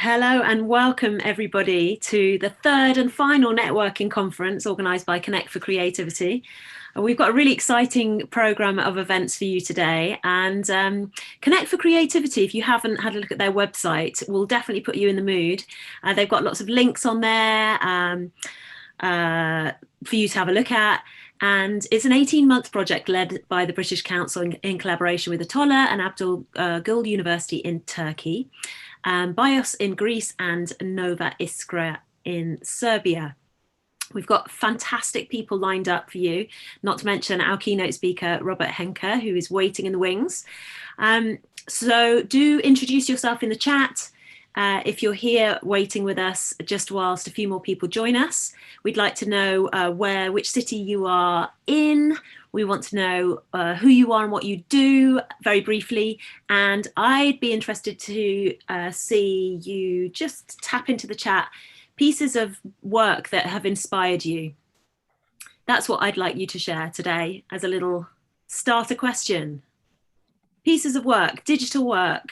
Hello and welcome everybody to the third and final networking conference organised by Connect for Creativity. We've got a really exciting programme of events for you today, and Connect for Creativity, if you haven't had a look at their website, will definitely put you in the mood. They've got lots of links on there for you to have a look at. And it's an 18-month project led by the British Council in collaboration with Atolla and Abdul Gül University in Turkey, BIOS in Greece and Nova Iskra in Serbia. We've got fantastic people lined up for you, not to mention our keynote speaker, Robert Henke, who is waiting in the wings. So do introduce yourself in the chat. If you're here waiting with us just whilst a few more people join us. We'd like to know which city you are in. We want to know who you are and what you do very briefly. And I'd be interested to see you just tap into the chat pieces of work that have inspired you. That's what I'd like you to share today as a little starter question. Pieces of work, digital work,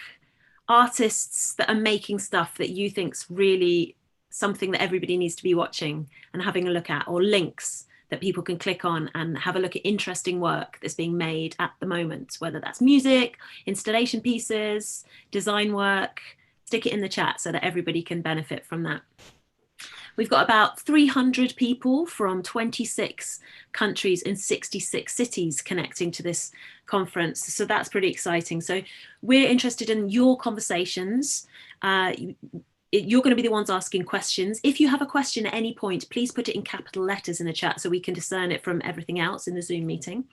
artists that are making stuff that you think's really something that everybody needs to be watching and having a look at, or links that people can click on and have a look at interesting work that's being made at the moment, whether that's music, installation pieces, design work. Stick it in the chat so that everybody can benefit from that. We've got about 300 people from 26 countries in 66 cities connecting to this conference. So that's pretty exciting. So we're interested in your conversations. You're going to be the ones asking questions. If you have a question at any point, please put it in capital letters in the chat so we can discern it from everything else in the Zoom meeting.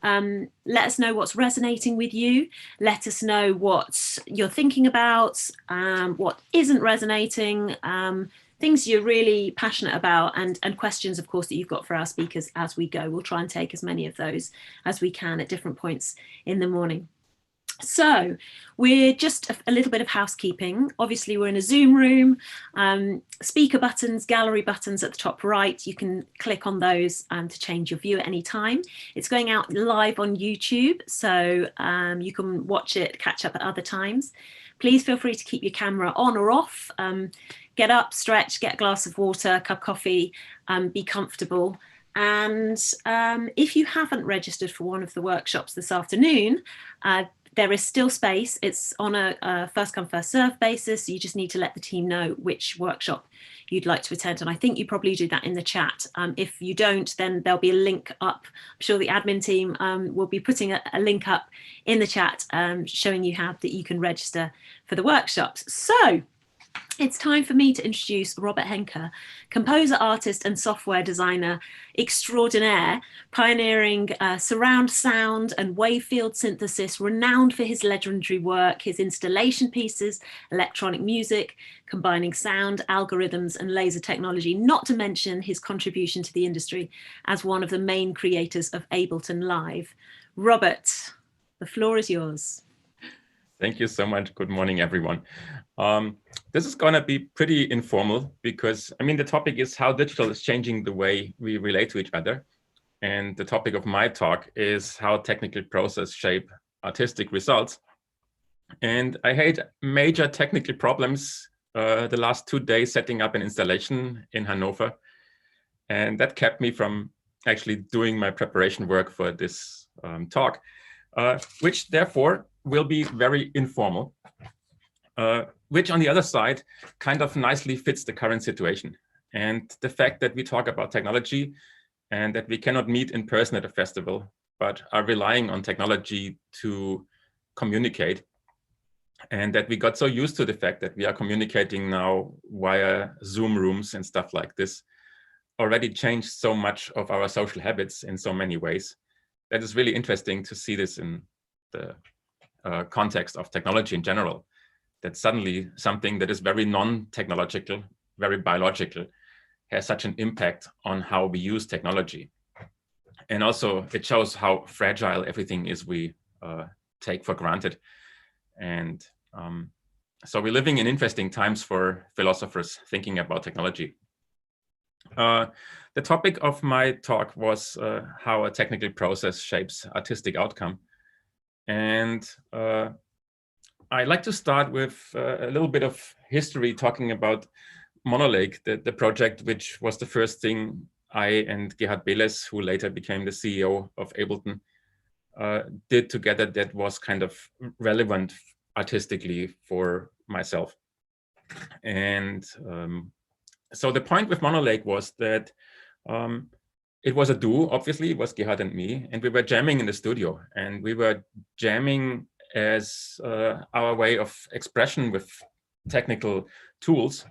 Let us know what's resonating with you. Let us know what you're thinking about, what isn't resonating, things you're really passionate about, and questions, of course, that you've got for our speakers as we go. We'll try and take as many of those as we can at different points in the morning. So we're just a little bit of housekeeping. Obviously, we're in a Zoom room. Speaker buttons, gallery buttons at the top right. You can click on those to change your view at any time. It's going out live on YouTube, so you can watch it, catch up at other times. Please feel free to keep your camera on or off. Get up, stretch, get a glass of water, cup of coffee, be comfortable. And if you haven't registered for one of the workshops this afternoon, there is still space. It's on a first come, first serve basis. You just need to let the team know which workshop you'd like to attend. And I think you probably do that in the chat. If you don't, then there'll be a link up. I'm sure the admin team will be putting a link up in the chat showing you how that you can register for the workshops. So it's time for me to introduce Robert Henke, composer, artist and software designer extraordinaire, pioneering surround sound and wave field synthesis, renowned for his legendary work, his installation pieces, electronic music, combining sound, algorithms and laser technology, not to mention his contribution to the industry as one of the main creators of Ableton Live. Robert, the floor is yours. Thank you so much. Good morning, everyone. This is going to be pretty informal because, I mean, the topic is how digital is changing the way we relate to each other. And the topic of my talk is how technical processes shape artistic results. And I had major technical problems the last 2 days setting up an installation in Hanover. And that kept me from actually doing my preparation work for this talk, which therefore will be very informal, which on the other side kind of nicely fits the current situation. And the fact that we talk about technology and that we cannot meet in person at a festival, but are relying on technology to communicate. And that we got so used to the fact that we are communicating now via Zoom rooms and stuff like this already changed so much of our social habits in so many ways. That is really interesting to see this in the context of technology in general, that suddenly something that is very non-technological, very biological, has such an impact on how we use technology. And also it shows how fragile everything is we take for granted. And so we're living in interesting times for philosophers thinking about technology. The topic of my talk was how a technical process shapes artistic outcome. And I'd like to start with a little bit of history, talking about Monolake, the project which was the first thing I and Gerhard Beles, who later became the CEO of Ableton, did together that was kind of relevant artistically for myself. And so the point with Monolake was that it was a duo, obviously, it was Gerhard and me, and we were jamming in the studio, and we were jamming as our way of expression with technical tools,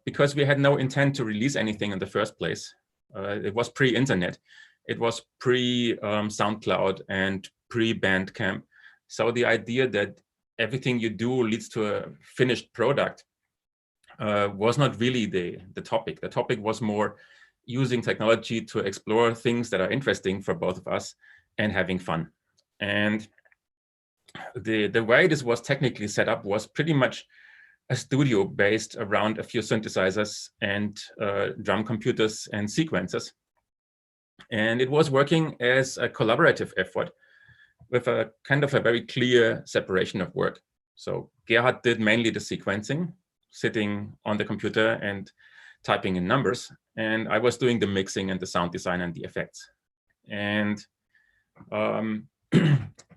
because we had no intent to release anything in the first place. It was pre-internet, it was pre-SoundCloud and pre-Bandcamp. So the idea that everything you do leads to a finished product was not really the topic. The topic was more using technology to explore things that are interesting for both of us and having fun. And the way this was technically set up was pretty much a studio based around a few synthesizers and drum computers and sequencers. And it was working as a collaborative effort with a kind of a very clear separation of work. So Gerhard did mainly the sequencing, sitting on the computer and typing in numbers. And I was doing the mixing and the sound design and the effects. And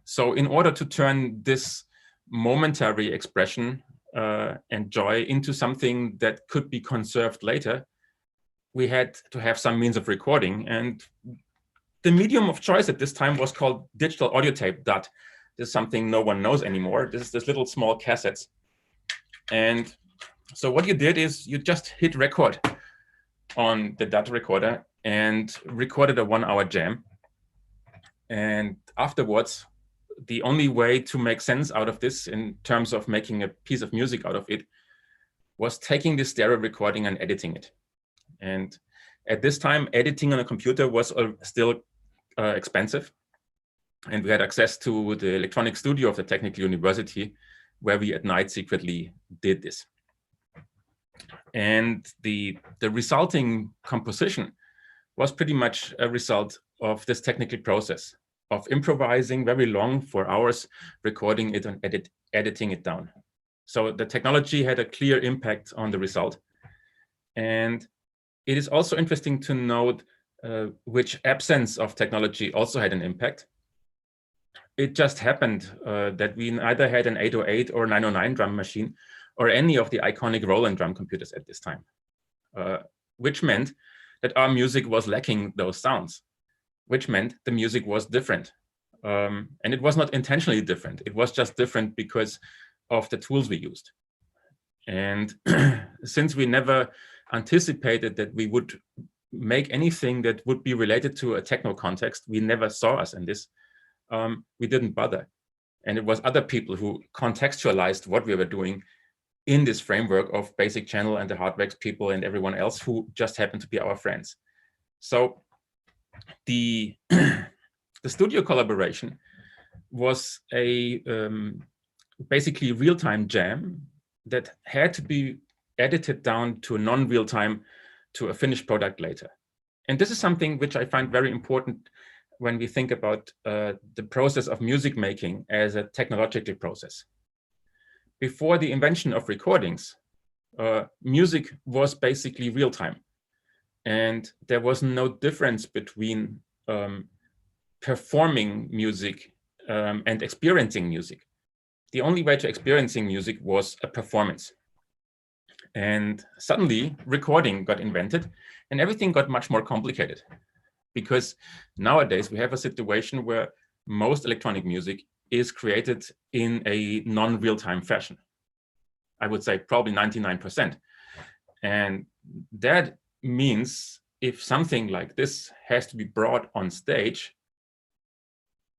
so in order to turn this momentary expression and joy into something that could be conserved later, we had to have some means of recording. And the medium of choice at this time was called digital audio tape DAT. This is something no one knows anymore. This is this little small cassettes. And so what you did is you just hit record on the DAT recorder and recorded a 1-hour jam. And afterwards, the only way to make sense out of this in terms of making a piece of music out of it was taking the stereo recording and editing it. And at this time, editing on a computer was still expensive. And we had access to the electronic studio of the Technical University, where we at night secretly did this. And the resulting composition was pretty much a result of this technical process of improvising very long for hours, recording it and editing it down. So the technology had a clear impact on the result. And it is also interesting to note which absence of technology also had an impact. It just happened that we neither had an 808 or 909 drum machine or any of the iconic Roland drum computers at this time, which meant that our music was lacking those sounds, which meant the music was different. And it was not intentionally different. It was just different because of the tools we used. And since we never anticipated that we would make anything that would be related to a techno context, we never saw us in this, we didn't bother. And it was other people who contextualized what we were doing in this framework of Basic Channel and the Hardwax people and everyone else who just happened to be our friends. So the studio collaboration was a basically real-time jam that had to be edited down to non-real-time to a finished product later. And this is something which I find very important when we think about the process of music making as a technological process. Before the invention of recordings, music was basically real-time. And there was no difference between performing music and experiencing music. The only way to experiencing music was a performance. And suddenly recording got invented and everything got much more complicated, because nowadays we have a situation where most electronic music is created in a non-real-time fashion. I would say probably 99%. And that means if something like this has to be brought on stage,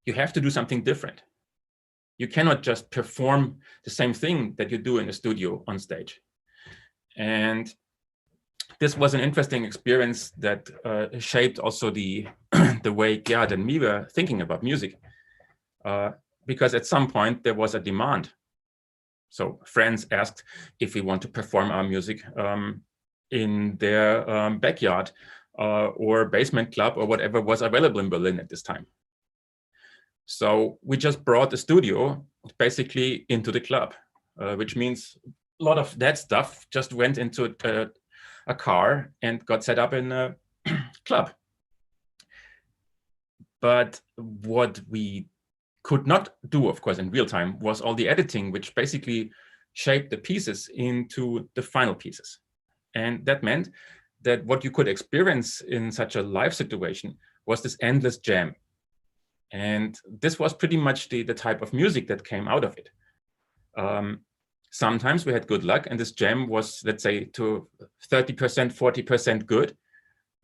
you have to do something different. You cannot just perform the same thing that you do in a studio on stage. And this was an interesting experience that shaped also the way Gerhard and me were thinking about music. Because at some point there was a demand. So friends asked if we want to perform our music in their backyard or basement club or whatever was available in Berlin at this time. So we just brought the studio basically into the club, which means a lot of that stuff just went into a car and got set up in a club. But what we could not do, of course, in real time was all the editing, which basically shaped the pieces into the final pieces. And that meant that what you could experience in such a live situation was this endless jam. And this was pretty much the type of music that came out of it. Sometimes we had good luck, and this jam was, let's say, to 30%, 40% good.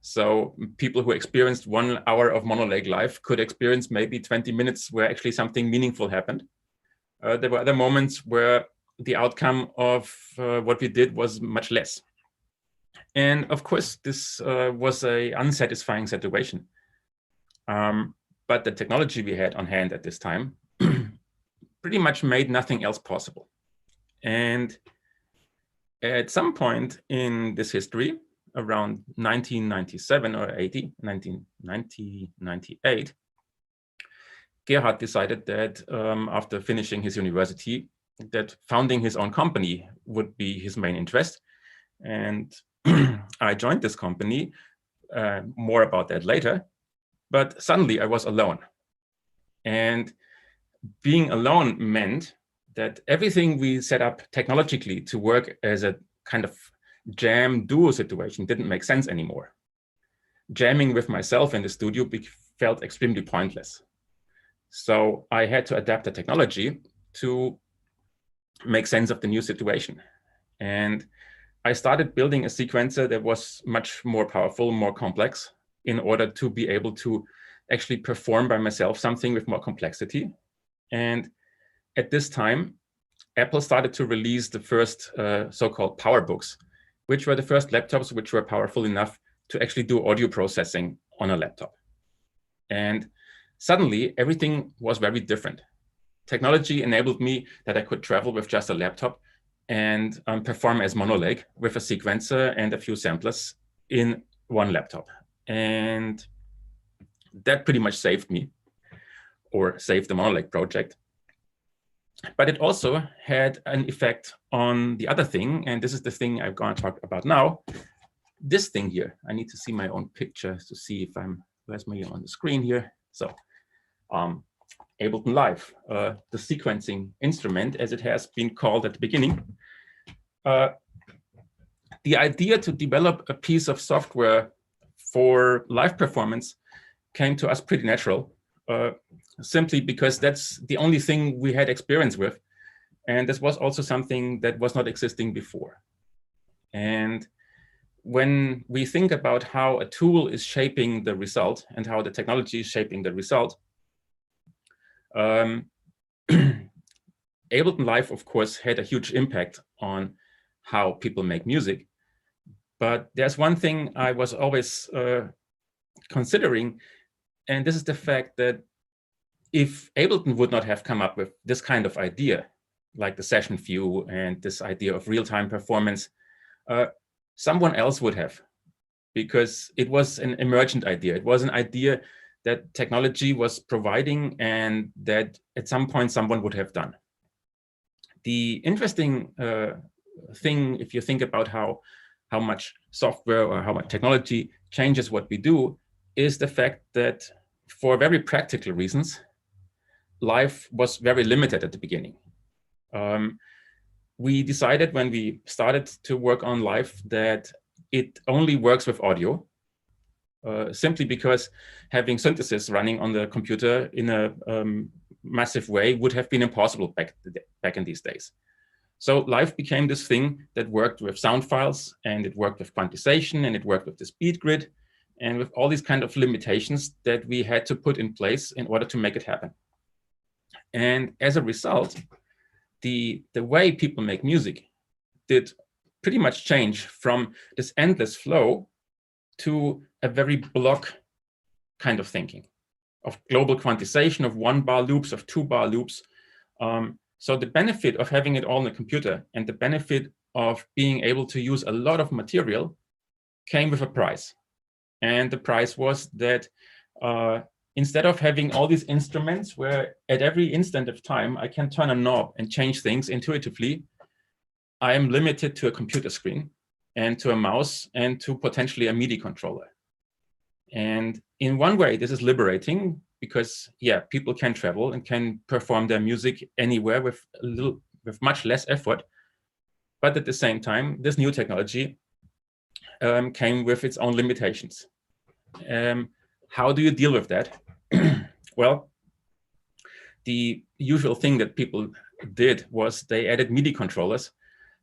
So people who experienced 1 hour of Monolake live could experience maybe 20 minutes where actually something meaningful happened. There were other moments where the outcome of what we did was much less. And of course, this was an unsatisfying situation. But the technology we had on hand at this time pretty much made nothing else possible. And at some point in this history, around 1997 or 1998, Gerhard decided that after finishing his university, that founding his own company would be his main interest. And I joined this company, more about that later, but suddenly I was alone. And being alone meant that everything we set up technologically to work as a kind of jam duo situation didn't make sense anymore. Jamming with myself in the studio felt extremely pointless. So I had to adapt the technology to make sense of the new situation. And I started building a sequencer that was much more powerful, more complex, in order to be able to actually perform by myself something with more complexity. And at this time, Apple started to release the first so-called PowerBooks, which were the first laptops which were powerful enough to actually do audio processing on a laptop. And suddenly, everything was very different. Technology enabled me that I could travel with just a laptop and perform as Monolake with a sequencer and a few samplers in one laptop. And that pretty much saved me, or saved the Monolake project. But it also had an effect on the other thing, and this is the thing I'm going to talk about now. This thing here, I need to see my own picture to see if where's me on the screen here. So, Ableton Live, the sequencing instrument, as it has been called at the beginning. The idea to develop a piece of software for live performance came to us pretty natural. Simply because that's the only thing we had experience with. And this was also something that was not existing before. And when we think about how a tool is shaping the result and how the technology is shaping the result, Ableton Live, of course, had a huge impact on how people make music. But there's one thing I was always considering, and this is the fact that if Ableton would not have come up with this kind of idea, like the session view and this idea of real-time performance, someone else would have, because it was an emergent idea. It was an idea that technology was providing and that at some point someone would have done. The interesting thing, if you think about how much software or how much technology changes what we do, is the fact that for very practical reasons, live was very limited at the beginning. We decided when we started to work on live that it only works with audio, simply because having synthesis running on the computer in a massive way would have been impossible back in these days. So live became this thing that worked with sound files, and it worked with quantization, and it worked with the speed grid, and with all these kind of limitations that we had to put in place in order to make it happen. And as a result, the way people make music did pretty much change from this endless flow to a very block kind of thinking, of global quantization, of 1-bar loops, of 2-bar loops. So the benefit of having it all on the computer and the benefit of being able to use a lot of material came with a price. And the price was that instead of having all these instruments where at every instant of time I can turn a knob and change things intuitively, I am limited to a computer screen and to a mouse and to potentially a MIDI controller. And in one way, this is liberating because, yeah, people can travel and can perform their music anywhere with much less effort. But at the same time, this new technology came with its own limitations. How do you deal with that? Well, the usual thing that people did was they added MIDI controllers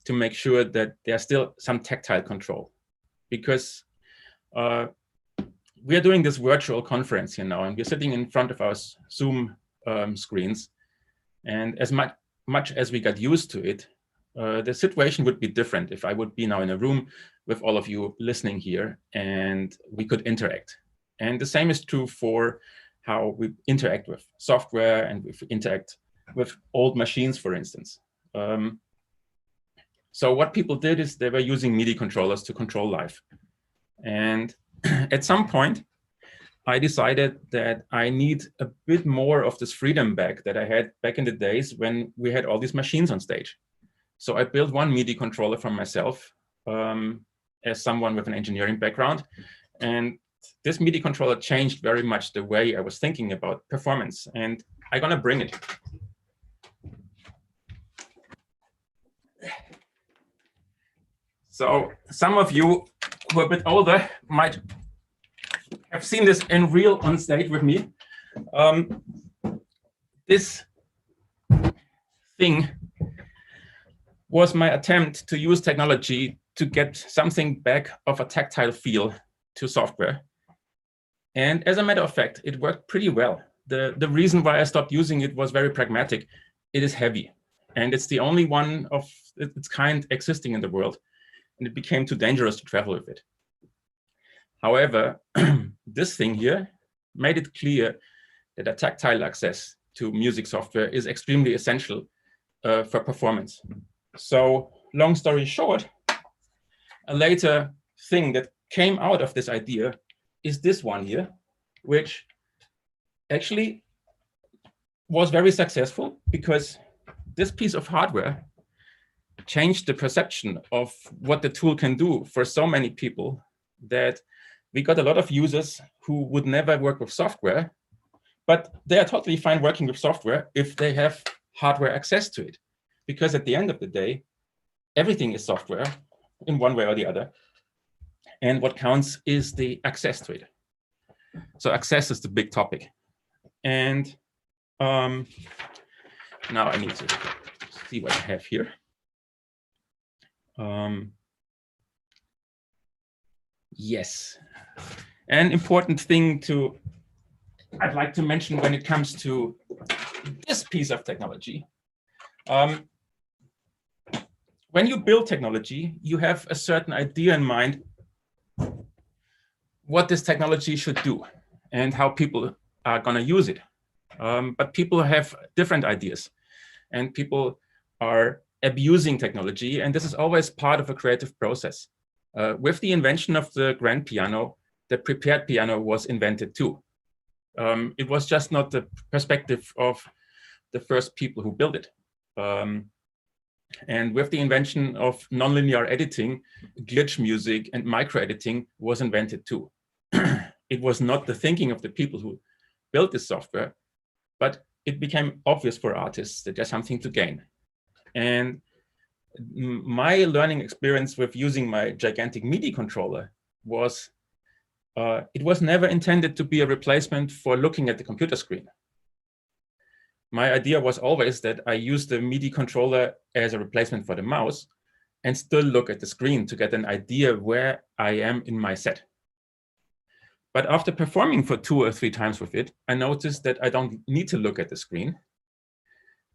to make sure that there's still some tactile control. Because we are doing this virtual conference here now, and we're sitting in front of our Zoom screens. And as much as we got used to it, the situation would be different if I would be now in a room with all of you listening here and we could interact. And the same is true for how we interact with software and we interact with old machines, for instance. So what people did is they were using MIDI controllers to control live. And at some point, I decided that I need a bit more of this freedom back that I had back in the days when we had all these machines on stage. So I built one MIDI controller for myself as someone with an engineering background. And this MIDI controller changed very much the way I was thinking about performance. And I'm going to bring it. So some of you who are a bit older might have seen this in real on stage with me. This thing was my attempt to use technology to get something back of a tactile feel to software. And as a matter of fact, it worked pretty well. The reason why I stopped using it was very pragmatic. It is heavy, and it's the only one of its kind existing in the world. And it became too dangerous to travel with it. However, this thing here made it clear that a tactile access to music software is extremely essential for performance. So long story short, a later thing that came out of this idea is this one here, which actually was very successful because this piece of hardware changed the perception of what the tool can do for so many people that we got a lot of users who would never work with software, but they are totally fine working with software if they have hardware access to it. Because at the end of the day, everything is software in one way or the other. And what counts is the access to it. So access is the big topic. And now I need to see what I have here. Yes, an important thing I'd like to mention when it comes to this piece of technology. When you build technology, you have a certain idea in mind what this technology should do and how people are going to use it. But people have different ideas, and people are abusing technology, and this is always part of a creative process. With the invention of the grand piano, the prepared piano was invented too. It was just not the perspective of the first people who built it. And with the invention of nonlinear editing, glitch music and micro editing was invented too. It was not the thinking of the people who built this software, but it became obvious for artists that there's something to gain. And my learning experience with using my gigantic MIDI controller was, it was never intended to be a replacement for looking at the computer screen. My idea was always that I use the MIDI controller as a replacement for the mouse and still look at the screen to get an idea where I am in my set. But after performing for 2 or 3 times with it, I noticed that I don't need to look at the screen,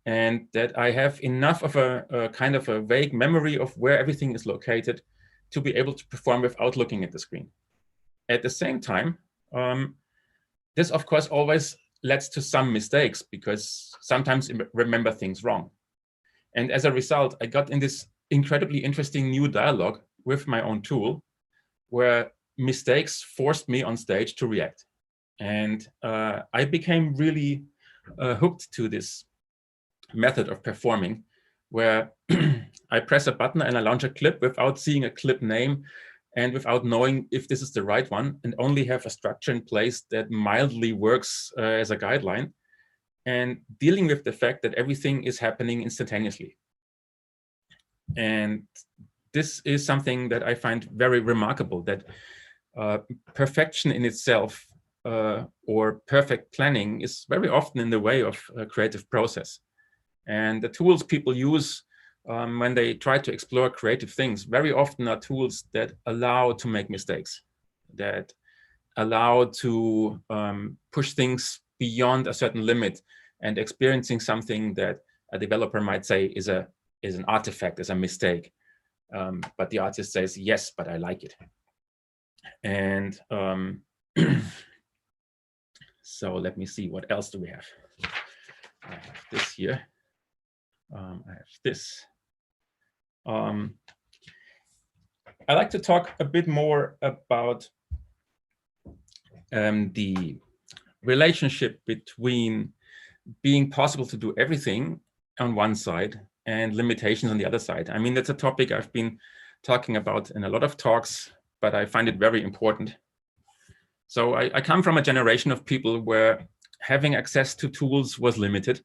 and that I have enough of a kind of a vague memory of where everything is located to be able to perform without looking at the screen. At the same time, this of course always leads to some mistakes because sometimes I remember things wrong. And as a result, I got in this incredibly interesting new dialogue with my own tool where mistakes forced me on stage to react. And I became really hooked to this method of performing, where I press a button and I launch a clip without seeing a clip name and without knowing if this is the right one, and only have a structure in place that mildly works as a guideline, and dealing with the fact that everything is happening instantaneously. And this is something that I find very remarkable, that perfection in itself or perfect planning is very often in the way of a creative process. And the tools people use when they try to explore creative things very often are tools that allow to make mistakes, that allow to push things beyond a certain limit, and experiencing something that a developer might say is an artifact, is a mistake. But the artist says, yes, but I like it. And so let me see, what else do we have? I have this here. I have this. I like to talk a bit more about the relationship between being possible to do everything on one side and limitations on the other side. I mean, that's a topic I've been talking about in a lot of talks, but I find it very important. So I come from a generation of people where having access to tools was limited,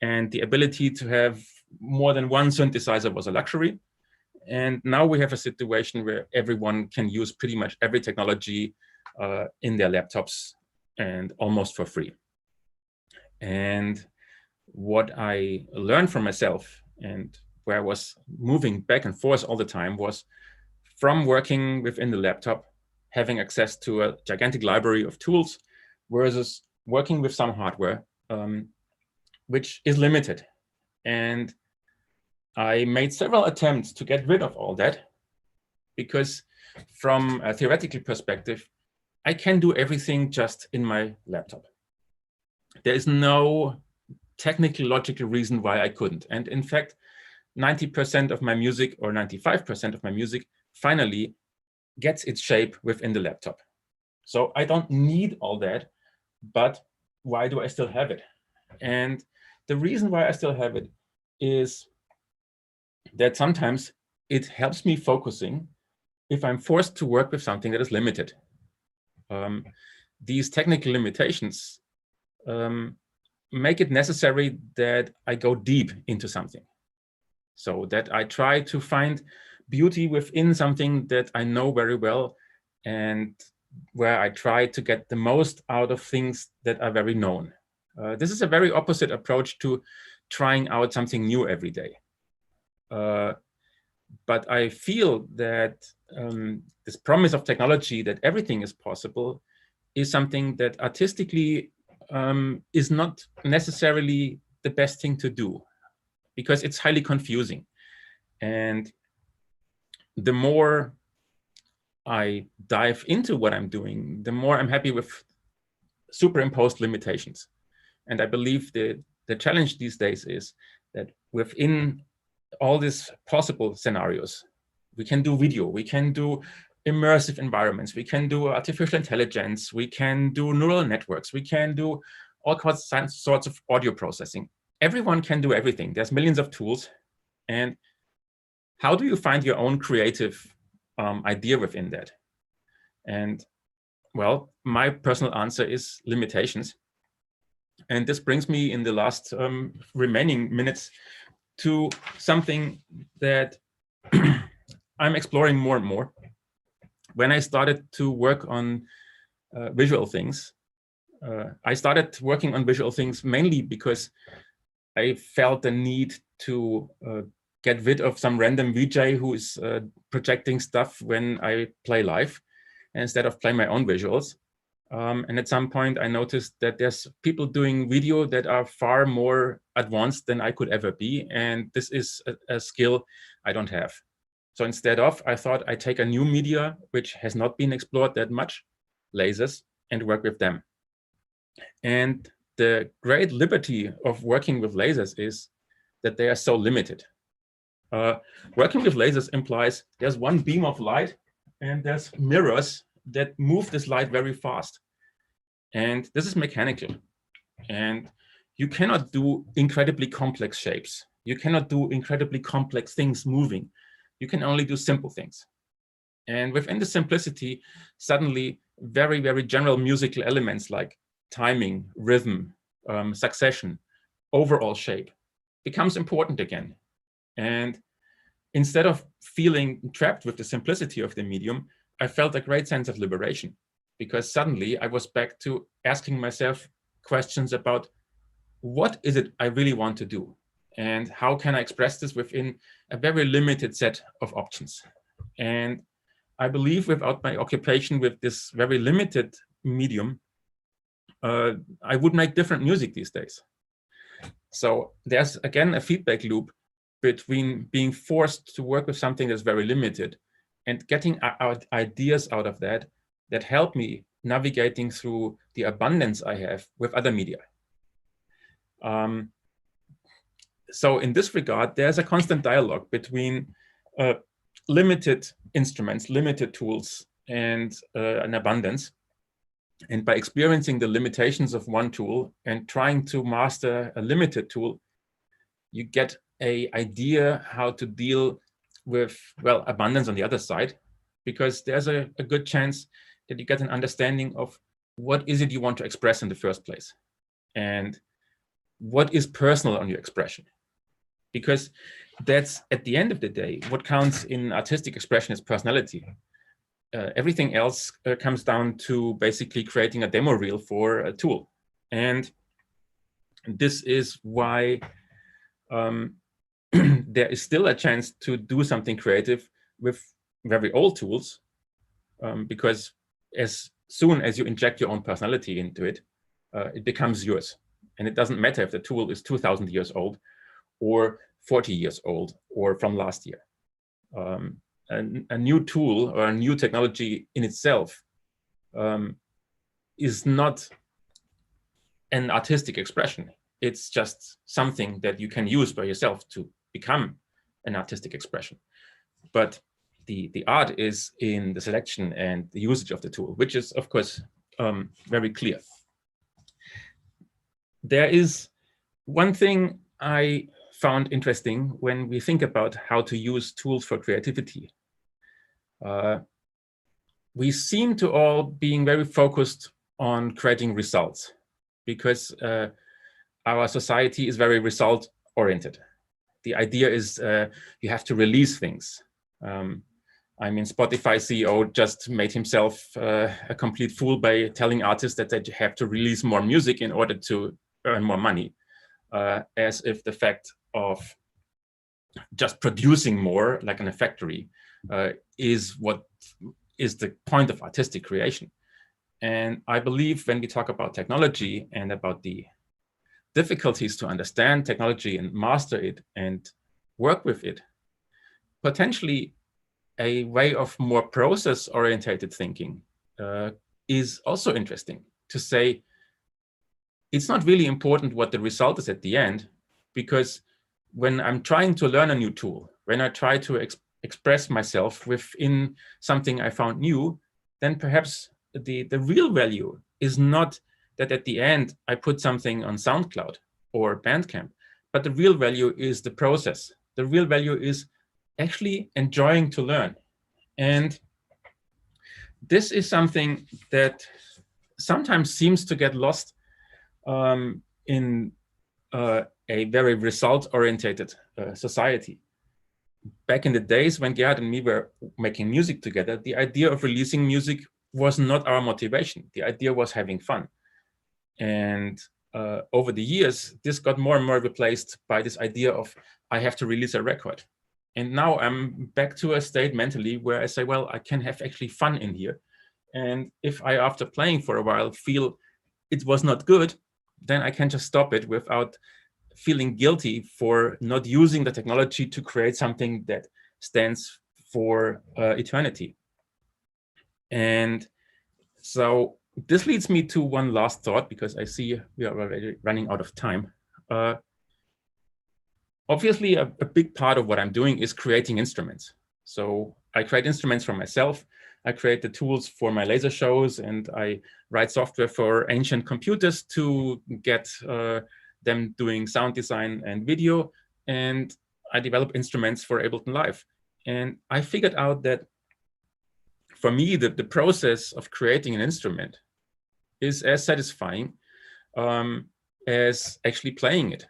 and the ability to have more than one synthesizer was a luxury. And now we have a situation where everyone can use pretty much every technology in their laptops, and almost for free. And what I learned from myself, and where I was moving back and forth all the time, was from working within the laptop, having access to a gigantic library of tools, versus working with some hardware, which is limited. And I made several attempts to get rid of all that, because from a theoretical perspective, I can do everything just in my laptop. There is no technical, logical reason why I couldn't. And in fact, 90% of my music, or 95% of my music, finally gets its shape within the laptop. So I don't need all that, but why do I still have it? And the reason why I still have it is that sometimes it helps me focusing if I'm forced to work with something that is limited. These technical limitations make it necessary that I go deep into something, so that I try to find beauty within something that I know very well, and where I try to get the most out of things that are very known. This is a very opposite approach to trying out something new every day. But I feel that this promise of technology, that everything is possible, is something that artistically is not necessarily the best thing to do, because it's highly confusing. And the more I dive into what I'm doing, the more I'm happy with superimposed limitations. And I believe that the challenge these days is that within all these possible scenarios, we can do video, we can do immersive environments, we can do artificial intelligence, we can do neural networks, we can do all sorts of audio processing. Everyone can do everything. There's millions of tools. And how do you find your own creative idea within that? And well, my personal answer is limitations. And this brings me in the last remaining minutes to something that I'm exploring more and more. When I started to work on visual things, I started working on visual things mainly because I felt the need to get rid of some random VJ who is projecting stuff when I play live, instead of playing my own visuals. And at some point, I noticed that there's people doing video that are far more advanced than I could ever be. And this is a skill I don't have. So instead of, I thought I'd take a new media, which has not been explored that much, lasers, and work with them. And the great liberty of working with lasers is that they are so limited. Working with lasers implies there's one beam of light and there's mirrors that move this light very fast. And this is mechanical. And you cannot do incredibly complex shapes. You cannot do incredibly complex things moving. You can only do simple things. And within the simplicity, suddenly very, very general musical elements like timing, rhythm, succession, overall shape becomes important again. And instead of feeling trapped with the simplicity of the medium, I felt a great sense of liberation, because suddenly I was back to asking myself questions about what is it I really want to do? And how can I express this within a very limited set of options? And I believe without my occupation with this very limited medium, I would make different music these days. So there's, again, a feedback loop between being forced to work with something that's very limited and getting ideas out of that that help me navigating through the abundance I have with other media. So in this regard, there's a constant dialogue between limited instruments, limited tools, and an abundance. And by experiencing the limitations of one tool and trying to master a limited tool, you get an idea how to deal with, well, abundance on the other side, because there's a good chance that you get an understanding of what is it you want to express in the first place, and what is personal on your expression. Because that's, at the end of the day, what counts in artistic expression is personality. Everything else comes down to basically creating a demo reel for a tool. And this is why there is still a chance to do something creative with very old tools, because as soon as you inject your own personality into it, it becomes yours. And it doesn't matter if the tool is 2,000 years old or 40 years old or from last year. A new tool or a new technology in itself is not an artistic expression. It's just something that you can use by yourself to become an artistic expression. But the art is in the selection and the usage of the tool, which is, of course, very clear. There is one thing I found interesting when we think about how to use tools for creativity. We seem to all being very focused on creating results, because our society is very result oriented. The idea is you have to release things. I mean, Spotify CEO just made himself a complete fool by telling artists that they have to release more music in order to earn more money, as if the fact of just producing more, like in a factory, is what is the point of artistic creation. And I believe when we talk about technology and about the difficulties to understand technology and master it and work with it, potentially a way of more process-oriented thinking is also interesting. To say, it's not really important what the result is at the end, because when I'm trying to learn a new tool, when I try to express myself within something I found new, then perhaps the real value is not that at the end I put something on SoundCloud or Bandcamp, but the real value is the process. The real value is actually enjoying to learn. And this is something that sometimes seems to get lost in a very result-oriented society. Back in the days when Gerhard and me were making music together, the idea of releasing music was not our motivation. The idea was having fun. And over the years, this got more and more replaced by this idea of, I have to release a record. And now I'm back to a state mentally where I say, well, I can have actually fun in here. And if I, after playing for a while, feel it was not good, then I can just stop it without feeling guilty for not using the technology to create something that stands for eternity. And so this leads me to one last thought, because I see we are already running out of time. Obviously, a big part of what I'm doing is creating instruments. So I create instruments for myself. I create the tools for my laser shows, and I write software for ancient computers to get them doing sound design and video. And I develop instruments for Ableton Live. And I figured out that for me, the process of creating an instrument is as satisfying as actually playing it,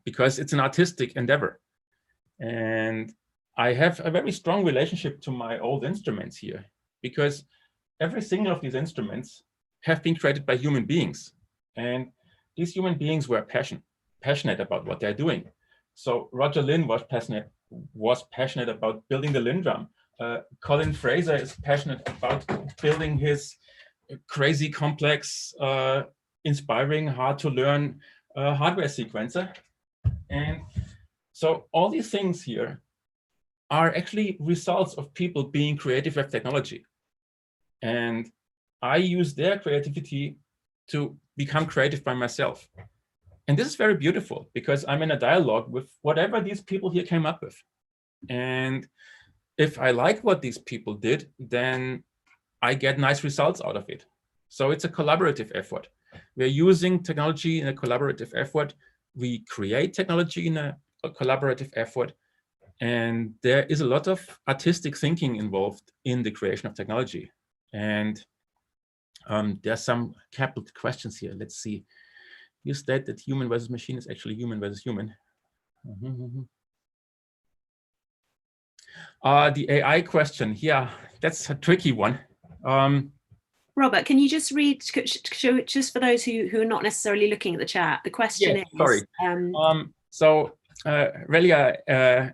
because it's an artistic endeavor. And I have a very strong relationship to my old instruments here, because every single of these instruments have been created by human beings. And these human beings were passionate about what they're doing. So Roger Lynn was passionate about building the Lynn drum. Colin Fraser is passionate about building his crazy, complex, inspiring, hard to learn hardware sequencer. And so all these things here are actually results of people being creative with technology. And I use their creativity to become creative by myself. And this is very beautiful, because I'm in a dialogue with whatever these people here came up with. And if I like what these people did, then I get nice results out of it. So it's a collaborative effort. We're using technology in a collaborative effort. We create technology in a collaborative effort. And there is a lot of artistic thinking involved in the creation of technology. And there's some capital questions here. Let's see. You state that human versus machine is actually human versus human. The AI question, yeah, that's a tricky one. Robert, can you just read, just for those who are not necessarily looking at the chat, the question is... Sorry. Relia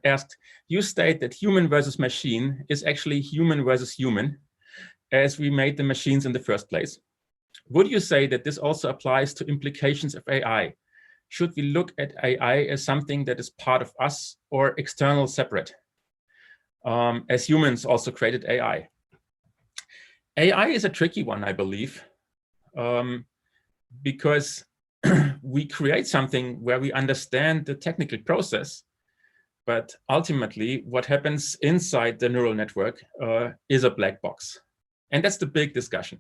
asked, you state that human versus machine is actually human versus human, as we made the machines in the first place. Would you say that this also applies to implications of AI? Should we look at AI as something that is part of us or external, separate? As humans also created AI. AI is a tricky one, I believe, because we create something where we understand the technical process, but ultimately what happens inside the neural network is a black box. And that's the big discussion.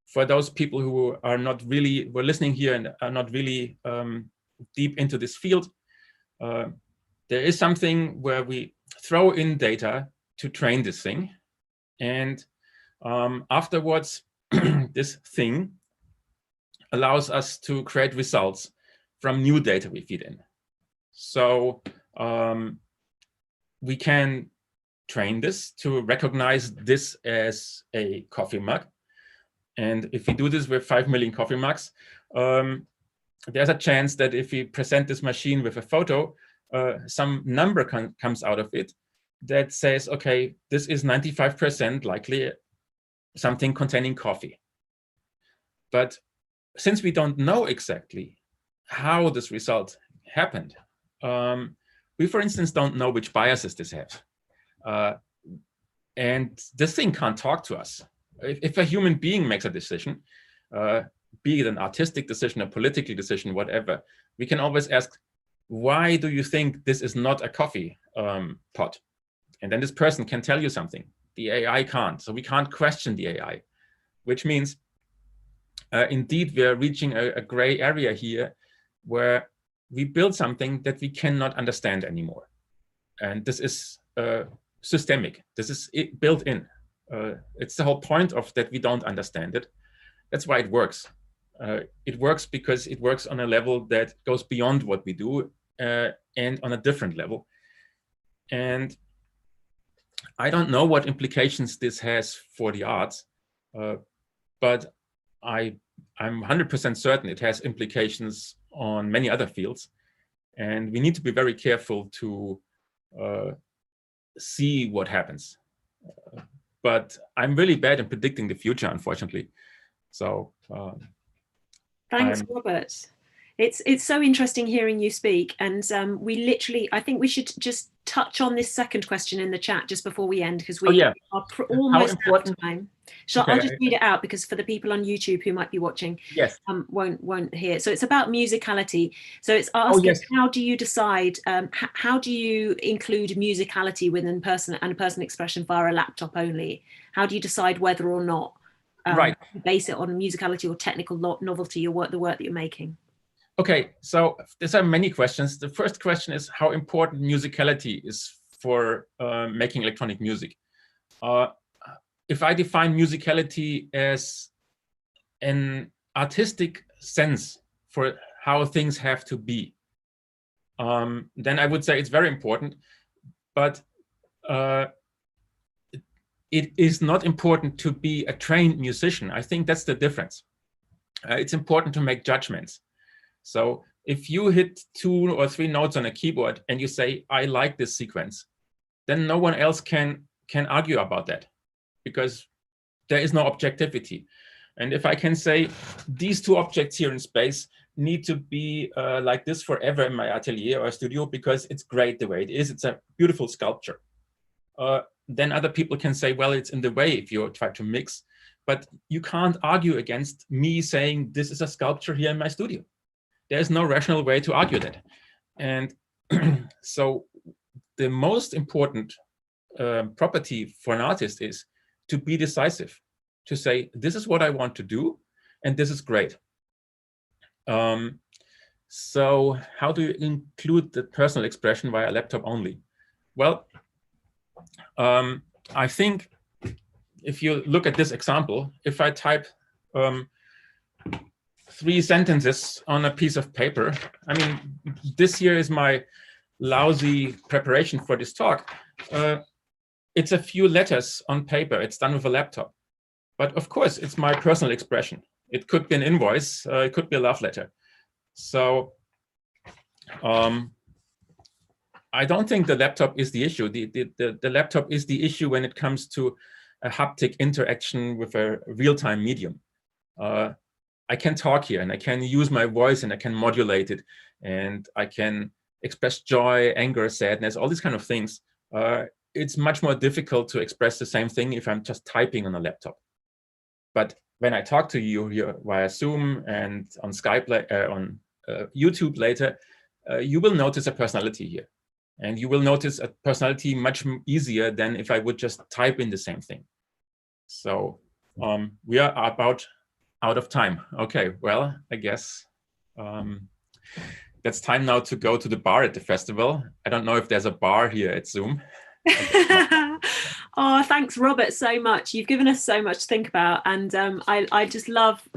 For those people who are not really, were listening here and are not really deep into this field, there is something where we throw in data to train this thing. And afterwards, this thing allows us to create results from new data we feed in. So we can train this to recognize this as a coffee mug. And if we do this with 5 million coffee mugs, there's a chance that if we present this machine with a photo, some number comes out of it that says, okay, this is 95% likely something containing coffee. But since we don't know exactly how this result happened, we, for instance, don't know which biases this has. And this thing can't talk to us. If a human being makes a decision, be it an artistic decision, a political decision, whatever, we can always ask, why do you think this is not a coffee pot? And then this person can tell you something. The AI can't. So we can't question the AI, which means indeed we are reaching a gray area here where we build something that we cannot understand anymore. And this is systemic. This is built in. It's the whole point of that we don't understand it. That's why it works. It works because it works on a level that goes beyond what we do and on a different level. And I don't know what implications this has for the arts, but I'm 100% certain it has implications on many other fields. And we need to be very careful to see what happens. But I'm really bad in predicting the future, unfortunately. So thanks, Robert. It's so interesting hearing you speak. And we literally, I think we should just touch on this second question in the chat just before we end, because we are almost out of time. So okay, I'll just read it out, because for the people on YouTube who might be watching, yes, won't hear. So it's about musicality. So it's asking, yes. how do you decide? How do you include musicality within person expression via a laptop only? How do you decide whether or not Right. base it on musicality or technical novelty, or the work that you're making? Okay, so there are many questions. The first question is how important musicality is for making electronic music. If I define musicality as an artistic sense for how things have to be, then I would say it's very important, but it is not important to be a trained musician. I think that's the difference. It's important to make judgments. So if you hit 2 or 3 notes on a keyboard and you say, I like this sequence, then no one else can argue about that, because there is no objectivity. And if I can say, these 2 objects here in space need to be like this forever in my atelier or studio because it's great the way it is, it's a beautiful sculpture, then other people can say, well, it's in the way if you try to mix. But you can't argue against me saying, this is a sculpture here in my studio. There's no rational way to argue that. And so the most important property for an artist is to be decisive, to say, this is what I want to do, and this is great. So how do you include the personal expression via laptop only? Well, I think if you look at this example, if I type 3 sentences on a piece of paper. I mean, this here is my lousy preparation for this talk. It's a few letters on paper. It's done with a laptop. But of course, it's my personal expression. It could be an invoice. It could be a love letter. So I don't think the laptop is the issue. The laptop is the issue when it comes to a haptic interaction with a real-time medium. I can talk here and I can use my voice and I can modulate it and I can express joy, anger, sadness, all these kind of things. It's much more difficult to express the same thing if I'm just typing on a laptop. But when I talk to you here via Zoom and on Skype, on YouTube later, you will notice a personality here. And you will notice a personality much easier than if I would just type in the same thing. So we are about out of time. Okay, well, I guess that's time now to go to the bar at the festival. I don't know if there's a bar here at Zoom. Oh, thanks, Robert, so much. You've given us so much to think about, and I love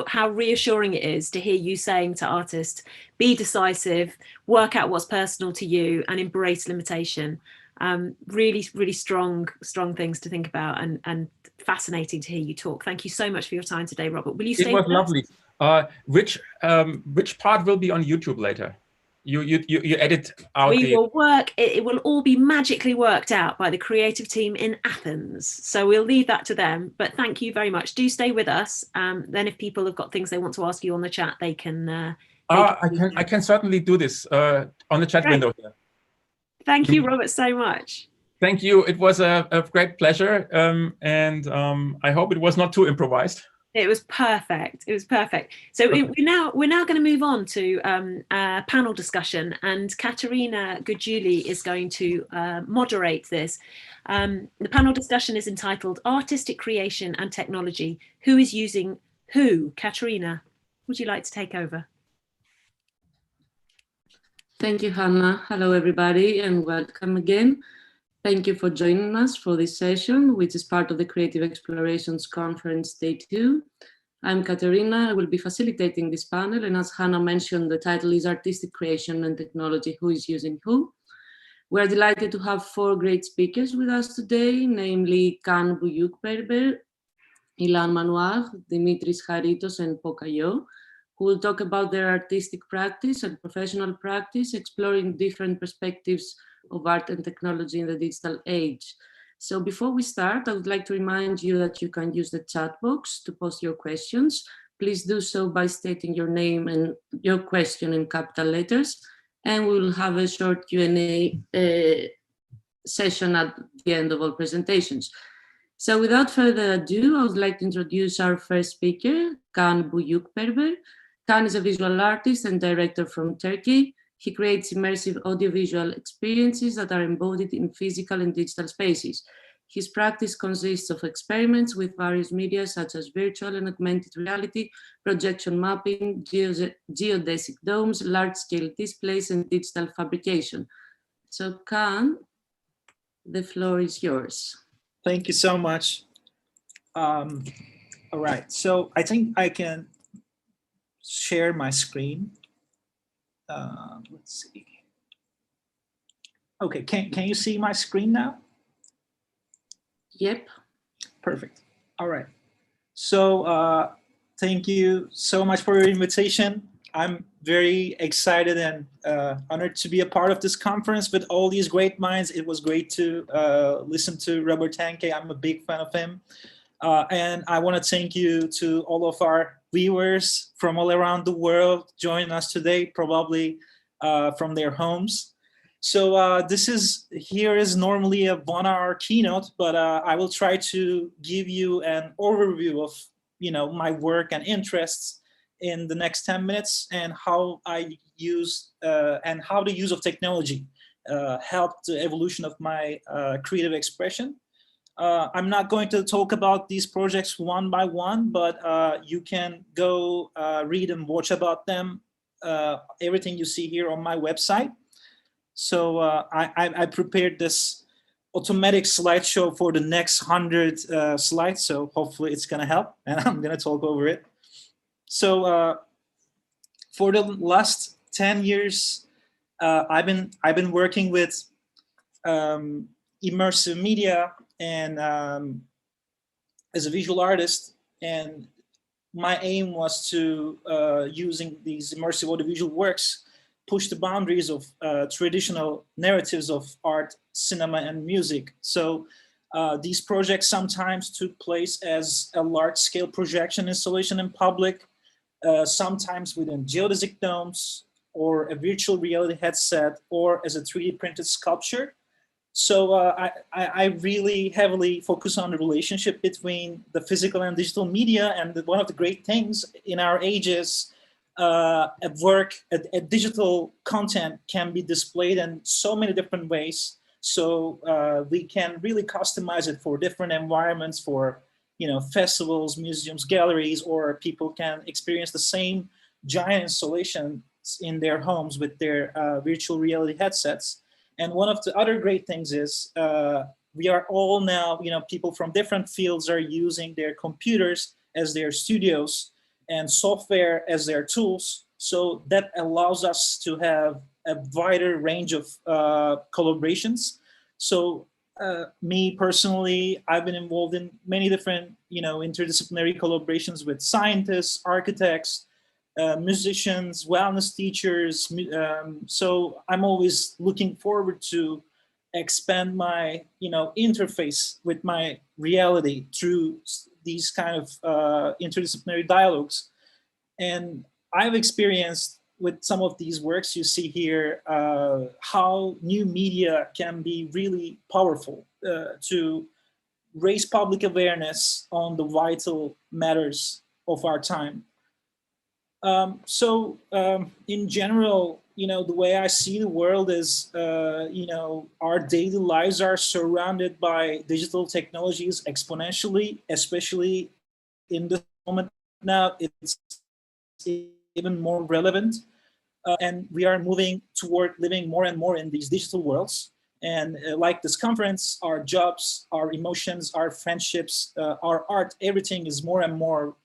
how reassuring it is to hear you saying to artists, be decisive, work out what's personal to you, and embrace limitation. Really, really strong things to think about, and fascinating to hear you talk. Thank you so much for your time today, Robert. Will you stay? It was lovely. Which part will be on YouTube later? You edit out it will all be magically worked out by the creative team in Athens, so we'll leave that to them. But thank you very much. Do stay with us. Then if people have got things they want to ask you on the chat, they can I can certainly do this on the chat window here. Thank you, Robert, so much. Thank you. It was a great pleasure, and I hope it was not too improvised. It was perfect. It was perfect. So we're now going to move on to a panel discussion, and Katerina Gudjuli is going to moderate this. The panel discussion is entitled "Artistic Creation and Technology: Who is using who?" Katerina, would you like to take over? Thank you, Hannah. Hello, everybody, and welcome again. Thank you for joining us for this session, which is part of the Creative Explorations Conference Day 2. I'm Katerina. I will be facilitating this panel, and as Hannah mentioned, the title is Artistic Creation and Technology, Who is Using Who? We're delighted to have 4 great speakers with us today, namely Can Buyukberber, Ilan Manoir, Dimitris Haritos, and Pokayo, who will talk about their artistic practice and professional practice, exploring different perspectives of art and technology in the digital age. So before we start, I would like to remind you that you can use the chat box to post your questions. Please do so by stating your name and your question in capital letters. and we will have a short Q&A session at the end of our presentations. So without further ado, I would like to introduce our first speaker, Kaan Büyükberber. Kaan is a visual artist and director from Turkey. He creates immersive audiovisual experiences that are embodied in physical and digital spaces. His practice consists of experiments with various media such as virtual and augmented reality, projection mapping, geodesic domes, large-scale displays, and digital fabrication. So Kaan, the floor is yours. Thank you so much. All right, so I think I can share my screen. Let's see. Okay, can you see my screen now? Yep. Perfect. All right. So thank you so much for your invitation. I'm very excited and honored to be a part of this conference with all these great minds. It was great to listen to Robert Hankey. I'm a big fan of him. And I want to thank you to all of our viewers from all around the world joining us today, probably from their homes. So here is normally a 1-hour keynote, but I will try to give you an overview of my work and interests in the next 10 minutes and how I use and how the use of technology helped the evolution of my creative expression. I'm not going to talk about these projects one by one, but you can go read and watch about them, everything you see here on my website. So I prepared this automatic slideshow for the next 100 slides, so hopefully it's going to help, and I'm going to talk over it. So for the last 10 years, I've been working with immersive media and as a visual artist, and my aim was to using these immersive audiovisual works push the boundaries of traditional narratives of art, cinema, and music. So these projects sometimes took place as a large-scale projection installation in public, sometimes within geodesic domes, or a virtual reality headset, or as a 3D printed sculpture. So I really heavily focus on the relationship between the physical and digital media, and one of the great things in our age is digital content can be displayed in so many different ways. So we can really customize it for different environments, for festivals, museums, galleries, or people can experience the same giant installation in their homes with their virtual reality headsets. And one of the other great things is we are all now, people from different fields are using their computers as their studios and software as their tools. So that allows us to have a wider range of collaborations. So me personally, I've been involved in many different, interdisciplinary collaborations with scientists, architects, musicians, wellness teachers. So I'm always looking forward to expand my, interface with my reality through these kind of interdisciplinary dialogues. And I've experienced with some of these works you see here, how new media can be really powerful to raise public awareness on the vital matters of our time. In general, the way I see the world is, our daily lives are surrounded by digital technologies exponentially, especially in this moment now, it's even more relevant. And we are moving toward living more and more in these digital worlds. And like this conference, our jobs, our emotions, our friendships, our art, everything is more and more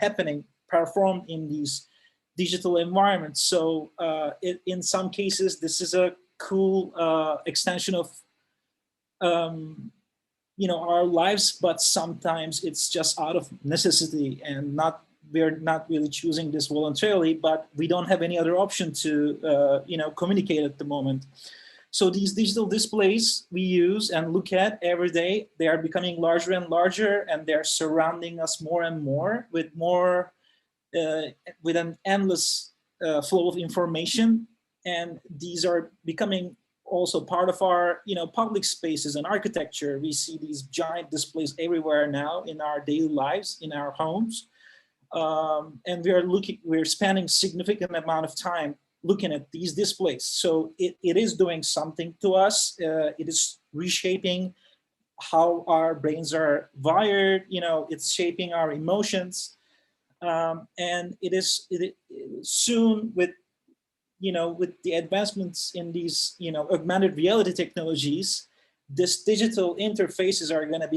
happening, performed in these digital environments. So in some cases, this is a cool extension of our lives, but sometimes it's just out of necessity and we're not really choosing this voluntarily, but we don't have any other option to communicate at the moment. So these digital displays we use and look at every day, they are becoming larger and larger, and they're surrounding us more and more with an endless flow of information. And these are becoming also part of our, public spaces and architecture. We see these giant displays everywhere now in our daily lives, in our homes. And we're spending significant amount of time looking at these displays. So it is doing something to us. It is reshaping how our brains are wired. It's shaping our emotions. And soon with the advancements in these, augmented reality technologies, this digital interfaces are going to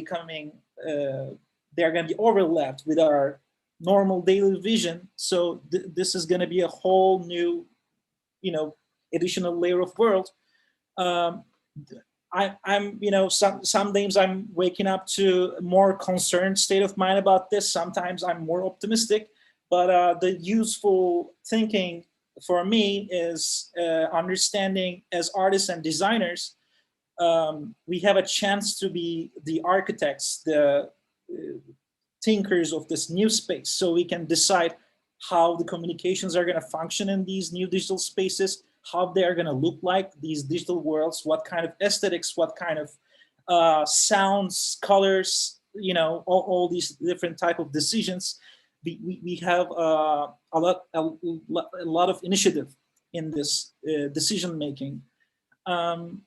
they're going to be overlapped with our normal daily vision. So this is going to be a whole new, additional layer of world. I'm, some days I'm waking up to a more concerned state of mind about this. Sometimes I'm more optimistic, but the useful thinking for me is understanding as artists and designers, we have a chance to be the architects, the thinkers of this new space. So we can decide how the communications are going to function in these new digital spaces, how they're going to look like, these digital worlds, what kind of aesthetics, what kind of sounds, colors, all these different type of decisions. We have a lot of initiative in this decision making. While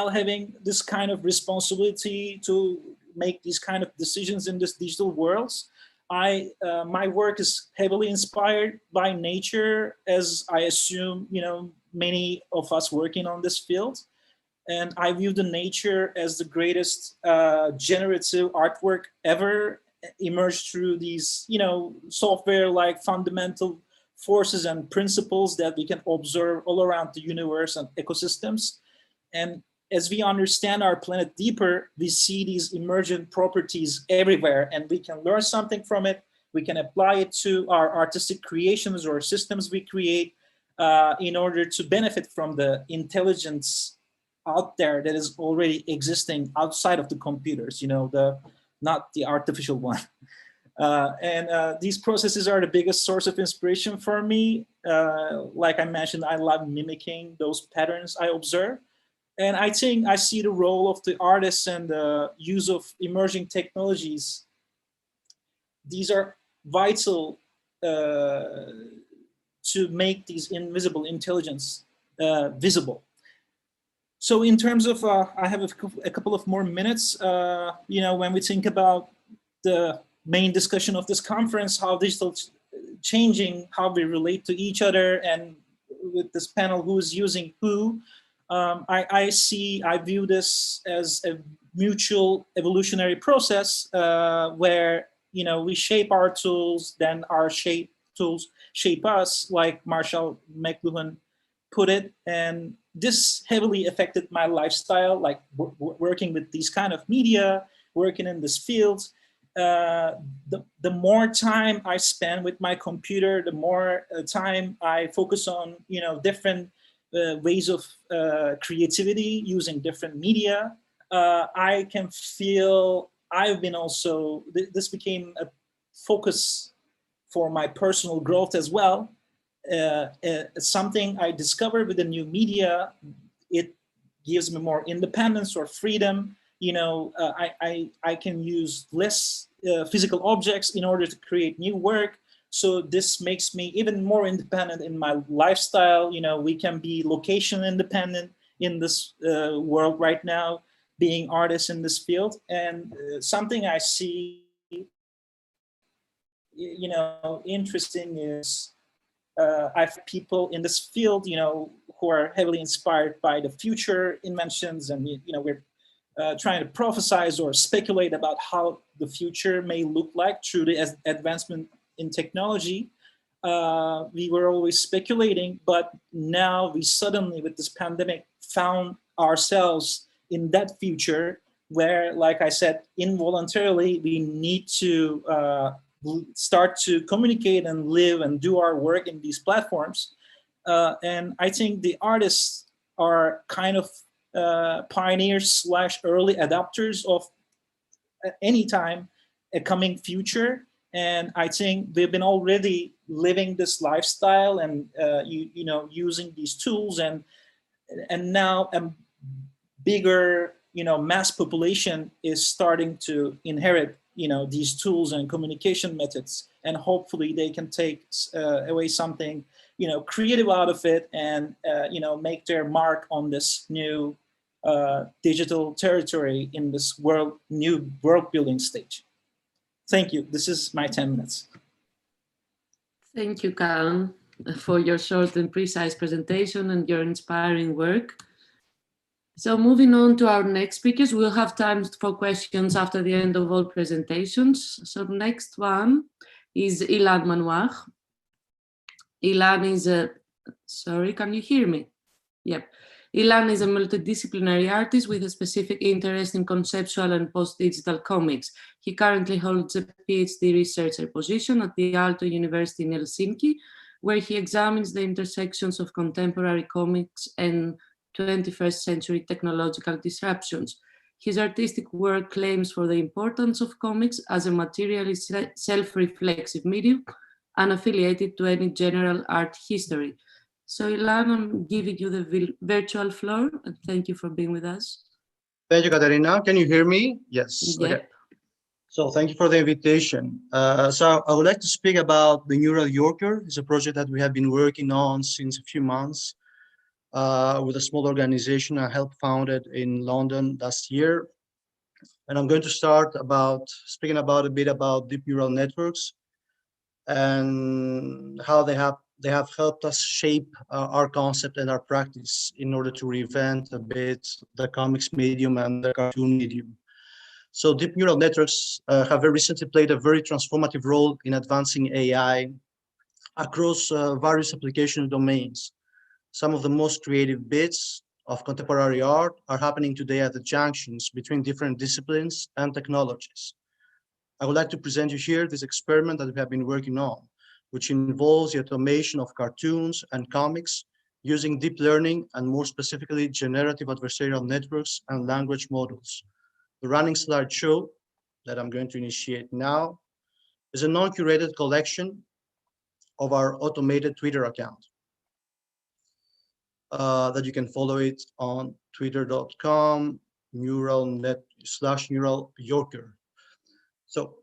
having this kind of responsibility to make these kind of decisions in this digital worlds, my work is heavily inspired by nature, as I assume many of us working on this field. And I view the nature as the greatest generative artwork ever emerged through these, software-like fundamental forces and principles that we can observe all around the universe and ecosystems. And as we understand our planet deeper, we see these emergent properties everywhere, and we can learn something from it. We can apply it to our artistic creations or systems we create in order to benefit from the intelligence out there that is already existing outside of the computers, not the artificial one. These processes are the biggest source of inspiration for me. Like I mentioned, I love mimicking those patterns I observe. And I think I see the role of the artists and the use of emerging technologies. These are vital to make these invisible intelligence visible. So in terms of, I have a couple of more minutes, when we think about the main discussion of this conference, how digital changing, how we relate to each other, and with this panel, who's using who, I view this as a mutual evolutionary process where, we shape our tools, then our tools shape us, like Marshall McLuhan put it. And this heavily affected my lifestyle, like working with these kind of media, working in this field. The more time I spend with my computer, the more time I focus on, different ways of creativity using different media. I can feel I've been also, this became a focus for my personal growth as well. Something I discovered with the new media, it gives me more independence or freedom. I can use less physical objects in order to create new work. So this makes me even more independent in my lifestyle. We can be location independent in this world right now, being artists in this field. And something I see, interesting is I have people in this field, who are heavily inspired by the future inventions, and we're trying to prophesize or speculate about how the future may look like through the advancement in technology. We were always speculating, but now we suddenly, with this pandemic, found ourselves in that future where, like I said, involuntarily, we need to start to communicate and live and do our work in these platforms. And I think the artists are kind of pioneers / early adopters of any time a coming future. And I think we've been already living this lifestyle and using these tools, and now a bigger mass population is starting to inherit these tools and communication methods, and hopefully they can take away something creative out of it, and make their mark on this new digital territory in this new world building stage. Thank you. This is my 10 minutes. Thank you, Kaan, for your short and precise presentation and your inspiring work. So moving on to our next speakers, we'll have time for questions after the end of all presentations. So next one is Ilan Manoir. Ilan is sorry, can you hear me? Yep. Ilan is a multidisciplinary artist with a specific interest in conceptual and post-digital comics. He currently holds a PhD researcher position at the Aalto University in Helsinki, where he examines the intersections of contemporary comics and 21st century technological disruptions. His artistic work claims for the importance of comics as a materially self-reflexive medium, unaffiliated to any general art history. So Ilan, I'm giving you the virtual floor, and thank you for being with us. Thank you, Katerina. Can you hear me? Yes. Yep. Okay. So thank you for the invitation. So I would like to speak about the Neural Yorker. It's a project that we have been working on since a few months with a small organization I helped founded in London last year. And I'm going to start speaking about a bit about deep neural networks and how they have helped us shape our concept and our practice in order to reinvent a bit the comics medium and the cartoon medium. So deep neural networks have very recently played a very transformative role in advancing AI across various application domains. Some of the most creative bits of contemporary art are happening today at the junctions between different disciplines and technologies. I would like to present you here this experiment that we have been working on, which involves the automation of cartoons and comics using deep learning and more specifically generative adversarial networks and language models. The running slideshow that I'm going to initiate now is a non-curated collection of our automated Twitter account that you can follow it on twitter.com/neuralyorker. So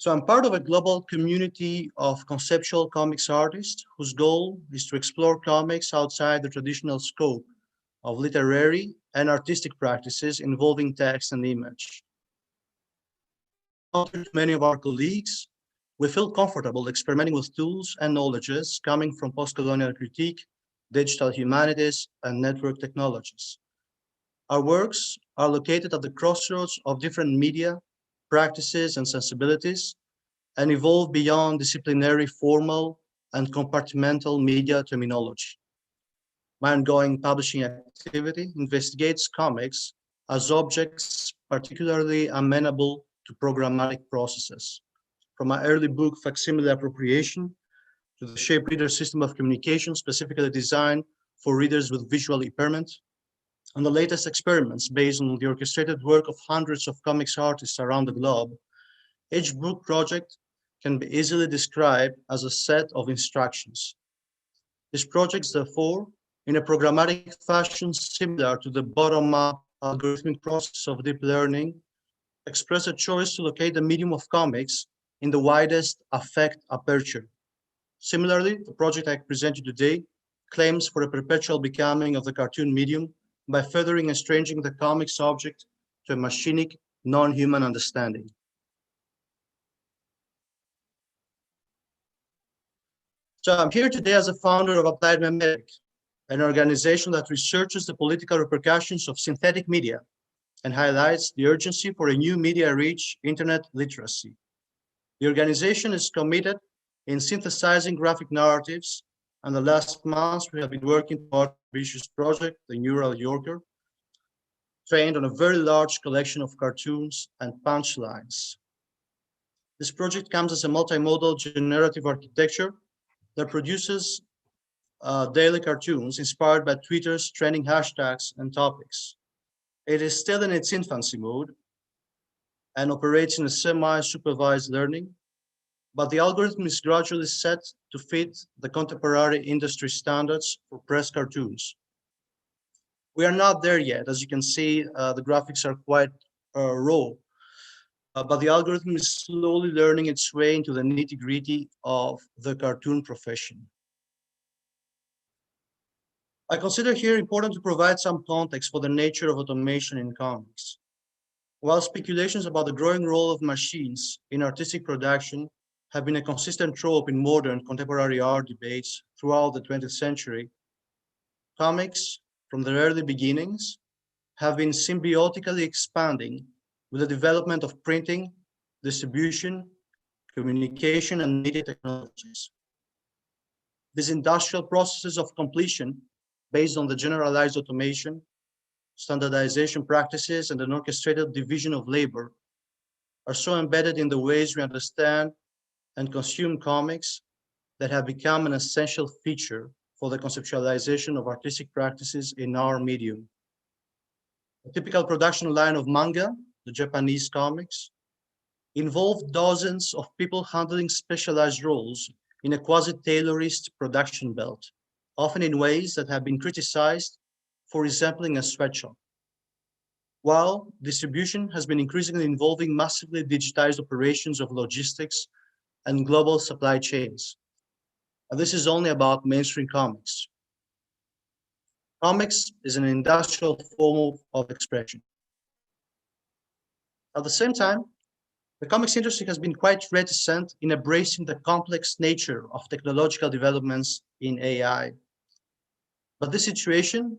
I'm part of a global community of conceptual comics artists whose goal is to explore comics outside the traditional scope of literary and artistic practices involving text and image. Contrary to many of our colleagues, we feel comfortable experimenting with tools and knowledges coming from post-colonial critique, digital humanities, and network technologies. Our works are located at the crossroads of different media, practices, and sensibilities, and evolve beyond disciplinary, formal, and compartmental media terminology. My ongoing publishing activity investigates comics as objects particularly amenable to programmatic processes. From my early book, Facsimile Appropriation, to the Shape Reader system of communication specifically designed for readers with visual impairment, and the latest experiments based on the orchestrated work of hundreds of comics artists around the globe, each book project can be easily described as a set of instructions. These projects, therefore, in a programmatic fashion similar to the bottom-up algorithmic process of deep learning, express a choice to locate the medium of comics in the widest affect aperture. Similarly, the project I present you today claims for a perpetual becoming of the cartoon medium by furthering estranging the comics object to a machinic, non-human understanding. So I'm here today as a founder of Applied Memetic, an organization that researches the political repercussions of synthetic media and highlights the urgency for a new media-rich internet literacy. The organization is committed in synthesizing graphic narratives, and the last months we have been working toward an ambitious project, the Neural Yorker, trained on a very large collection of cartoons and punchlines. This project comes as a multimodal generative architecture that produces daily cartoons inspired by Twitter's trending hashtags and topics. It is still in its infancy mode and operates in a semi-supervised learning, but the algorithm is gradually set to fit the contemporary industry standards for press cartoons. We are not there yet. As you can see, the graphics are quite raw, but the algorithm is slowly learning its way into the nitty-gritty of the cartoon profession. I consider here important to provide some context for the nature of automation in comics. While speculations about the growing role of machines in artistic production have been a consistent trope in modern contemporary art debates throughout the 20th century, comics, from their early beginnings, have been symbiotically expanding with the development of printing, distribution, communication, and media technologies. These industrial processes of completion, based on the generalized automation, standardization practices, and an orchestrated division of labor, are so embedded in the ways we understand and consume comics that have become an essential feature for the conceptualization of artistic practices in our medium. A typical production line of manga, the Japanese comics, involved dozens of people handling specialized roles in a quasi-tailorist production belt, often in ways that have been criticized for resembling a sweatshop. While distribution has been increasingly involving massively digitized operations of logistics and global supply chains. And this is only about mainstream comics. Comics is an industrial form of expression. At the same time, the comics industry has been quite reticent in embracing the complex nature of technological developments in AI. But this situation,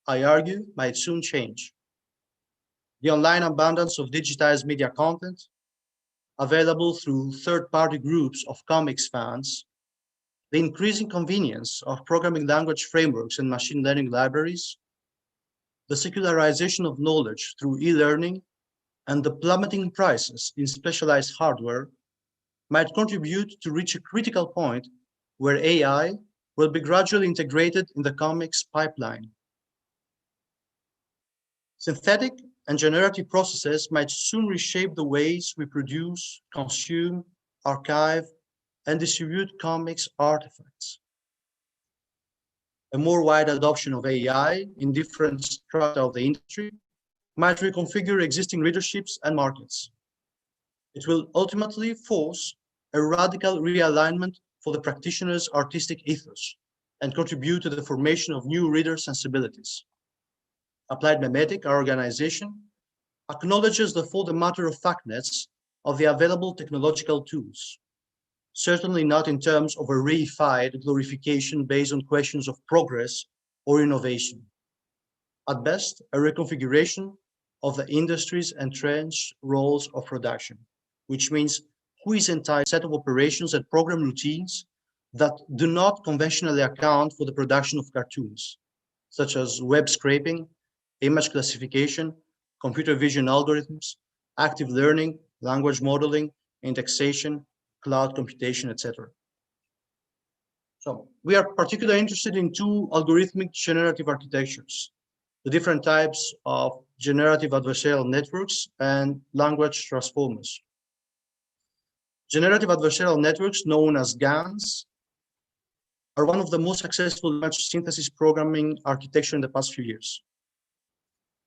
I argue, might soon change. The online abundance of digitized media content, available through third-party groups of comics fans, the increasing convenience of programming language frameworks and machine learning libraries, the secularization of knowledge through e-learning, and the plummeting prices in specialized hardware might contribute to reach a critical point where AI will be gradually integrated in the comics pipeline. Synthetic and generative processes might soon reshape the ways we produce, consume, archive, and distribute comics artifacts. A more wide adoption of AI in different strata of the industry might reconfigure existing readerships and markets. It will ultimately force a radical realignment for the practitioner's artistic ethos and contribute to the formation of new reader sensibilities. Applied Memetic, our organization, acknowledges the full matter-of-factness of the available technological tools, certainly not in terms of a reified glorification based on questions of progress or innovation. At best, a reconfiguration of the industry's entrenched roles of production, which means who is entitled to a set of operations and program routines that do not conventionally account for the production of cartoons, such as web scraping, image classification, computer vision algorithms, active learning, language modeling, indexation, cloud computation, etc. So we are particularly interested in two algorithmic generative architectures, the different types of generative adversarial networks and language transformers. Generative adversarial networks, known as GANs, are one of the most successful image synthesis programming architecture in the past few years.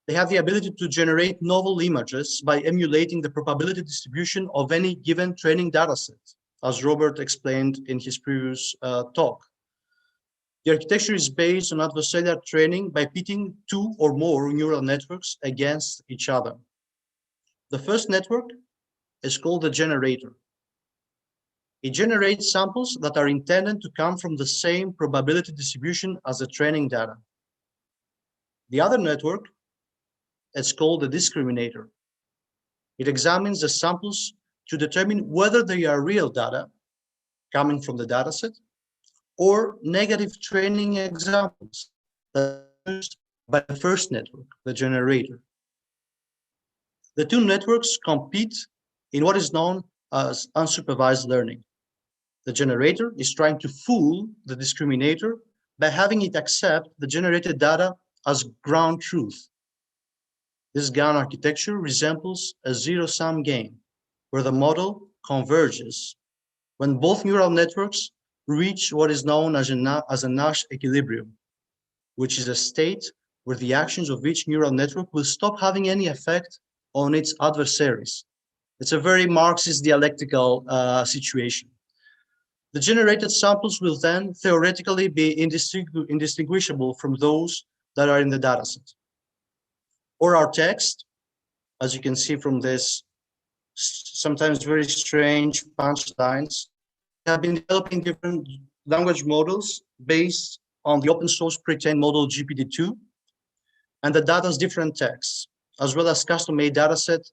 They have the ability to generate novel images by emulating the probability distribution of any given training dataset, as Robert explained in his previous talk. The architecture is based on adversarial training by pitting two or more neural networks against each other. The first network is called the generator. It generates samples that are intended to come from the same probability distribution as the training data. The other network is called the discriminator. It examines the samples to determine whether they are real data coming from the dataset or negative training examples that are used by the first network, the generator. The two networks compete in what is known as unsupervised learning. The generator is trying to fool the discriminator by having it accept the generated data as ground truth. This GAN architecture resembles a zero-sum game, where the model converges when both neural networks reach what is known as a Nash equilibrium, which is a state where the actions of each neural network will stop having any effect on its adversaries. It's a very Marxist dialectical situation. The generated samples will then theoretically be indistinguishable from those that are in the dataset. Or our text, as you can see from this sometimes very strange punchlines, we have been developing different language models based on the open source pre-trained model GPT-2 and the data's different texts, as well as custom-made dataset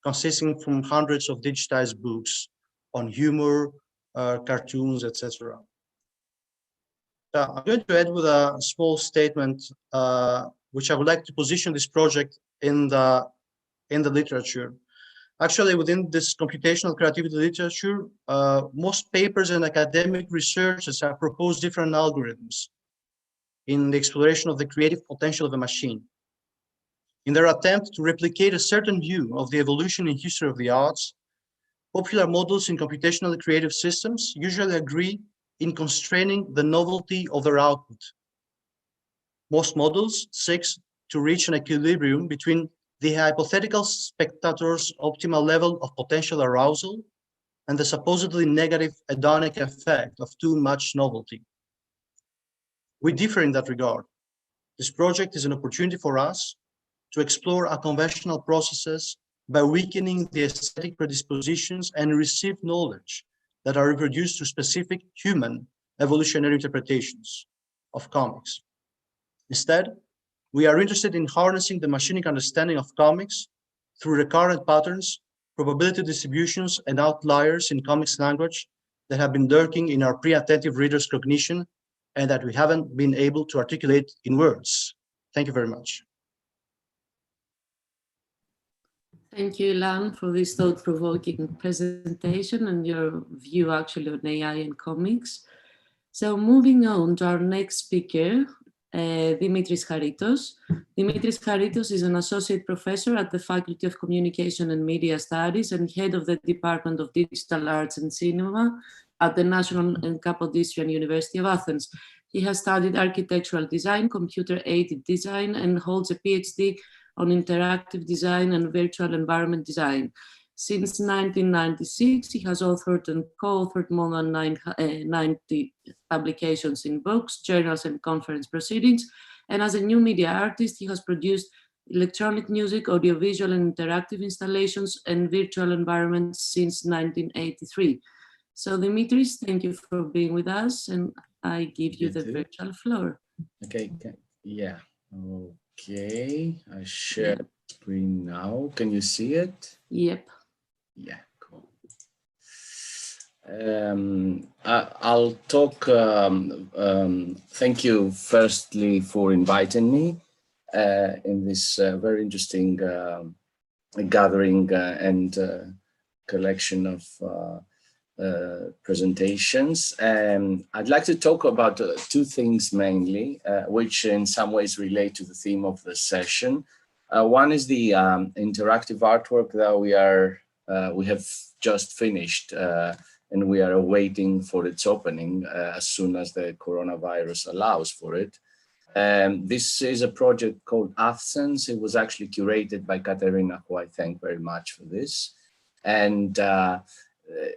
consisting from hundreds of digitized books on humor, cartoons, etc. I'm going to end with a small statement, which I would like to position this project in the literature. Actually, within this computational creativity literature, most papers and academic researchers have proposed different algorithms in the exploration of the creative potential of a machine. In their attempt to replicate a certain view of the evolution and history of the arts, popular models in computationally creative systems usually agree in constraining the novelty of their output. Most models seek to reach an equilibrium between the hypothetical spectator's optimal level of potential arousal and the supposedly negative hedonic effect of too much novelty. We differ in that regard. This project is an opportunity for us to explore unconventional processes by weakening the aesthetic predispositions and received knowledge that are reproduced through specific human evolutionary interpretations of comics. Instead, we are interested in harnessing the machinic understanding of comics through recurrent patterns, probability distributions, and outliers in comics language that have been lurking in our pre-attentive reader's cognition and that we haven't been able to articulate in words. Thank you very much. Thank you, Ilan, for this thought-provoking presentation and your view actually on AI and comics. So moving on to our next speaker, Dimitris Charitos. Dimitris Charitos is an associate professor at the Faculty of Communication and Media Studies and head of the Department of Digital Arts and Cinema at the National and Kapodistrian University of Athens. He has studied architectural design, computer-aided design, and holds a PhD on interactive design and virtual environment design. Since 1996, he has authored and co-authored more than 90 publications in books, journals, and conference proceedings. And as a new media artist, he has produced electronic music, audiovisual and interactive installations, and virtual environments since 1983. So Dimitris, thank you for being with us, and I give you the virtual floor. Okay, yeah, okay, I share the screen now. Can you see it? Yep. Yeah, cool. I'll talk, thank you firstly for inviting me in this very interesting gathering and collection of presentations. I'd like to talk about two things mainly, which in some ways relate to the theme of the session. One is the interactive artwork that we have just finished and we are awaiting for its opening as soon as the coronavirus allows for it. This is a project called AthSense. It was actually curated by Katerina, who I thank very much for this. And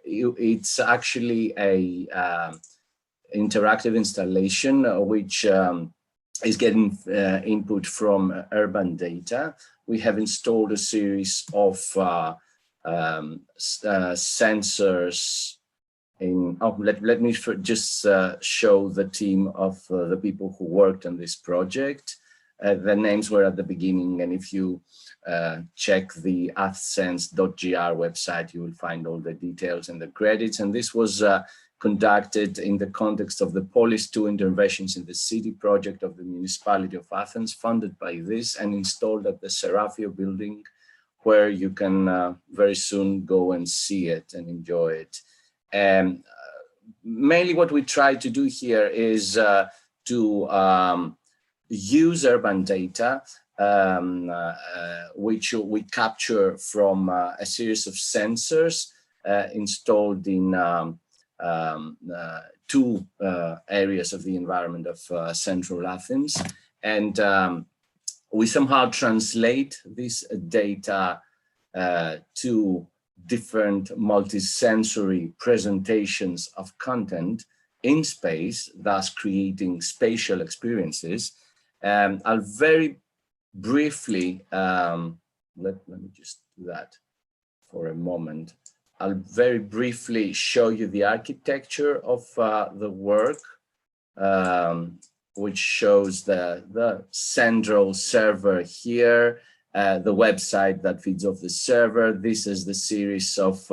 it's actually a interactive installation which is getting input from urban data. We have installed a series of sensors in, let me just show the team of the people who worked on this project. The names were at the beginning, and if you check the athsense.gr website, you will find all the details and the credits. And this was conducted in the context of the Polis 2 interventions in the city project of the municipality of Athens, funded by this and installed at the Serafio building, where you can very soon go and see it and enjoy it. And mainly what we try to do here is to use urban data, which we capture from a series of sensors installed in two areas of the environment of central Athens. And we somehow translate this data to different multisensory presentations of content in space, thus creating spatial experiences. I'll very briefly, let me just do that for a moment. I'll very briefly show you the architecture of the work, which shows the central server here, the website that feeds off the server. This is the series of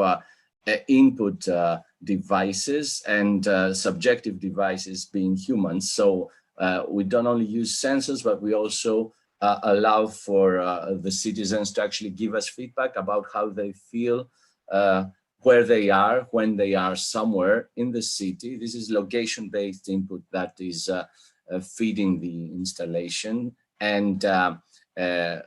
input devices and subjective devices being humans. So we don't only use sensors, but we also allow for the citizens to actually give us feedback about how they feel, where they are, when they are somewhere in the city. This is location-based input that is feeding the installation. And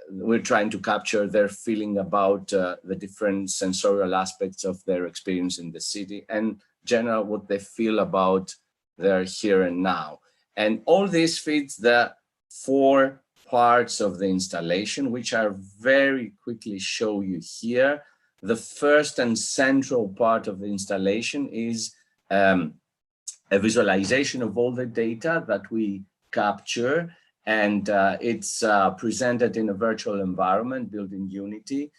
we're trying to capture their feeling about the different sensorial aspects of their experience in the city and general what they feel about their here and now. And all this feeds the 4 parts of the installation, which are very quickly show you here. The first and central part of the installation is a visualization of all the data that we capture, and it's presented in a virtual environment built in Unity,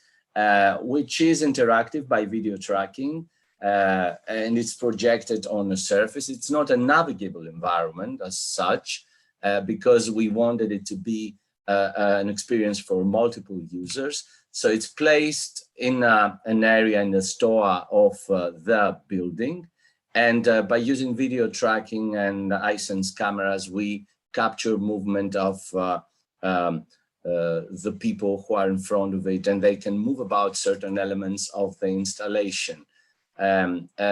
which is interactive by video tracking, and it's projected on a surface. It's not a navigable environment as such, because we wanted it to be an experience for multiple users. So it's placed in an area in the store of the building. And by using video tracking and iSense cameras, we capture movement of the people who are in front of it, and they can move about certain elements of the installation.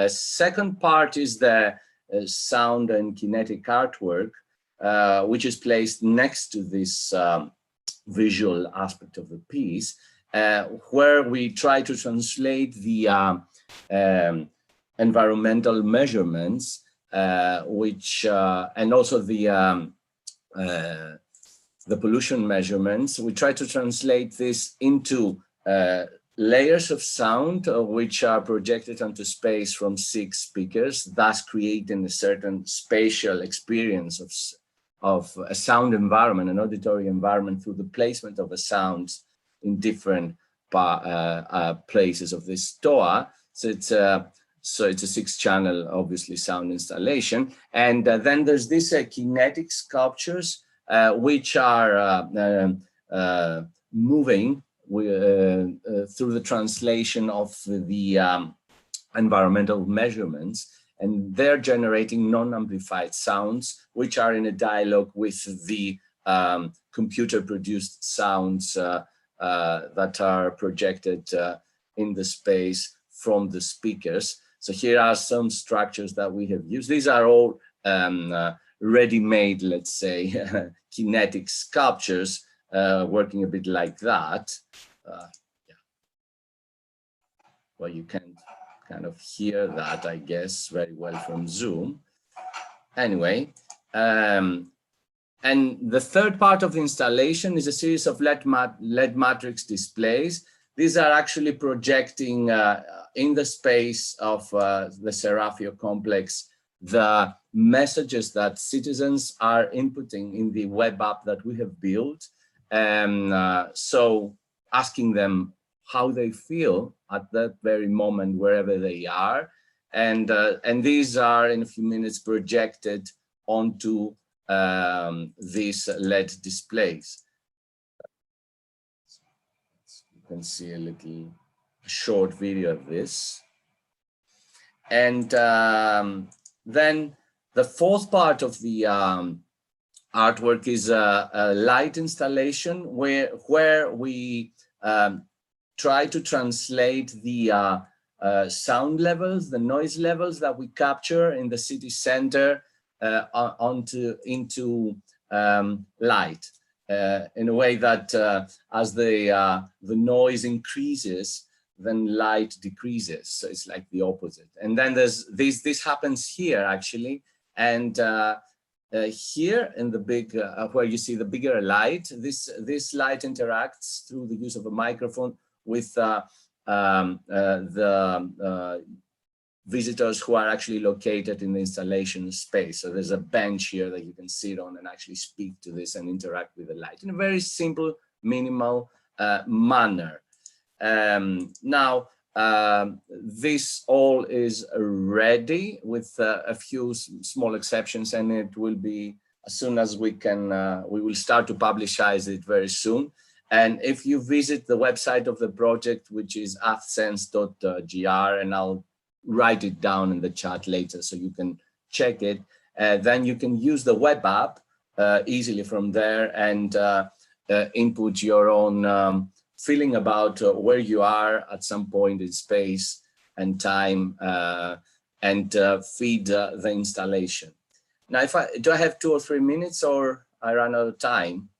Second part is the sound and kinetic artwork, which is placed next to this visual aspect of the piece, where we try to translate the environmental measurements, which and also the pollution measurements. We try to translate this into layers of sound, which are projected onto space from 6 speakers, thus creating a certain spatial experience of a sound environment, an auditory environment, through the placement of the sounds in different places of this store. So it's a 6-channel, obviously, sound installation. And then there's these kinetic sculptures, which are moving through the translation of the environmental measurements. And they're generating non-amplified sounds, which are in a dialogue with the computer-produced sounds that are projected in the space from the speakers. So here are some structures that we have used. These are all ready-made, let's say, kinetic sculptures, working a bit like that. Yeah. Well, you can kind of hear that, I guess, very well from Zoom. Anyway, and the third part of the installation is a series of LED matrix displays. These are actually projecting in the space of the Serafio complex the messages that citizens are inputting in the web app that we have built. So asking them how they feel at that very moment, wherever they are. And these are, in a few minutes, projected onto these LED displays. You can see a short video of this. And then the fourth part of the artwork is a light installation where we try to translate the sound levels, the noise levels that we capture in the city center into light, in a way that as the noise increases, then light decreases. So it's like the opposite. And then there's this happens here actually. And here in the big, where you see the bigger light, this light interacts through the use of a microphone with the visitors who are actually located in the installation space. So there's a bench here that you can sit on and actually speak to this and interact with the light in a very simple, minimal manner. Now, this all is ready with a few small exceptions, and it will be, as soon as we can, we will start to publicize it very soon. And if you visit the website of the project, which is athsense.gr, and I'll write it down in the chat later so you can check it, then you can use the web app easily from there and input your own feeling about where you are at some point in space and time, and feed the installation. Now, do I have 2 or 3 minutes, or I run out of time?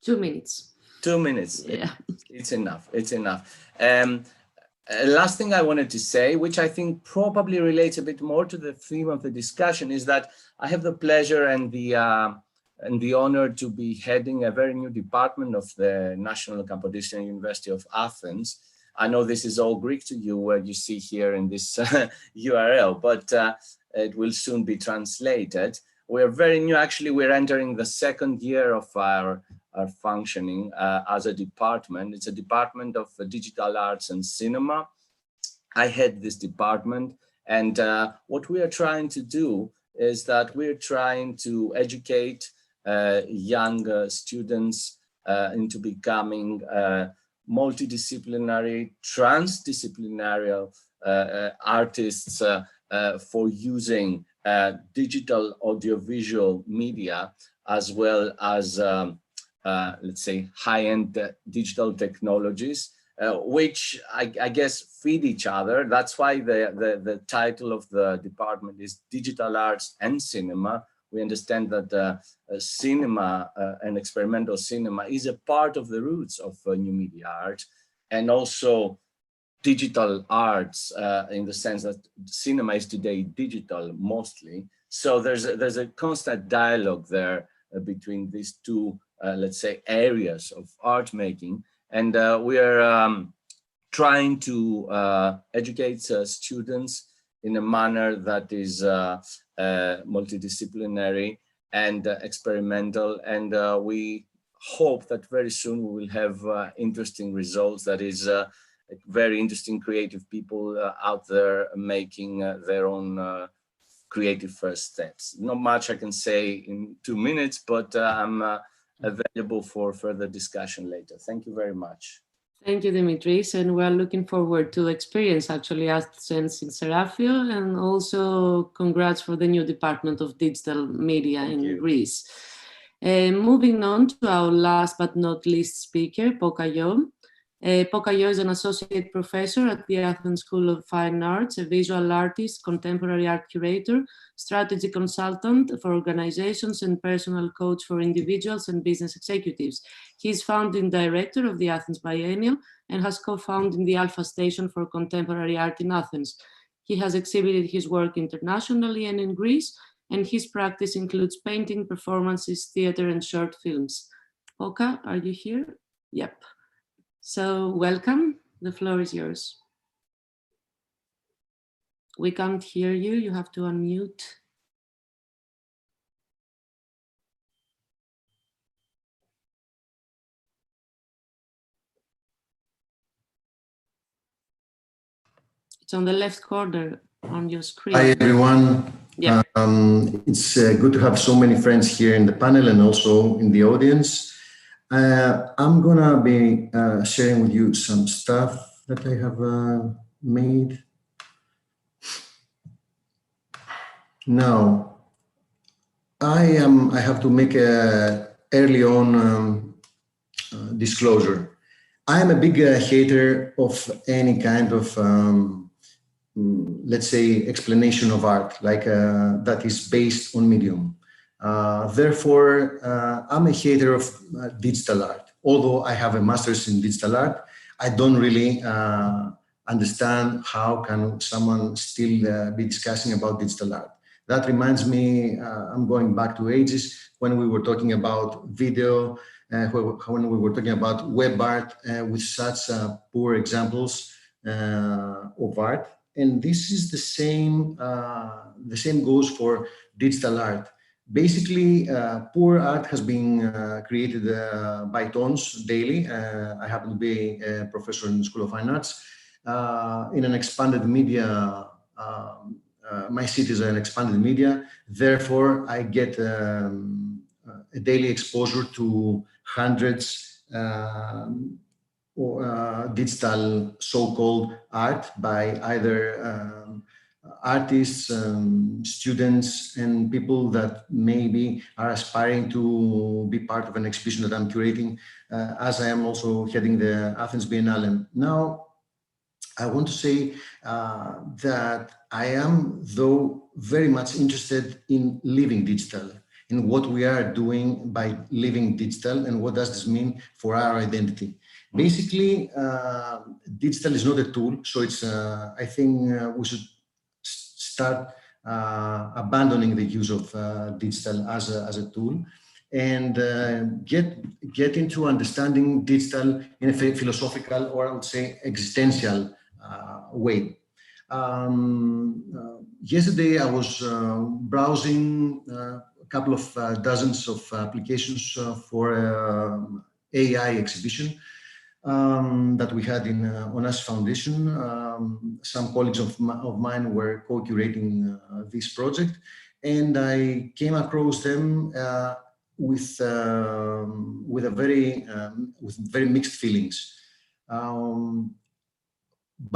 2 minutes. 2 minutes. Yeah. It's enough. It's enough. Last thing I wanted to say, which I think probably relates a bit more to the theme of the discussion, is that I have the pleasure and the honor to be heading a very new department of the National Kapodistria University of Athens. I know this is all Greek to you, where you see here in this URL, but it will soon be translated. We're very new, actually. We're entering the 2nd year of our functioning as a department. It's a department of digital arts and cinema. I head this department, and what we are trying to do is that we're trying to educate young students into becoming multidisciplinary, transdisciplinary artists for using digital audiovisual media, as well as let's say high-end digital technologies, which I guess feed each other. That's why the title of the department is Digital Arts and Cinema. We understand that cinema and experimental cinema is a part of the roots of new media art, and also digital arts in the sense that cinema is today digital mostly. So there's a constant dialogue there between these two, let's say, areas of art making. And we are trying to educate students in a manner that is multidisciplinary and experimental. And we hope that very soon we will have interesting results. That is very interesting creative people out there making their own creative first steps. Not much I can say in 2 minutes, but I'm available for further discussion later. Thank you very much. Thank you, Dimitris, and we're looking forward to experience actually AthSense in Serafio, and also congrats for the new Department of Digital Media in Greece. Moving on to our last but not least speaker, Pokayo. Pokayo is an associate professor at the Athens School of Fine Arts, a visual artist, contemporary art curator, strategy consultant for organizations, and personal coach for individuals and business executives. He is founding director of the Athens Biennial and has co-founded the Alpha Station for Contemporary Art in Athens. He has exhibited his work internationally and in Greece, and his practice includes painting, performances, theater, and short films. Poka, are you here? Yep. So welcome, the floor is yours. We can't hear you, you have to unmute. It's on the left corner on your screen. Hi everyone. Yeah. It's good to have so many friends here in the panel and also in the audience. I'm gonna be sharing with you some stuff that I have made. Now, I have to make a early on disclosure. I am a big hater of any kind of let's say explanation of art, like that is based on medium. Therefore, I'm a hater of digital art. Although I have a master's in digital art, I don't really understand how can someone still be discussing about digital art. That reminds me, I'm going back to ages when we were talking about video, when we were talking about web art with such poor examples of art. And this is the same goes for digital art. Basically, poor art has been created by tons daily. I happen to be a professor in the School of Fine Arts. In an expanded media, my city is an expanded media. Therefore, I get a daily exposure to hundreds digital so-called art by either artists, students, and people that maybe are aspiring to be part of an exhibition that I'm curating, as I am also heading the Athens Biennale. Now, I want to say that I am, though, very much interested in living digital, in what we are doing by living digital, and what does this mean for our identity. Basically, digital is not a tool, so it's. I think we should start abandoning the use of digital as a tool, and get into understanding digital in a philosophical, or I would say existential way. Yesterday I was browsing a couple of dozens of applications for AI exhibition that we had in Onas Foundation. Some colleagues of mine were co-curating this project, and I came across them with very mixed feelings.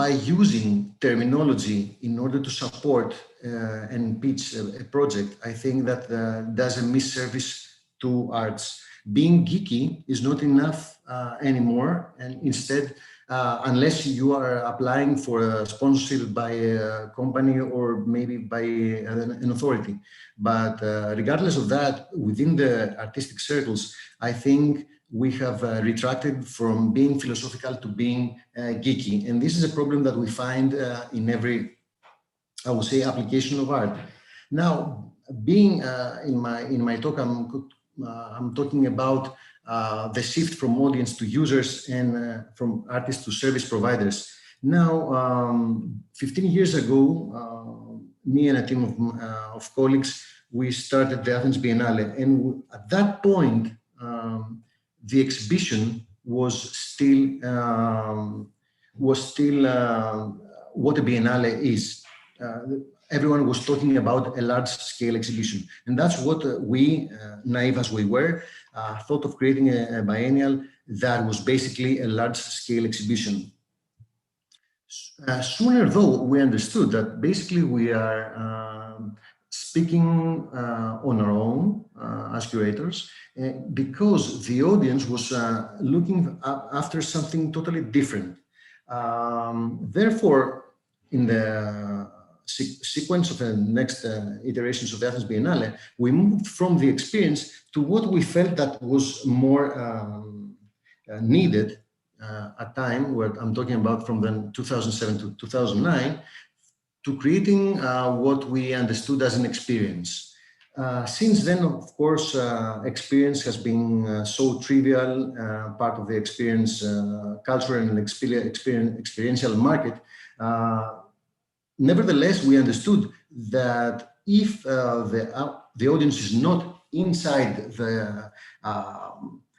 By using terminology in order to support and pitch a project, I think that does a misservice to arts. Being geeky is not enough anymore, and instead, unless you are applying for a sponsorship by a company or maybe by an authority. But regardless of that, within the artistic circles, I think we have retracted from being philosophical to being geeky. And this is a problem that we find in every, I would say, application of art. Now, being in my talk, I'm talking about the shift from audience to users and from artists to service providers. Now, 15 years ago, me and a team of colleagues, we started the Athens Biennale. And at that point, the exhibition was still what a Biennale is. Everyone was talking about a large-scale exhibition, and that's what we, naive as we were, thought of creating a biennial that was basically a large-scale exhibition. Sooner, though, we understood that basically we are speaking on our own as curators, because the audience was looking after something totally different. Therefore, in the sequence of the next iterations of the Athens Biennale, we moved from the experience to what we felt that was more needed at time, where I'm talking about from then 2007 to 2009, to creating what we understood as an experience. Since then, of course, experience has been so trivial, part of the experience culture and experiential market. Nevertheless, we understood that if the audience is not inside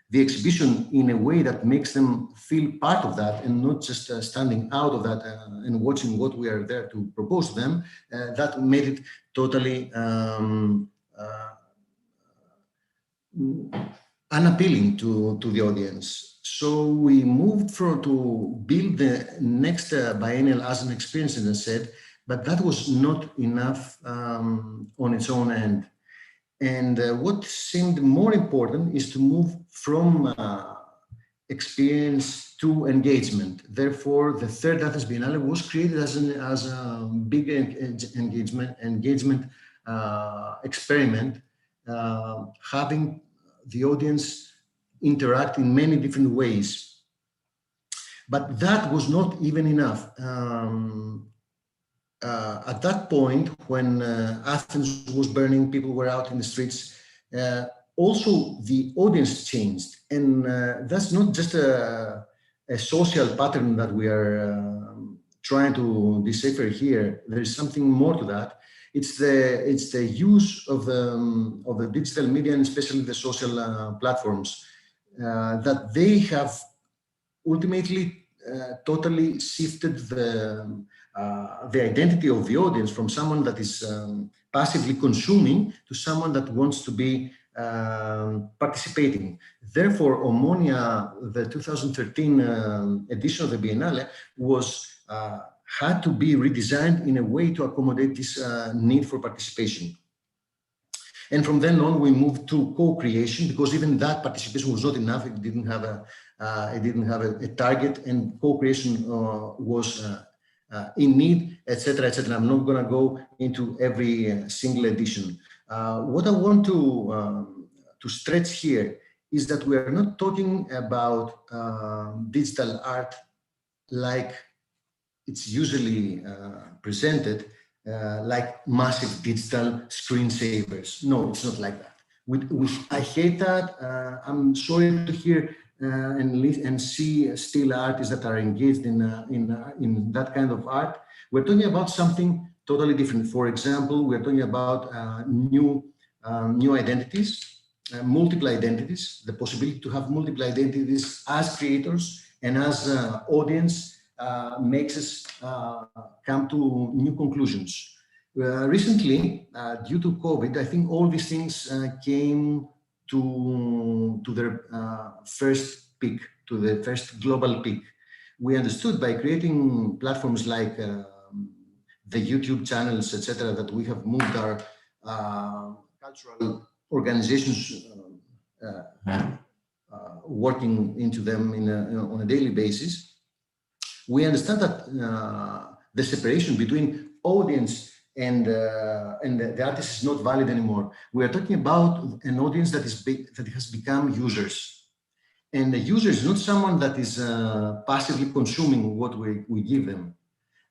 the exhibition in a way that makes them feel part of that and not just standing out of that and watching what we are there to propose to them, that made it totally unappealing to the audience. So we moved to build the next biennial as an experience, as I said, but that was not enough on its own end. And what seemed more important is to move from experience to engagement. Therefore, the third Athens Biennale was created as a big engagement experiment, having the audience interact in many different ways. But that was not even enough. At that point, when Athens was burning, people were out in the streets, also the audience changed. And that's not just a social pattern that we are trying to decipher here. There is something more to that. It's the use of the digital media, and especially the social platforms, that they have ultimately totally shifted the identity of the audience from someone that is passively consuming to someone that wants to be participating. Therefore, Omonia, the 2013 edition of the Biennale, had to be redesigned in a way to accommodate this need for participation. And from then on, we moved to co-creation, because even that participation was not enough. It didn't have a target, and co-creation was in need, etc., etc. I'm not going to go into every single edition. What I want to stretch here is that we are not talking about digital art like it's usually presented, like massive digital screensavers. No, it's not like that. I hate that. I'm sorry to hear and see still artists that are engaged in that kind of art. We're talking about something totally different. For example, we're talking about new identities, multiple identities, the possibility to have multiple identities as creators and as audience. Makes us come to new conclusions. Recently, due to COVID, I think all these things came to their first peak, to the first global peak. We understood by creating platforms like the YouTube channels, etc., that we have moved our cultural organizations working into them on a daily basis. We understand that the separation between audience and the artist is not valid anymore. We are talking about an audience that has become users. And the user is not someone that is passively consuming what we give them.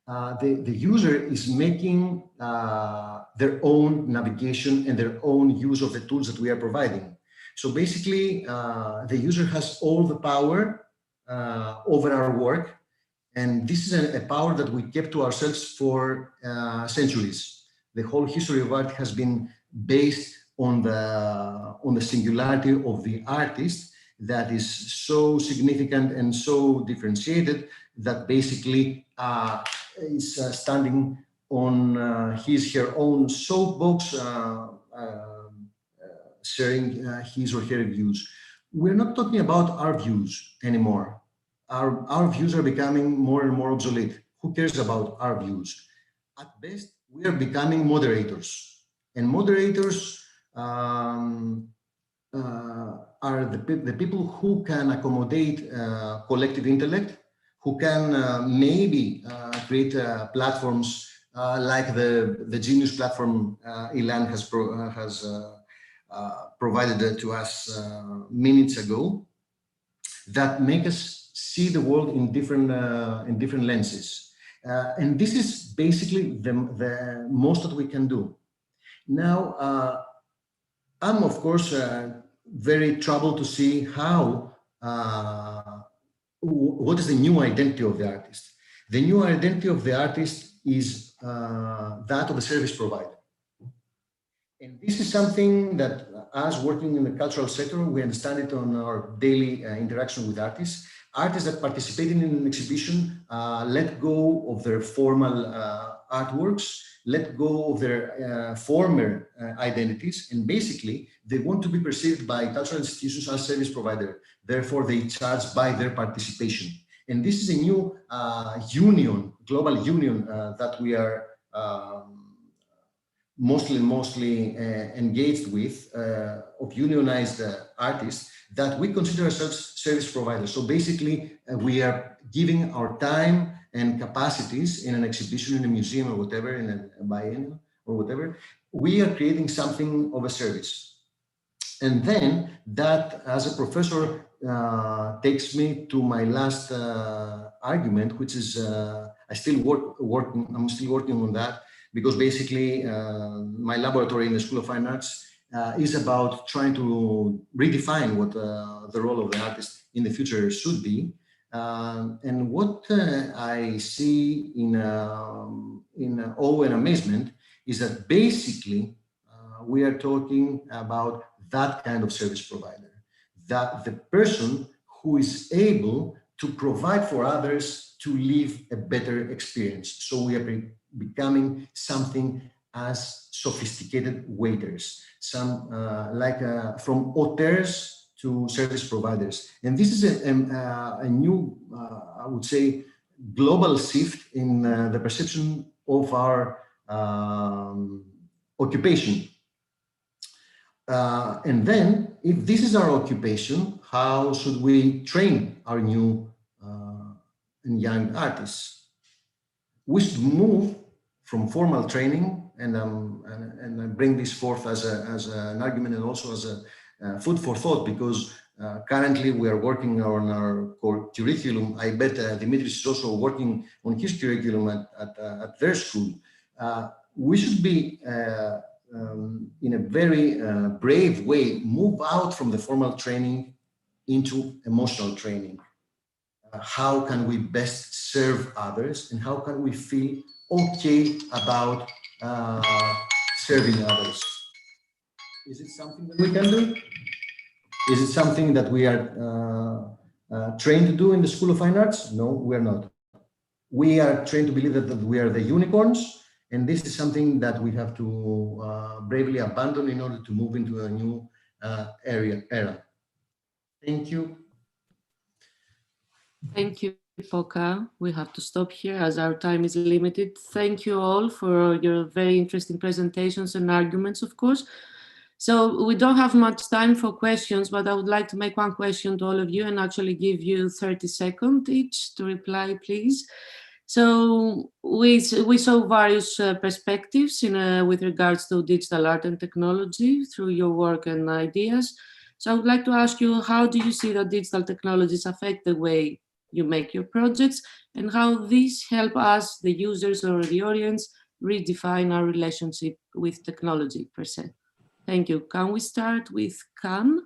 The user is making their own navigation and their own use of the tools that we are providing. So basically, the user has all the power over our work. And this is a power that we kept to ourselves for centuries. The whole history of art has been based on the singularity of the artist that is so significant and so differentiated that basically is standing on her own soapbox, sharing his or her views. We're not talking about our views anymore. Our views are becoming more and more obsolete. Who cares about our views? At best, we are becoming moderators. And moderators are the people who can accommodate collective intellect, who can maybe create platforms like the Genius platform Ilan has provided to us minutes ago, that make us see the world in different lenses. And this is basically the most that we can do. Now, I'm of course very troubled to see how, what is the new identity of the artist. The new identity of the artist is that of a service provider. And this is something that, as working in the cultural sector, we understand it on our daily interaction with artists. Artists that participate in an exhibition let go of their formal artworks, let go of their former identities, and basically they want to be perceived by cultural institutions as service provider. Therefore, they charge by their participation. And this is a new union, global union that we are mostly engaged with, of unionized artists, that we consider ourselves service providers. So basically, we are giving our time and capacities in an exhibition, in a museum or whatever, in a biennial or whatever. We are creating something of a service. And then that, as a professor, takes me to my last argument, which is I'm still working on that, because basically my laboratory in the School of Fine Arts is about trying to redefine what the role of the artist in the future should be. And what I see in awe and amazement is that basically we are talking about that kind of service provider, that the person who is able to provide for others to live a better experience. So we are becoming something as sophisticated waiters, some from hotels to service providers. And this is a new, I would say, global shift in the perception of our occupation. And then, if this is our occupation, how should we train our new and young artists? We should move from formal training, and I bring this forth as an argument and also as a food for thought, because currently we are working on our core curriculum. I bet Dimitris is also working on his curriculum at their school. We should be in a very brave way, move out from the formal training into emotional training. How can we best serve others, and how can we feel okay about serving others? Is it something that we can do? Is it something that we are trained to do in the School of Fine Arts? No, we are not. We are trained to believe that we are the unicorns, and this is something that we have to bravely abandon in order to move into a new era. Thank you. Thank you, Foka. We have to stop here as our time is limited. Thank you all for your very interesting presentations and arguments, of course. So we don't have much time for questions, but I would like to make one question to all of you and actually give you 30 seconds each to reply, please. So we saw various perspectives with regards to digital art and technology through your work and ideas. So I would like to ask you, how do you see that digital technologies affect the way you make your projects, and how these help us, the users or the audience, redefine our relationship with technology per se? Thank you. Can we start with Can?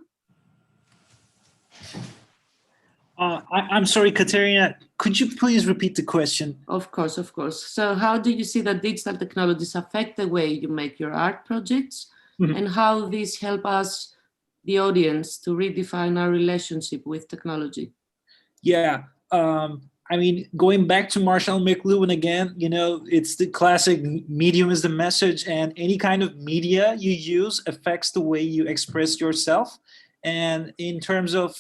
I'm sorry, Katerina, could you please repeat the question? Of course, of course. So how do you see that digital technologies affect the way you make your art projects, and how these help us, the audience, to redefine our relationship with technology? Yeah, I mean, going back to Marshall McLuhan again, you know, it's the classic medium is the message, and any kind of media you use affects the way you express yourself. And in terms of,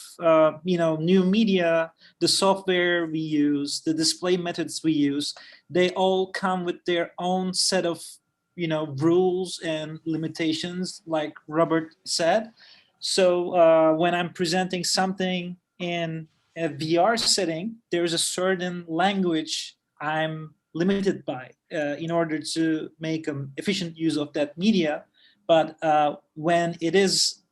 you know, new media, the software we use, the display methods we use, they all come with their own set of, you know, rules and limitations, like Robert said. So when I'm presenting something in a VR setting, there's a certain language I'm limited by in order to make an efficient use of that media. But when it is,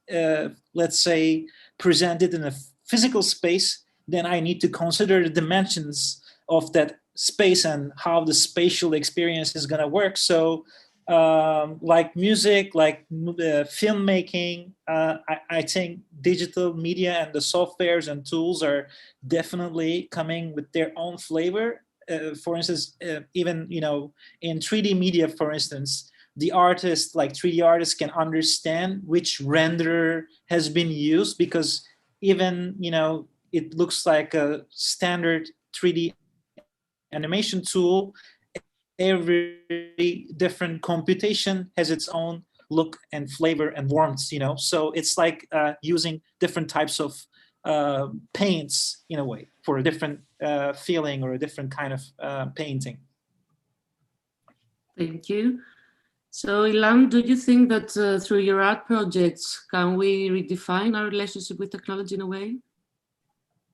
let's say, presented in a physical space, then I need to consider the dimensions of that space and how the spatial experience is going to work. So like music, like filmmaking, I think digital media and the softwares and tools are definitely coming with their own flavor. For instance, even, you know, in 3D media, for instance, the artist, like 3D artists, can understand which renderer has been used, because even, you know, it looks like a standard 3D animation tool, every different computation has its own look and flavor and warmth, you know. So it's like using different types of paints in a way for a different feeling or a different kind of painting. Thank you. So Ilan, do you think that through your art projects, can we redefine our relationship with technology in a way?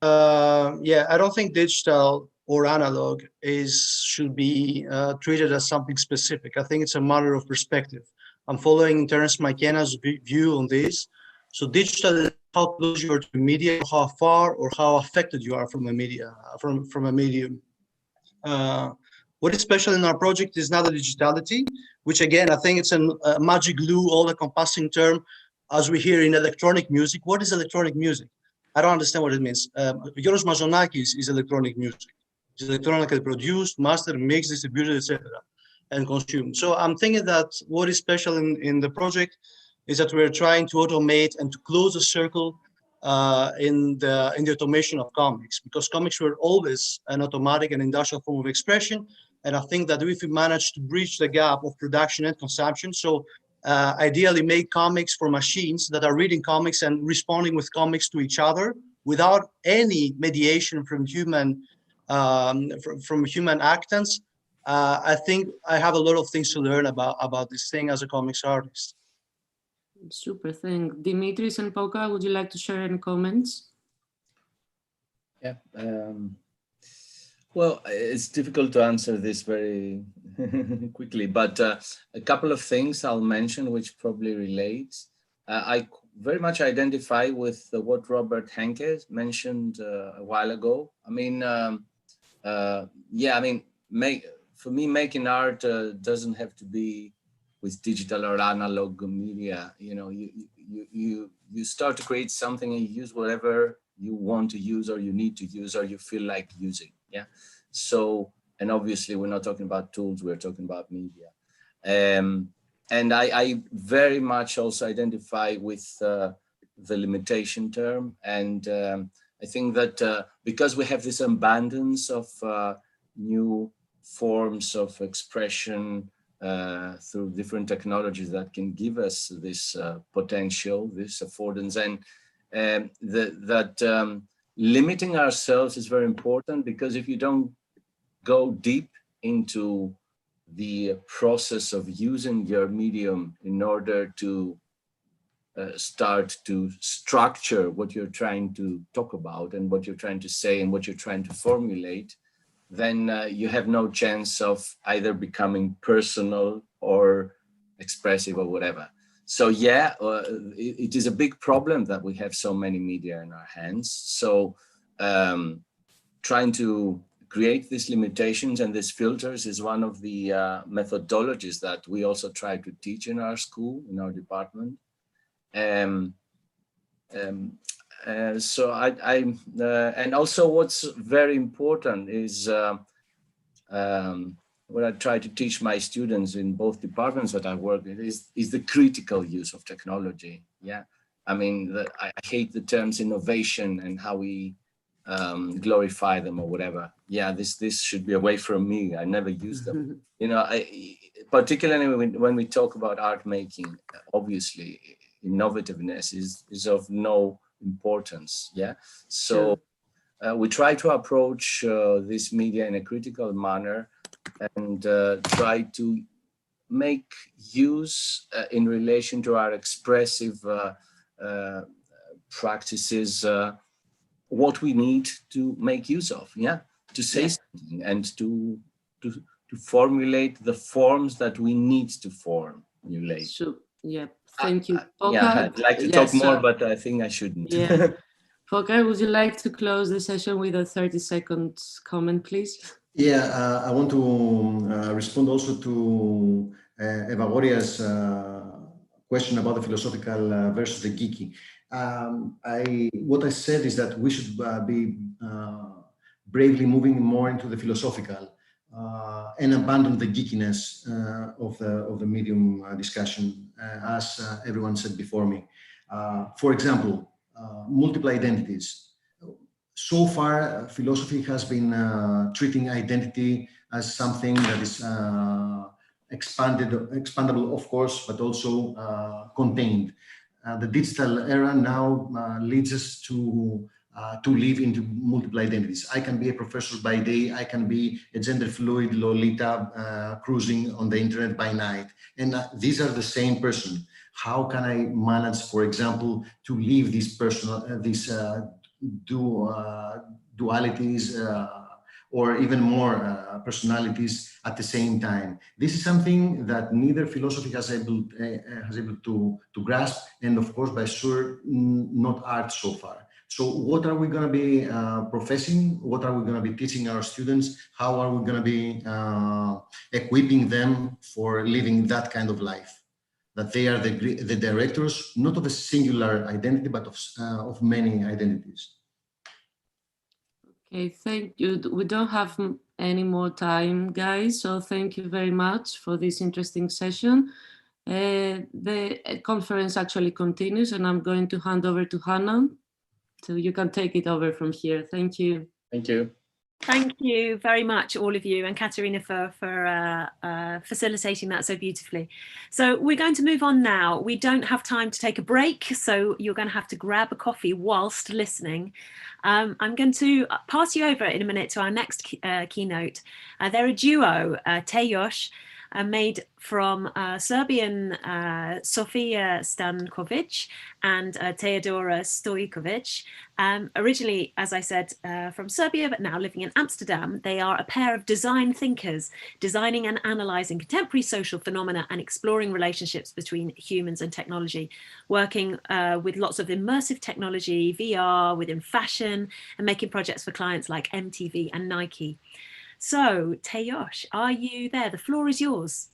Yeah, I don't think digital or analog should be treated as something specific. I think it's a matter of perspective. I'm following Terence McKenna's view on this. So digital, how close you are to media, how far or how affected you are from a media, from a medium. What is special in our project is not the digitality, which again, I think it's a magic glue, all-encompassing term, as we hear in electronic music. What is electronic music? I don't understand what it means. Yoros Mazonakis is electronic music. It's electronically produced, mastered, mixed, distributed, etc., and consumed. So I'm thinking that what is special in the project is that we're trying to automate and to close the circle in the automation of comics, because comics were always an automatic and industrial form of expression. And I think that if we manage to bridge the gap of production and consumption, so ideally make comics for machines that are reading comics and responding with comics to each other without any mediation from human actants, I think I have a lot of things to learn about this thing as a comics artist. Super, thanks. Dimitris and Poka, would you like to share any comments? Yeah. Well, it's difficult to answer this very quickly, but a couple of things I'll mention which probably relate. I very much identify with what Robert Henke mentioned a while ago. I mean, yeah, I mean, for me, making art doesn't have to be with digital or analog media. You know, you start to create something and you use whatever you want to use or you need to use or you feel like using. Yeah. So, and obviously we're not talking about tools, we're talking about media. And I very much also identify with the limitation term. And I think that because we have this abundance of new forms of expression through different technologies that can give us this potential, this affordance, and that limiting ourselves is very important, because if you don't go deep into the process of using your medium in order to start to structure what you're trying to talk about and what you're trying to say and what you're trying to formulate, then you have no chance of either becoming personal or expressive or whatever. So yeah, it is a big problem that we have so many media in our hands. So trying to create these limitations and these filters is one of the methodologies that we also try to teach in our school, in our department. So and also what's very important is what I try to teach my students in both departments that I work in is the critical use of technology. Yeah, I mean, I hate the terms innovation and how we glorify them or whatever. Yeah, this should be away from me. I never use them. You know, particularly when we talk about art making, obviously innovativeness is of no importance. Yeah, so we try to approach this media in a critical manner and try to make use in relation to our expressive practices what we need to make use of, yeah, to say something and to formulate the forms that we need to formulate. So, yeah, thank you. Yeah, I'd like to talk more, but I think I shouldn't. Yeah. Volker, would you like to close the session with a 30-second comment, please? Yeah, I want to respond also to Eva Goria's question about the philosophical versus the geeky. What I said is that we should be bravely moving more into the philosophical and abandon the geekiness of the medium discussion, as everyone said before me. For example, multiple identities. So far, philosophy has been treating identity as something that is expandable, of course, but also contained. The digital era now leads us to live into multiple identities. I can be a professor by day, I can be a gender fluid Lolita cruising on the internet by night. And these are the same person. How can I manage, for example, to leave these personal, dualities or even more personalities at the same time. This is something that neither philosophy has able to grasp, and of course, by sure, not art so far. So what are we going to be professing? What are we going to be teaching our students? How are we going to be equipping them for living that kind of life? That they are the directors, not of a singular identity, but of many identities. Okay, thank you. We don't have any more time, guys, so thank you very much for this interesting session. The conference actually continues, and I'm going to hand over to Hannah, so you can take it over from here. Thank you. Thank you. Thank you very much, all of you, and Katerina for facilitating that so beautifully. So we're going to move on now. We don't have time to take a break, so you're going to have to grab a coffee whilst listening. I'm going to pass you over in a minute to our next keynote. They're a duo, Tejosh, made from Serbian Sofia Stankovic and Teodora Stojkovic. Originally, as I said, from Serbia, but now living in Amsterdam. They are a pair of design thinkers, designing and analysing contemporary social phenomena and exploring relationships between humans and technology, working with lots of immersive technology, VR, within fashion, and making projects for clients like MTV and Nike. So, Tejosh, are you there? The floor is yours.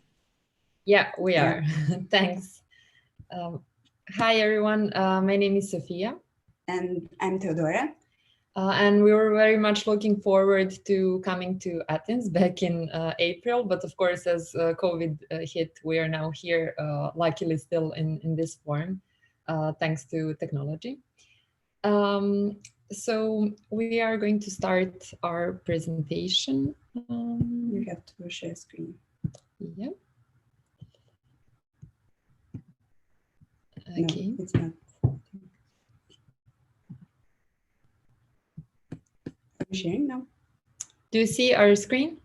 Yeah, we are. Thanks. Hi, everyone. My name is Sofia. And I'm Teodora. And we were very much looking forward to coming to Athens back in April. But of course, as COVID hit, we are now here, luckily still in this form, thanks to technology. So we are going to start our presentation. You have to share screen. Yeah. Okay. No, it's not. Are you sharing now? Do you see our screen?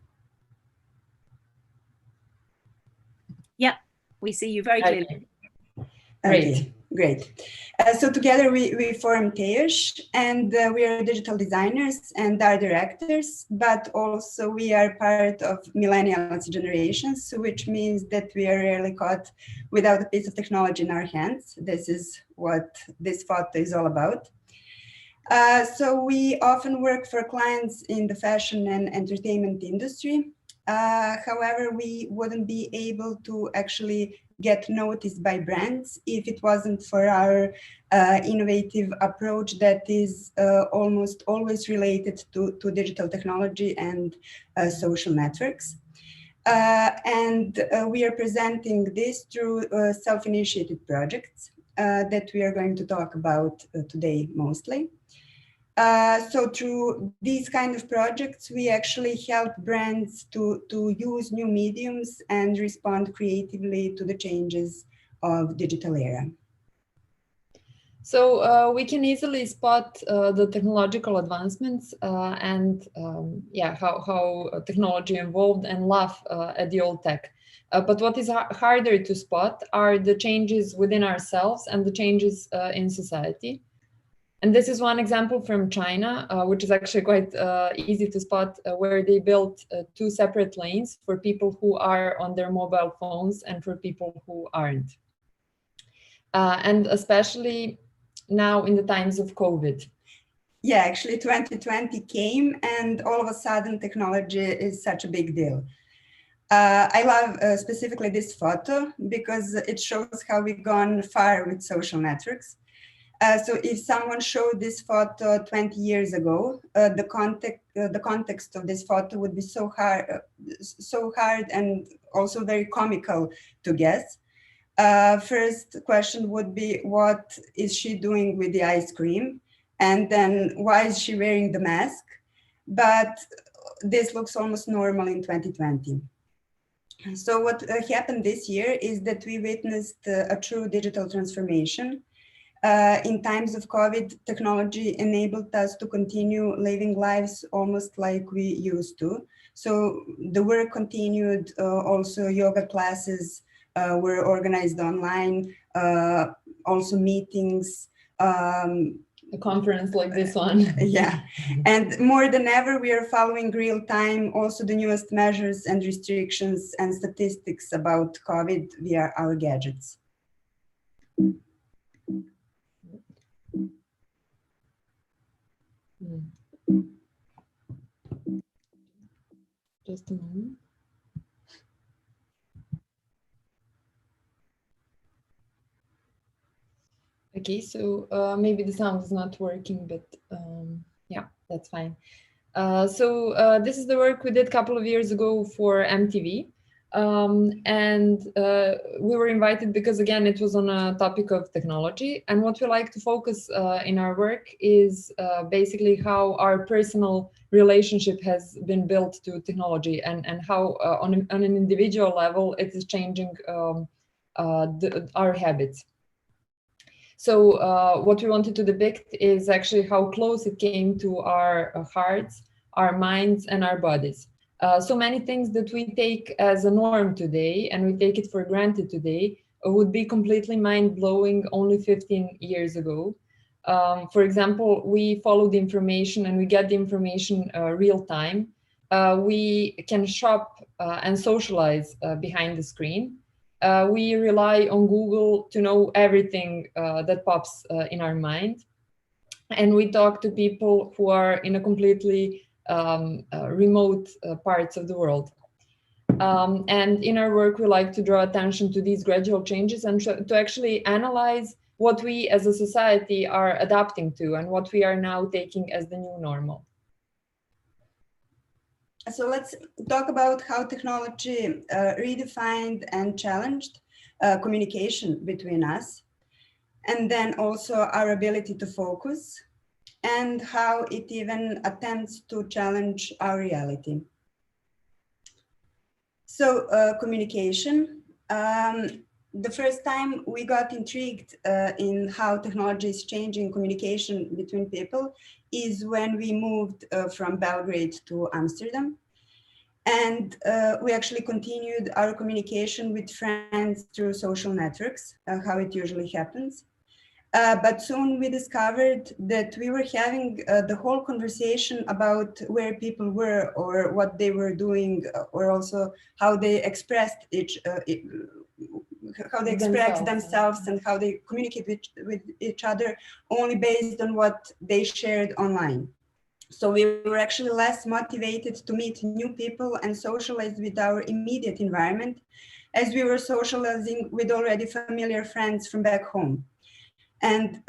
Yep, we see you very clearly. Okay, great. So together we form Tejosh, and we are digital designers and art directors, but also we are part of millennials generations, which means that we are rarely caught without a piece of technology in our hands. This is what this photo is all about. So we often work for clients in the fashion and entertainment industry. However, we wouldn't be able to actually get noticed by brands if it wasn't for our innovative approach that is almost always related to digital technology and social networks. We are presenting this through self-initiated projects that we are going to talk about today mostly. So through these kind of projects, we actually help brands to use new mediums and respond creatively to the changes of digital era. So we can easily spot the technological advancements and how technology evolved and laugh at the old tech. But what is harder to spot are the changes within ourselves and the changes in society. And this is one example from China, which is actually quite easy to spot, where they built 2 separate lanes for people who are on their mobile phones and for people who aren't. And especially now in the times of COVID. Yeah, actually 2020 came and all of a sudden technology is such a big deal. I love specifically this photo because it shows how we've gone far with social networks. So if someone showed this photo 20 years ago, the context of this photo would be so hard and also very comical to guess. First question would be, what is she doing with the ice cream? And then why is she wearing the mask? But this looks almost normal in 2020. So what happened this year is that we witnessed a true digital transformation. In times of COVID, technology enabled us to continue living lives almost like we used to. So the work continued, also yoga classes were organized online, also meetings, a conference like this one. Yeah, and more than ever, we are following real time also the newest measures and restrictions and statistics about COVID via our gadgets. Just a moment. Okay, so maybe the sound is not working, but yeah, that's fine. So this is the work we did a couple of years ago for MTV. And we were invited because, again, it was on a topic of technology. And what we like to focus in our work is basically how our personal relationship has been built to technology, and how on an individual level it is changing our habits. So what we wanted to depict is actually how close it came to our hearts, our minds, and our bodies. So many things that we take as a norm today, and we take it for granted today, would be completely mind-blowing only 15 years ago. For example, we follow the information and we get the information real time. We can shop and socialize behind the screen. We rely on Google to know everything that pops in our mind. And we talk to people who are in a completely remote parts of the world. And in our work, we like to draw attention to these gradual changes and to actually analyze what we as a society are adapting to and what we are now taking as the new normal. So let's talk about how technology redefined and challenged communication between us, and then also our ability to focus, and how it even attempts to challenge our reality. So communication, the first time we got intrigued in how technology is changing communication between people is when we moved from Belgrade to Amsterdam. And we actually continued our communication with friends through social networks, how it usually happens. But soon we discovered that we were having the whole conversation about where people were or what they were doing, or also how they expressed themselves and how they communicate with each other, only based on what they shared online. So we were actually less motivated to meet new people and socialize with our immediate environment, as we were socializing with already familiar friends from back home. And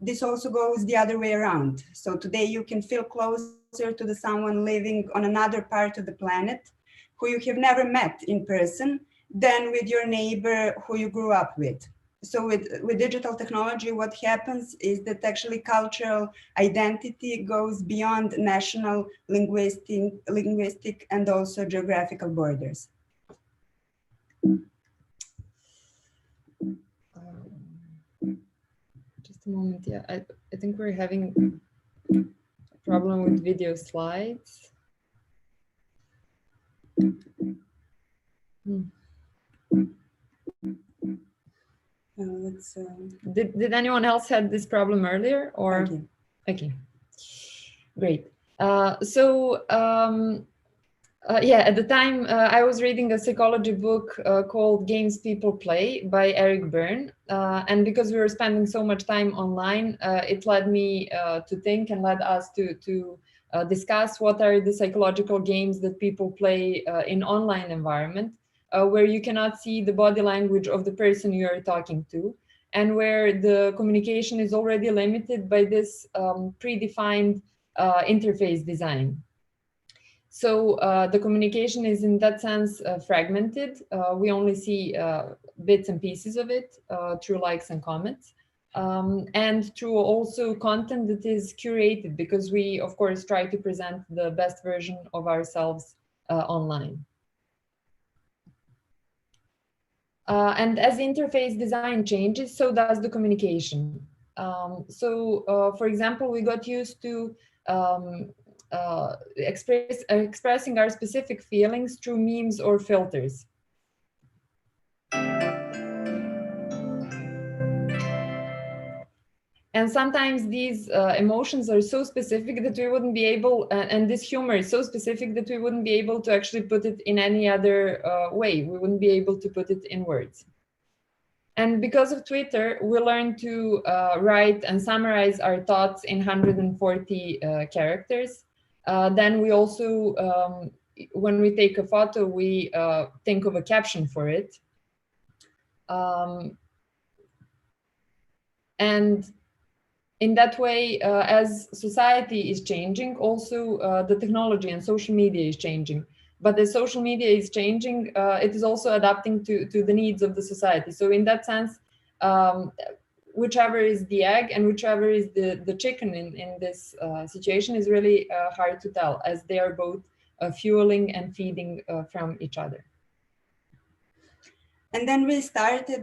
this also goes the other way around. So today you can feel closer to someone living on another part of the planet who you have never met in person than with your neighbor who you grew up with. So with digital technology, what happens is that actually cultural identity goes beyond national, linguistic and also geographical borders. Just a moment, yeah, I think we're having a problem with video slides. Did anyone else had this problem earlier, or? Okay, great. Yeah, at the time I was reading a psychology book called Games People Play by Eric Berne. And because we were spending so much time online, it led me to think and led us to discuss what are the psychological games that people play in online environment, where you cannot see the body language of the person you're talking to, and where the communication is already limited by this predefined interface design. So the communication is in that sense fragmented. We only see bits and pieces of it through likes and comments, and through also content that is curated, because we, of course, try to present the best version of ourselves online. And as the interface design changes, so does the communication. For example, we got used to expressing our specific feelings through memes or filters. And sometimes these emotions are so specific that we wouldn't be able, and this humor is so specific that we wouldn't be able to actually put it in any other way. We wouldn't be able to put it in words. And because of Twitter, we learned to write and summarize our thoughts in 140 characters. Then we also, when we take a photo, we think of a caption for it. And in that way, as society is changing, also the technology and social media is changing. But as social media is changing, it is also adapting to the needs of the society. So in that sense, whichever is the egg and whichever is the chicken in this situation is really hard to tell, as they are both fueling and feeding from each other. And then we started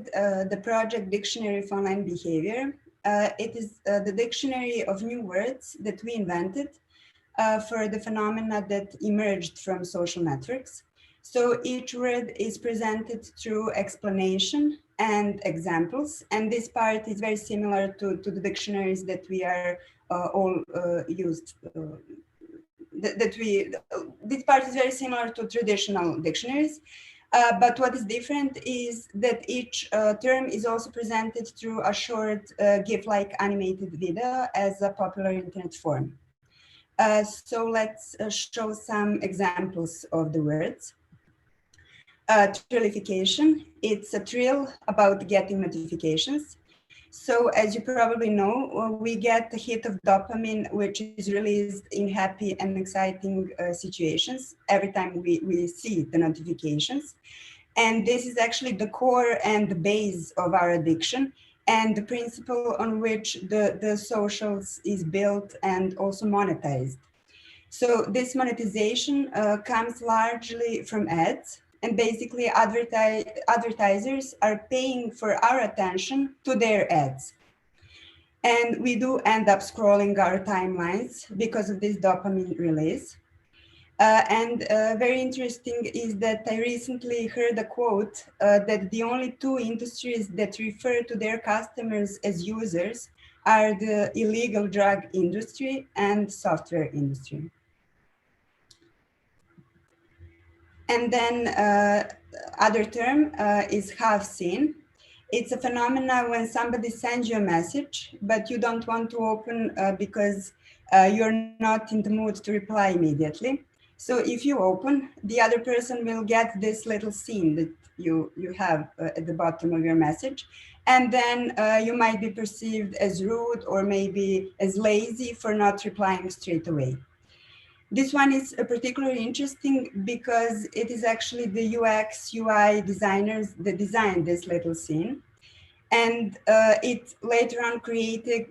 the project Dictionary of Online Behavior. It is the dictionary of new words that we invented for the phenomena that emerged from social networks. So each word is presented through explanation and examples. And this part is very similar to the dictionaries that we are all used. This part is very similar to traditional dictionaries. But what is different is that each term is also presented through a short GIF-like animated video as a popular internet form. So let's show some examples of the words. Trillification, it's a thrill about getting notifications. So as you probably know, we get a hit of dopamine, which is released in happy and exciting situations every time we see the notifications. And this is actually the core and the base of our addiction, and the principle on which the socials is built and also monetized. So this monetization comes largely from ads, and basically advertisers are paying for our attention to their ads. And we do end up scrolling our timelines because of this dopamine release. Very interesting is that I recently heard a quote that the only two industries that refer to their customers as users are the illegal drug industry and software industry. And then other term is half-seen. It's a phenomena when somebody sends you a message, but you don't want to open because you're not in the mood to reply immediately. So if you open, the other person will get this little scene that you have at the bottom of your message. And then you might be perceived as rude or maybe as lazy for not replying straight away. This one is particularly interesting because it is actually the UX, UI designers that designed this little scene. And it later on created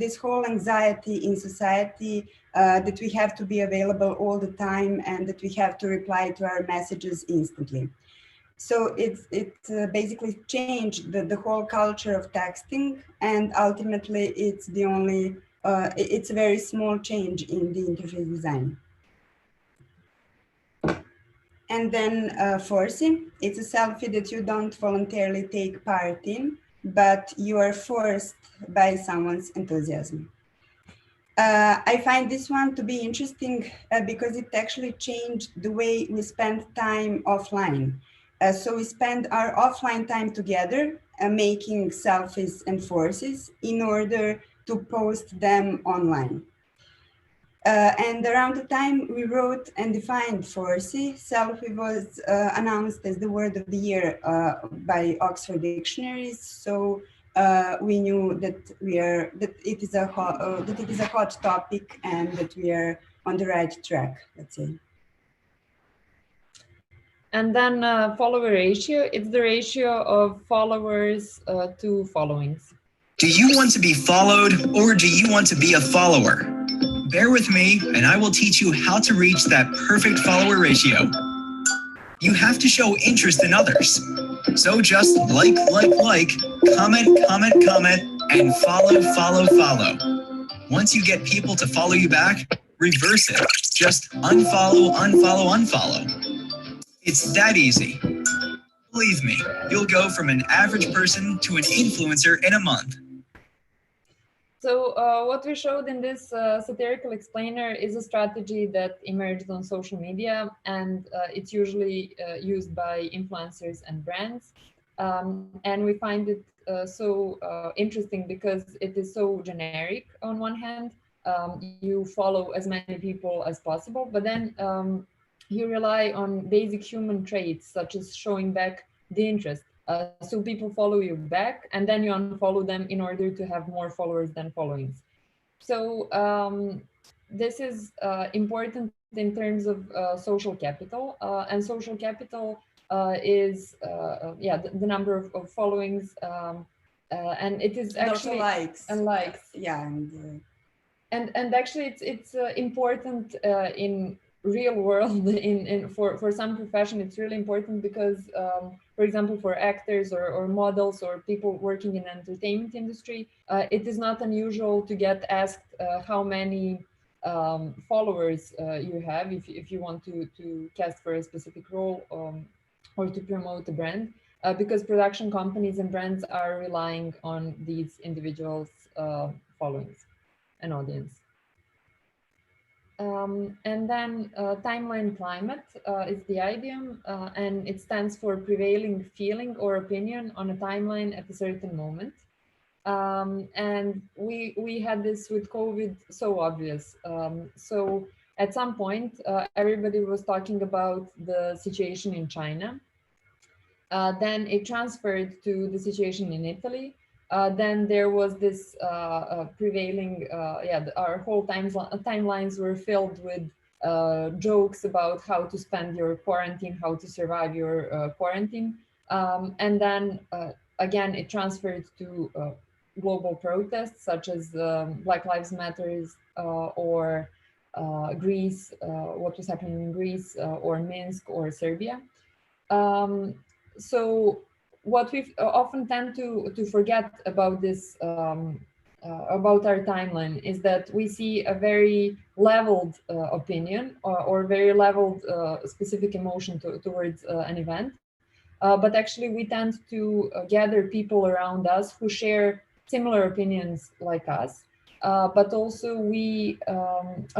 this whole anxiety in society that we have to be available all the time and that we have to reply to our messages instantly. So it basically changed the whole culture of texting, and ultimately it's the only, it's a very small change in the interface design. And then forcing, it's a selfie that you don't voluntarily take part in, but you are forced by someone's enthusiasm. I find this one to be interesting because it actually changed the way we spend time offline. So we spend our offline time together making selfies and forces in order to post them online. And around the time we wrote and defined forcey, selfie was announced as the word of the year by Oxford dictionaries. So we knew that it is a hot topic and that we are on the right track, let's say. And then follower ratio, it's the ratio of followers to followings. Do you want to be followed, or do you want to be a follower? Bear with me and I will teach you how to reach that perfect follower ratio. You have to show interest in others. So just like, comment, and follow. Once you get people to follow you back, reverse it. Just unfollow. It's that easy. Believe me, you'll go from an average person to an influencer in a month. So what we showed in this satirical explainer is a strategy that emerged on social media, and it's usually used by influencers and brands. And we find it so interesting because it is so generic on one hand. You follow as many people as possible, but then you rely on basic human traits such as showing back the interest. So people follow you back and then you unfollow them in order to have more followers than followings. So this is important in terms of social capital, and social capital is the number of followings, and it is actually likes and likes. Yeah, and actually it's important in real world for some profession. It's really important because for example, for actors or models or people working in entertainment industry, it is not unusual to get asked how many followers you have if you want to cast for a specific role or to promote a brand, because production companies and brands are relying on these individuals' followings and audience. And then timeline climate is the idiom, and it stands for prevailing feeling or opinion on a timeline at a certain moment. And we had this with COVID so obvious. So at some point, everybody was talking about the situation in China. Then it transferred to the situation in Italy. Then there was this prevailing, our whole timelines were filled with jokes about how to spend your quarantine, how to survive your quarantine. And then again, it transferred to global protests such as Black Lives Matters or Greece, what was happening in Greece or Minsk or Serbia. So what we often tend to forget about this, about our timeline, is that we see a very leveled opinion or very leveled specific emotion towards an event. But actually we tend to gather people around us who share similar opinions like us. But also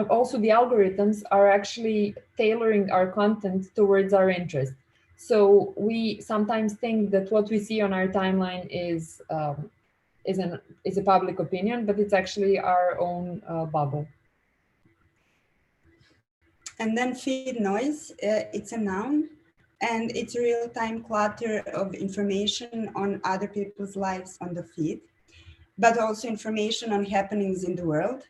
also the algorithms are actually tailoring our content towards our interest. So we sometimes think that what we see on our timeline is a public opinion, but it's actually our own bubble. And then feed noise, it's a noun, and it's a real-time clutter of information on other people's lives on the feed, but also information on happenings in the world.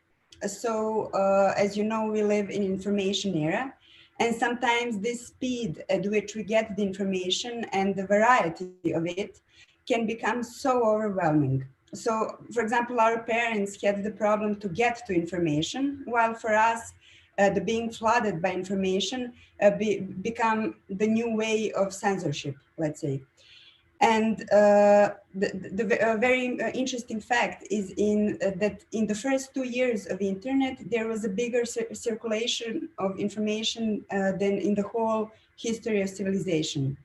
So as you know, we live in information era, and sometimes this speed at which we get the information and the variety of it can become so overwhelming. So, for example, our parents had the problem to get to information, while for us, the being flooded by information become the new way of censorship, let's say. And the very interesting fact is that in the first 2 years of the internet, there was a bigger circulation of information than in the whole history of civilization.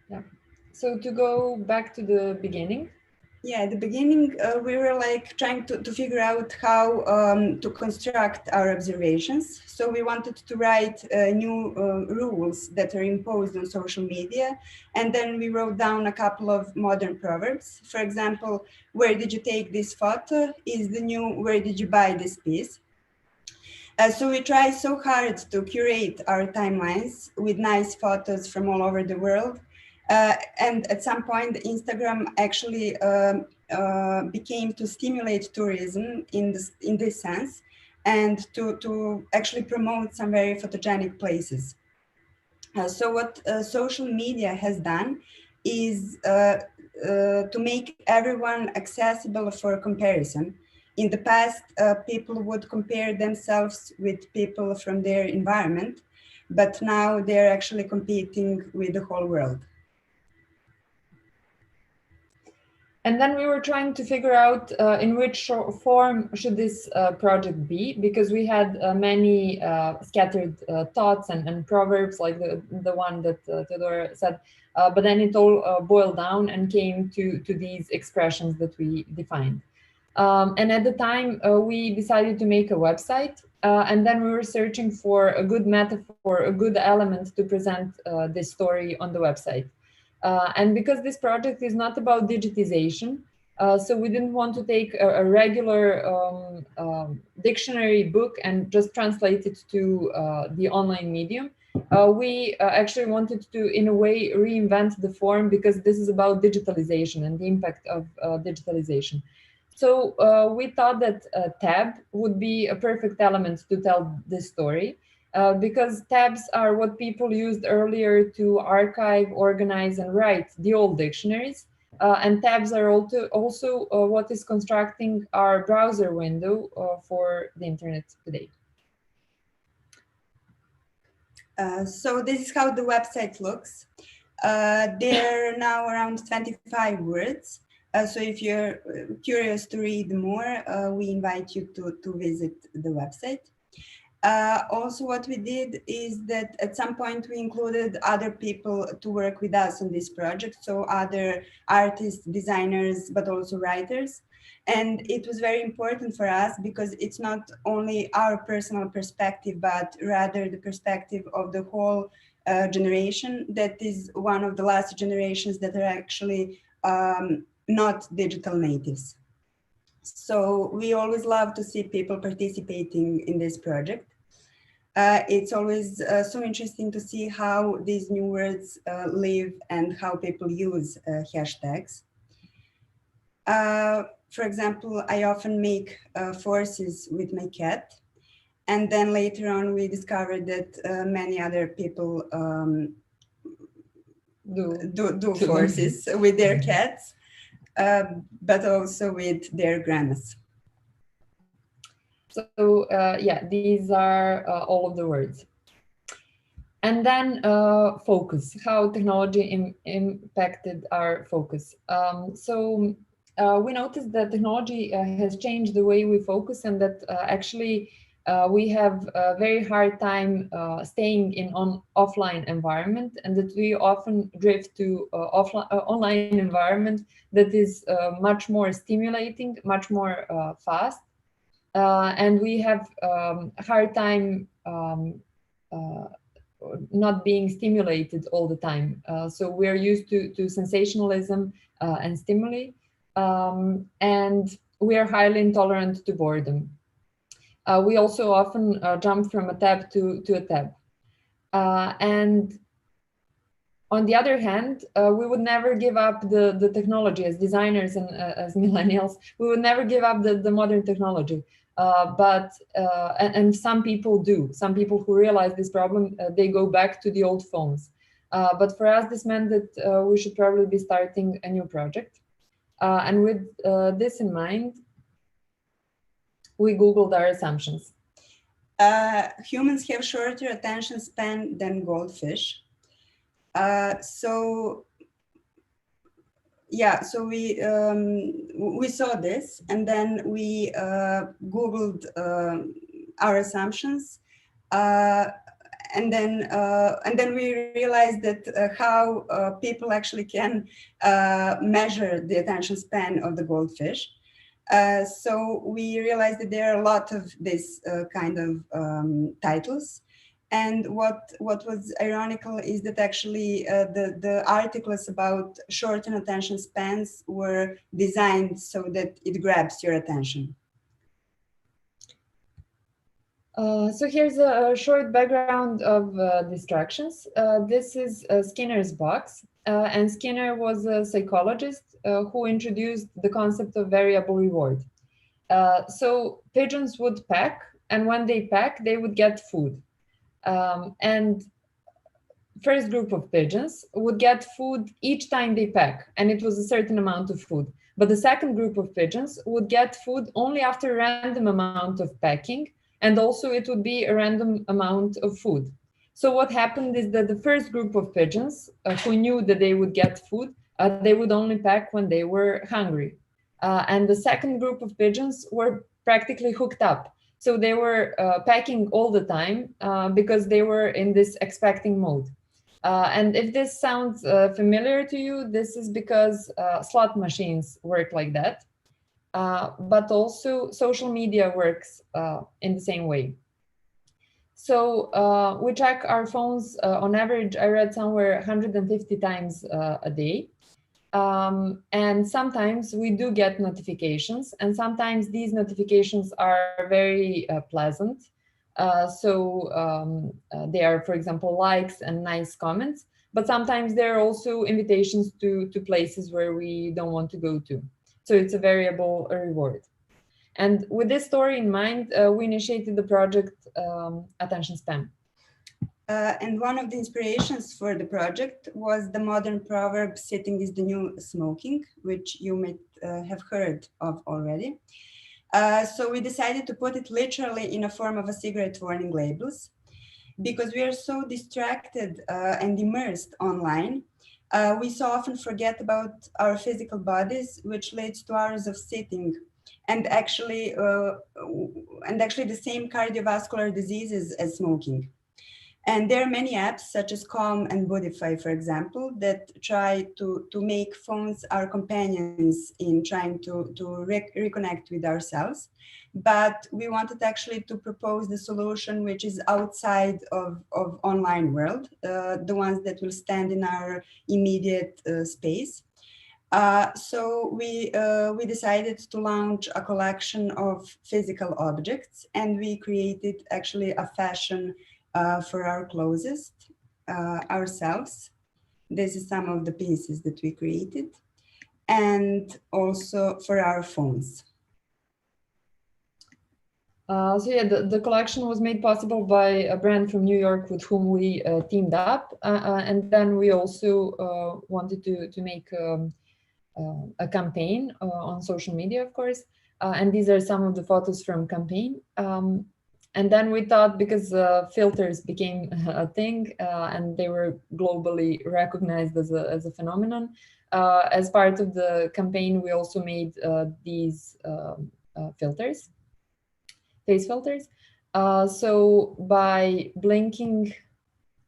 Yeah. So to go back to the beginning. Yeah, at the beginning, we were like trying to figure out how to construct our observations. So we wanted to write new rules that are imposed on social media. And then we wrote down a couple of modern proverbs. For example, where did you take this photo is the new, where did you buy this piece? So we try so hard to curate our timelines with nice photos from all over the world. And at some point, Instagram actually became to stimulate tourism in this sense, and to actually promote some very photogenic places. So what social media has done is to make everyone accessible for comparison. In the past, people would compare themselves with people from their environment, but now they're actually competing with the whole world. And then we were trying to figure out in which form should this project be, because we had many scattered thoughts and proverbs, like the one that Theodora said, but then it all boiled down and came to these expressions that we defined. And at the time, we decided to make a website, and then we were searching for a good metaphor, a good element to present this story on the website. And because this project is not about digitization, so we didn't want to take a regular dictionary book and just translate it to the online medium. We actually wanted to, in a way, reinvent the form, because this is about digitalization and the impact of digitalization. So we thought that a tab would be a perfect element to tell this story. Because tabs are what people used earlier to archive, organize, and write the old dictionaries. And tabs are also what is constructing our browser window for the internet today. So this is how the website looks. There are now around 25 words. So if you're curious to read more, we invite you to visit the website. Also, what we did is that at some point we included other people to work with us on this project. So other artists, designers, but also writers. And it was very important for us because it's not only our personal perspective, but rather the perspective of the whole generation that is one of the last generations that are actually not digital natives. So we always love to see people participating in this project. It's always so interesting to see how these new words live and how people use hashtags. For example, I often make forces with my cat. And then later on, we discovered that many other people do forces with their cats, but also with their grandmas. So yeah, these are all of the words. And then focus, how technology impacted our focus. So we noticed that technology has changed the way we focus, and that actually we have a very hard time staying in offline environment, and that we often drift to online environment that is much more stimulating, much more fast. And we have a hard time not being stimulated all the time. So we're used to sensationalism and stimuli, and we are highly intolerant to boredom. We also often jump from a tab to a tab. And on the other hand, we would never give up the technology as designers and as millennials. We would never give up the modern technology. And some people do. Some people who realize this problem, they go back to the old phones. But for us, this meant that we should probably be starting a new project. And with this in mind, we Googled our assumptions. Humans have shorter attention span than goldfish. So we saw this, and then we Googled our assumptions, and then we realized that how people actually can measure the attention span of the goldfish. So we realized that there are a lot of this kind of titles. And what was ironical is that actually the articles about shortened attention spans were designed so that it grabs your attention. So here's a short background of distractions. This is Skinner's box. And Skinner was a psychologist who introduced the concept of variable reward. So pigeons would peck, and when they peck, they would get food. And first group of pigeons would get food each time they peck, and it was a certain amount of food. But the second group of pigeons would get food only after a random amount of pecking, and also it would be a random amount of food. So what happened is that the first group of pigeons who knew that they would get food They would only peck when they were hungry. And the second group of pigeons were practically hooked up. So they were pecking all the time because they were in this expecting mode. And if this sounds familiar to you, this is because slot machines work like that. But also social media works in the same way. So we check our phones on average, I read somewhere 150 times a day. And sometimes we do get notifications, and sometimes these notifications are very pleasant. They are, for example, likes and nice comments, but sometimes there are also invitations to places where we don't want to go to. So it's a variable reward. And with this story in mind, we initiated the project Attention Spam. And one of the inspirations for the project was the modern proverb, sitting is the new smoking, which you might have heard of already. So we decided to put it literally in a form of a cigarette warning labels, because we are so distracted and immersed online. We so often forget about our physical bodies, which leads to hours of sitting and actually the same cardiovascular diseases as smoking. And there are many apps such as Calm and Bodify, for example, that try to make phones our companions in trying to reconnect with ourselves. But we wanted actually to propose the solution which is outside of online world, the ones that will stand in our immediate space. So we decided to launch a collection of physical objects, and we created actually a fashion for our closest ourselves. This is some of the pieces that we created, and also for our phones. So yeah, the collection was made possible by a brand from New York with whom we teamed up, and then we also wanted to make a campaign on social media, of course, and these are some of the photos from campaign. And then we thought, because filters became a thing and they were globally recognized as a phenomenon, as part of the campaign, we also made these filters, face filters. So by blinking,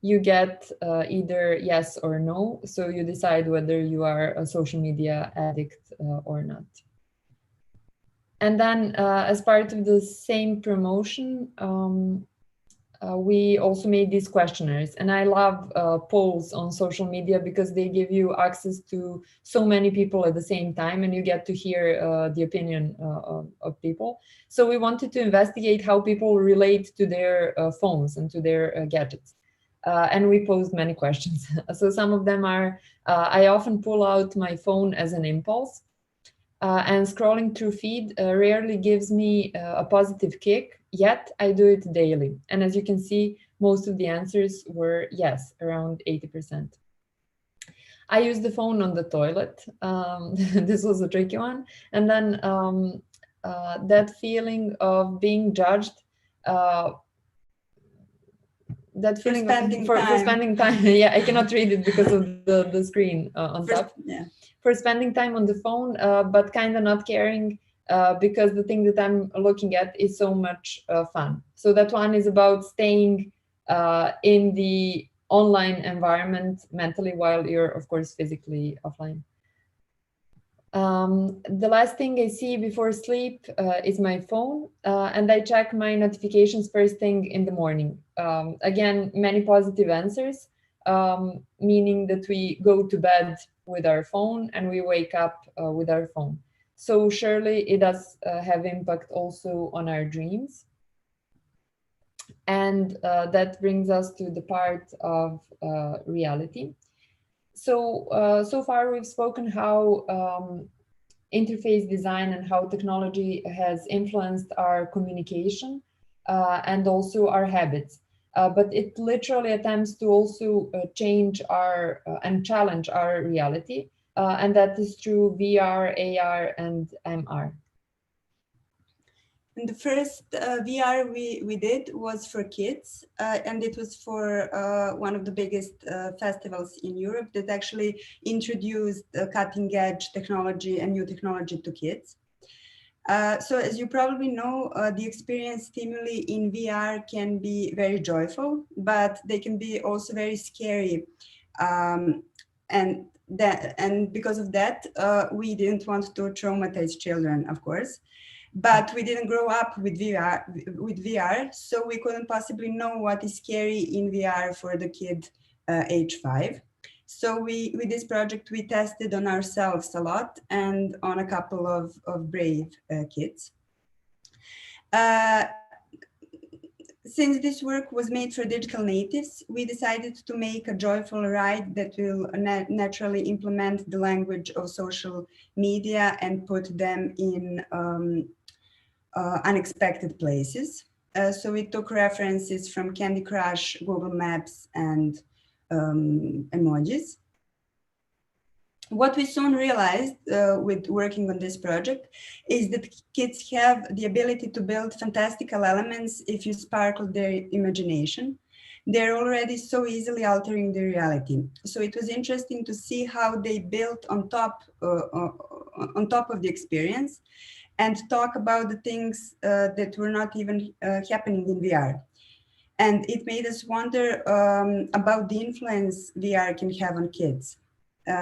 you get either yes or no. So you decide whether you are a social media addict or not. And then as part of the same promotion, we also made these questionnaires. And I love polls on social media because they give you access to so many people at the same time, and you get to hear the opinion of people. So we wanted to investigate how people relate to their phones and to their gadgets. And we posed many questions. So some of them are, I often pull out my phone as an impulse. And scrolling through feed rarely gives me a positive kick, yet I do it daily. And as you can see, most of the answers were yes, around 80%. I use the phone on the toilet. This was a tricky one. And then that feeling of being judged, that feeling for spending time. Yeah, I cannot read it because of the screen on top. Yeah. For spending time on the phone, but kind of not caring because the thing that I'm looking at is so much fun. So that one is about staying in the online environment mentally while you're, of course, physically offline. The last thing I see before sleep is my phone, and I check my notifications first thing in the morning. Again, many positive answers, meaning that we go to bed with our phone and we wake up with our phone. So surely it does have impact also on our dreams. And that brings us to the part of reality. So, so far we've spoken how interface design and how technology has influenced our communication and also our habits. But it literally attempts to also change our and challenge our reality. And that is through VR, AR, and MR. And the first VR we did was for kids, and it was for one of the biggest festivals in Europe that actually introduced cutting edge technology and new technology to kids. So as you probably know, the experience stimuli in VR can be very joyful, but they can be also very scary. And because of that, we didn't want to traumatize children, of course. But we didn't grow up with VR, so we couldn't possibly know what is scary in VR for the kid age 5. So with this project, we tested on ourselves a lot and on a couple of brave kids. Since this work was made for digital natives, we decided to make a joyful ride that will naturally implement the language of social media and put them in unexpected places. So we took references from Candy Crush, Google Maps, and emojis. What we soon realized with working on this project is that kids have the ability to build fantastical elements if you sparkle their imagination. They're already so easily altering the reality. So it was interesting to see how they built on top of the experience and talk about the things that were not even happening in VR. And it made us wonder about the influence VR can have on kids.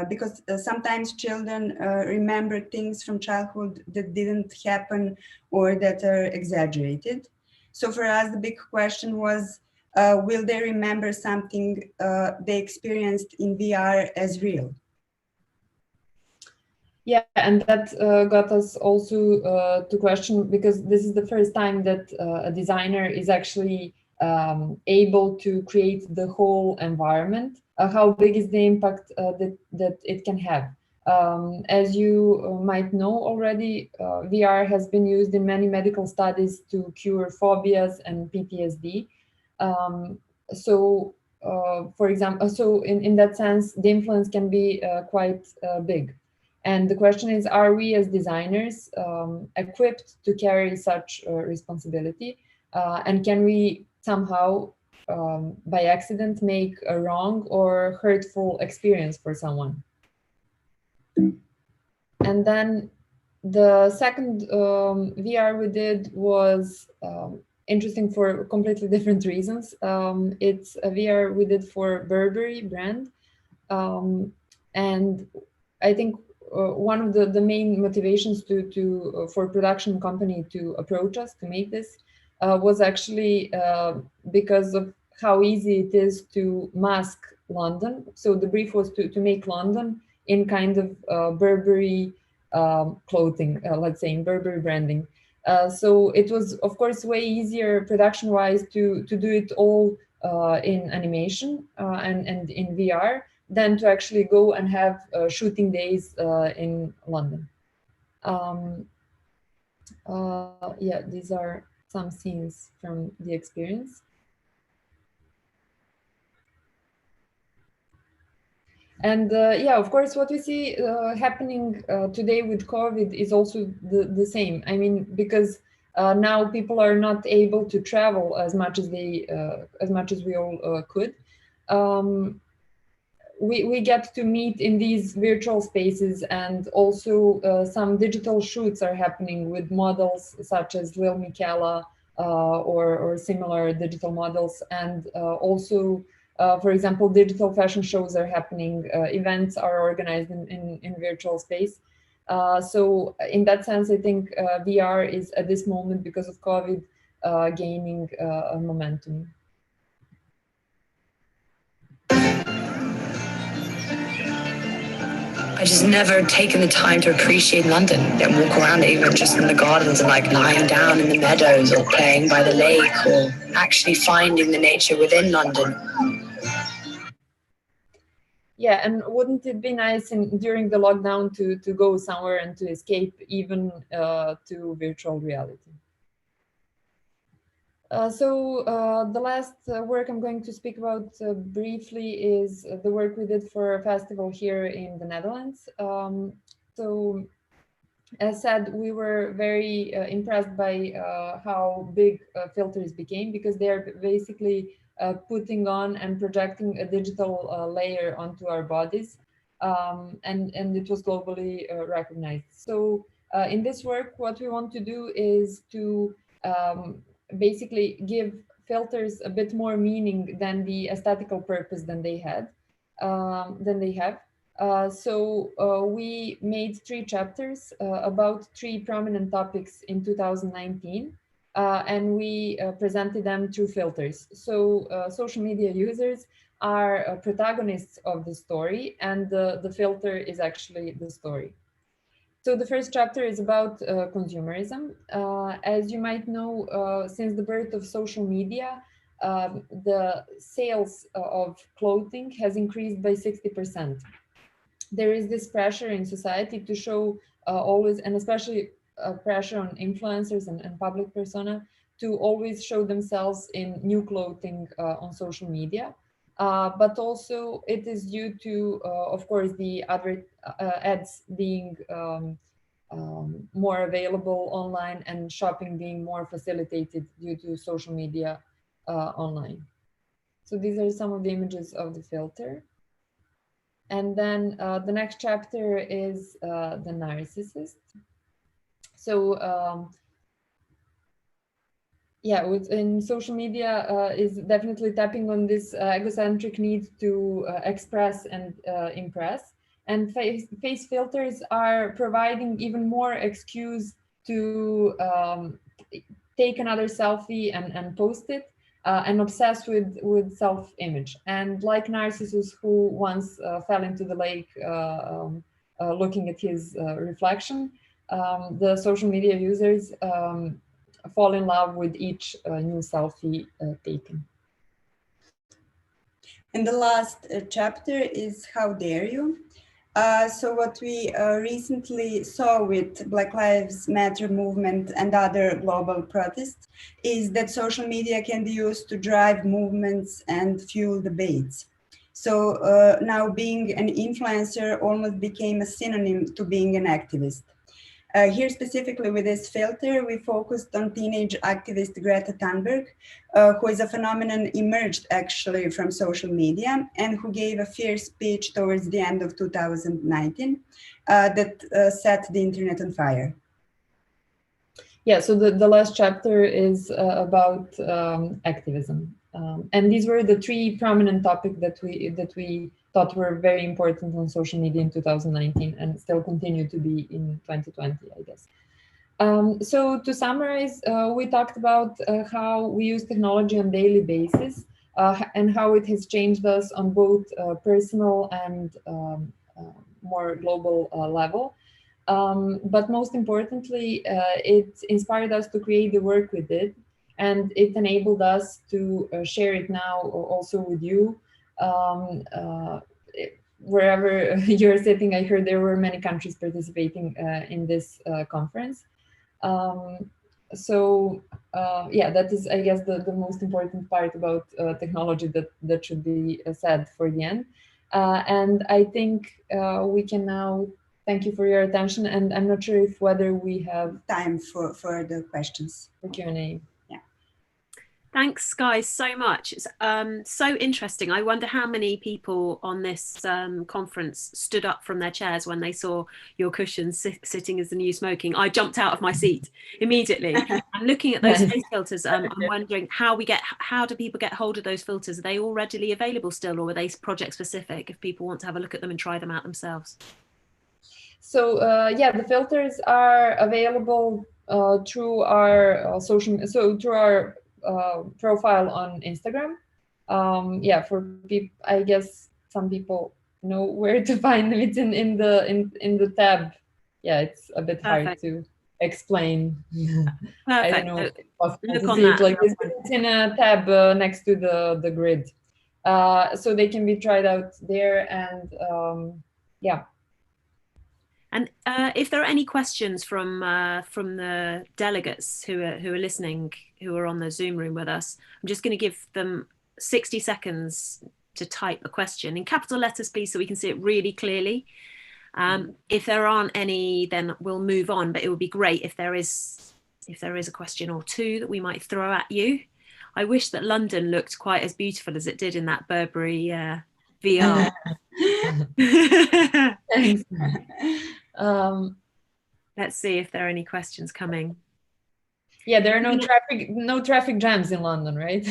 Because sometimes children remember things from childhood that didn't happen or that are exaggerated. So for us, the big question was, will they remember something they experienced in VR as real? Yeah, and that got us also to question, because this is the first time that a designer is actually able to create the whole environment. How big is the impact that it can have? As you might know already, VR has been used in many medical studies to cure phobias and PTSD. For example, so in that sense, the influence can be quite big. And the question is, are we as designers equipped to carry such responsibility? And can we somehow, by accident, make a wrong or hurtful experience for someone? And then the second VR we did was interesting for completely different reasons. It's a VR we did for Burberry brand. And I think one of the main motivations for production company to approach us to make this was actually because of how easy it is to mask London. So the brief was to make London in kind of Burberry clothing, let's say in Burberry branding. So it was, of course, way easier production-wise to do it all in animation and in VR than to actually go and have shooting days in London. Yeah, these are some scenes from the experience. And yeah, of course, what we see happening today with COVID is also the same. I mean, because now people are not able to travel as much as we all could. We get to meet in these virtual spaces, and also some digital shoots are happening with models such as Lil Michaela or similar digital models, and also, for example, digital fashion shows are happening, events are organized in virtual space. So in that sense, I think VR is at this moment, because of COVID, gaining a momentum. I just never taken the time to appreciate London and walk around even just in the gardens and like lying down in the meadows or playing by the lake or actually finding the nature within London. Yeah, and wouldn't it be nice during the lockdown to go somewhere and to escape even to virtual reality? The last work I'm going to speak about briefly is the work we did for a festival here in the Netherlands. So as said, we were very impressed by how big filters became, because they are basically putting on and projecting a digital layer onto our bodies, and it was globally recognized. So in this work, what we want to do is to basically give filters a bit more meaning than the aesthetical purpose than they have. We made 3 chapters about 3 prominent topics in 2019, and we presented them through filters. So social media users are protagonists of the story, and the filter is actually the story. So the first chapter is about consumerism. As you might know, since the birth of social media, the sales of clothing has increased by 60%. There is this pressure in society to show always, and especially pressure on influencers and public persona, to always show themselves in new clothing on social media. But also it is due to, of course, the ads being more available online, and shopping being more facilitated due to social media online. So these are some of the images of the filter. And then the next chapter is the narcissist. So yeah, in social media is definitely tapping on this egocentric need to express and impress. And face filters are providing even more excuse to take another selfie and post it, and obsessed with self-image. And like Narcissus, who once fell into the lake looking at his reflection, the social media users fall in love with each new selfie taken. And the last chapter is How Dare You? So what we recently saw with Black Lives Matter movement and other global protests is that social media can be used to drive movements and fuel debates. So now being an influencer almost became a synonym to being an activist. Here specifically with this filter, we focused on teenage activist Greta Thunberg, who is a phenomenon emerged actually from social media and who gave a fierce speech towards the end of 2019 that set the internet on fire. Yeah, so the last chapter is about activism. And these were the 3 prominent topics that we thought were very important on social media in 2019 and still continue to be in 2020, I guess. So to summarize, we talked about how we use technology on a daily basis and how it has changed us on both personal and more global level. But most importantly, it inspired us to create the work we did, and it enabled us to share it now also with you. Wherever you're sitting, I heard there were many countries participating in this conference. Yeah, that is, I guess, the most important part about technology that should be said for the end. And I think we can now thank you for your attention, and I'm not sure if whether we have time for the questions. For Q&A. Yeah. Thanks, guys, so much. It's so interesting. I wonder how many people on this conference stood up from their chairs when they saw your cushions sitting as the new smoking. I jumped out of my seat immediately. I'm looking at those face filters. I'm wondering how do people get hold of those filters? Are they all readily available still, or are they project specific if people want to have a look at them and try them out themselves? So yeah, the filters are available through our through our profile on Instagram. Yeah, for people, I guess some people know where to find them. It's in the tab. Yeah, it's a bit hard to explain. I don't know. Look on that. Like it's in a tab next to the grid, so they can be tried out there. And yeah. And if there are any questions from the delegates who are listening, who are on the Zoom room with us, I'm just going to give them 60 seconds to type a question in capital letters, please, so we can see it really clearly. If there aren't any, then we'll move on, but it would be great if there is a question or two that we might throw at you. I wish that London looked quite as beautiful as it did in that Burberry VR. Thanks. Let's see if there are any questions coming. Yeah, there are no traffic jams in London, right?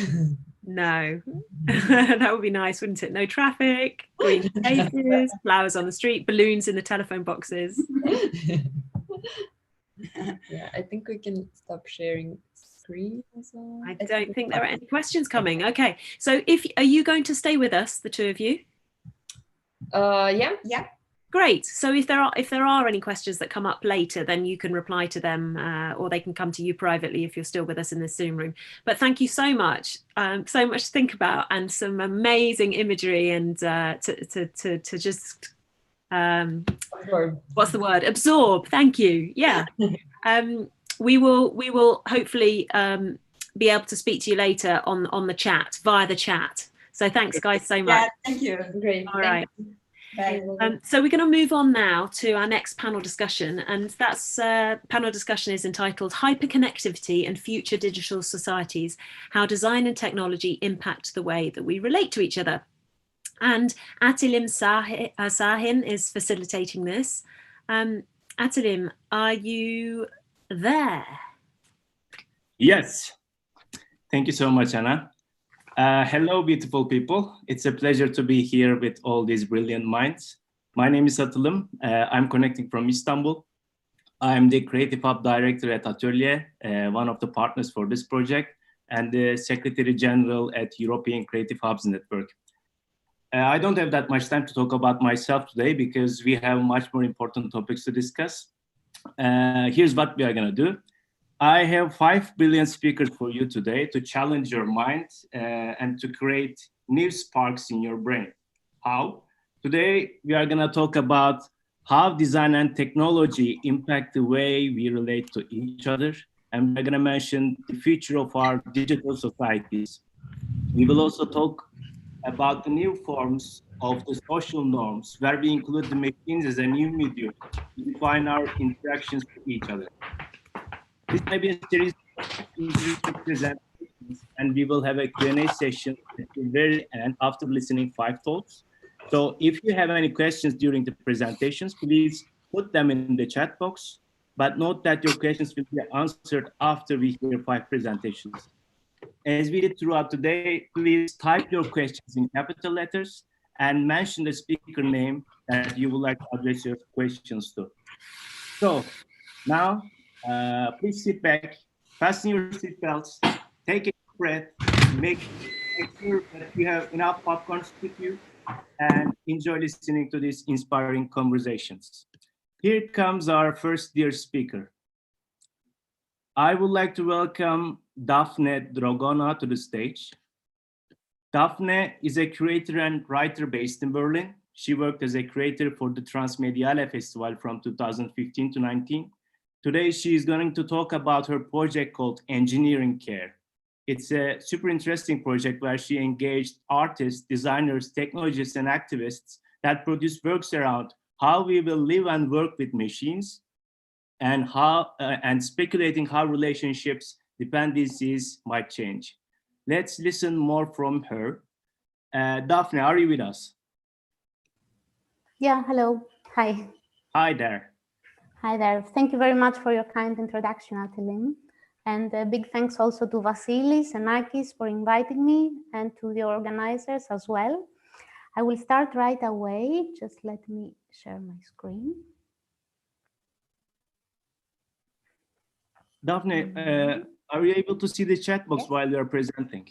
No. That would be nice, wouldn't it? No traffic, green spaces, flowers on the street, balloons in the telephone boxes. Yeah, I think we can stop sharing screen as well. I don't think there are any questions coming. Okay, so are you going to stay with us, the two of you? Yeah. Great. So if there are any questions that come up later, then you can reply to them, or they can come to you privately if you're still with us in this Zoom room. But thank you so much to think about, and some amazing imagery, and to just Absorb. What's the word? Absorb. Thank you. Yeah. We will hopefully be able to speak to you later on the chat, via the chat. So thanks, guys, so much. Yeah, thank you. Great. All right. Bye. So we're going to move on now to our next panel discussion, and that's panel discussion is entitled Hyperconnectivity and Future Digital Societies, How Design and Technology Impact the Way that we relate to each other. And Atilim Sahin is facilitating this. Atilim, are you there? Yes. Thank you so much, Anna. Hello, beautiful people. It's a pleasure to be here with all these brilliant minds. My name is Atilim. I'm connecting from Istanbul. I'm the Creative Hub Director at Atelier, one of the partners for this project, and the Secretary General at European Creative Hubs Network. I don't have that much time to talk about myself today because we have much more important topics to discuss. Here's what we are going to do. I have 5 billion speakers for you today to challenge your mind and to create new sparks in your brain. How? Today, we are going to talk about how design and technology impact the way we relate to each other. And we're going to mention the future of our digital societies. We will also talk about the new forms of the social norms, where we include the machines as a new medium to define our interactions with each other. This may be a series of interesting presentations, and we will have a Q&A session at the very end after listening 5 talks. So if you have any questions during the presentations, please put them in the chat box, but note that your questions will be answered after we hear 5 presentations. As we did throughout the day, please type your questions in capital letters and mention the speaker name that you would like to address your questions to. So now, please sit back, fasten your seatbelts, take a breath, make sure that you have enough popcorn with you, and enjoy listening to these inspiring conversations. Here comes our first dear speaker. I would like to welcome Daphne Dragona to the stage. Daphne is a creator and writer based in Berlin. She worked as a creator for the Transmediale Festival from 2015 to 19. Today, she is going to talk about her project called Engineering Care. It's a super interesting project where she engaged artists, designers, technologists, and activists that produce works around how we will live and work with machines, and and speculating how relationships, dependencies might change. Let's listen more from her. Daphne, are you with us? Yeah, hello. Hi. Hi there. Hi there. Thank you very much for your kind introduction, Atilim. And a big thanks also to Vasilis and Akis for inviting me, and to the organizers as well. I will start right away. Just let me share my screen. Daphne, are you able to see the chat box while you're presenting?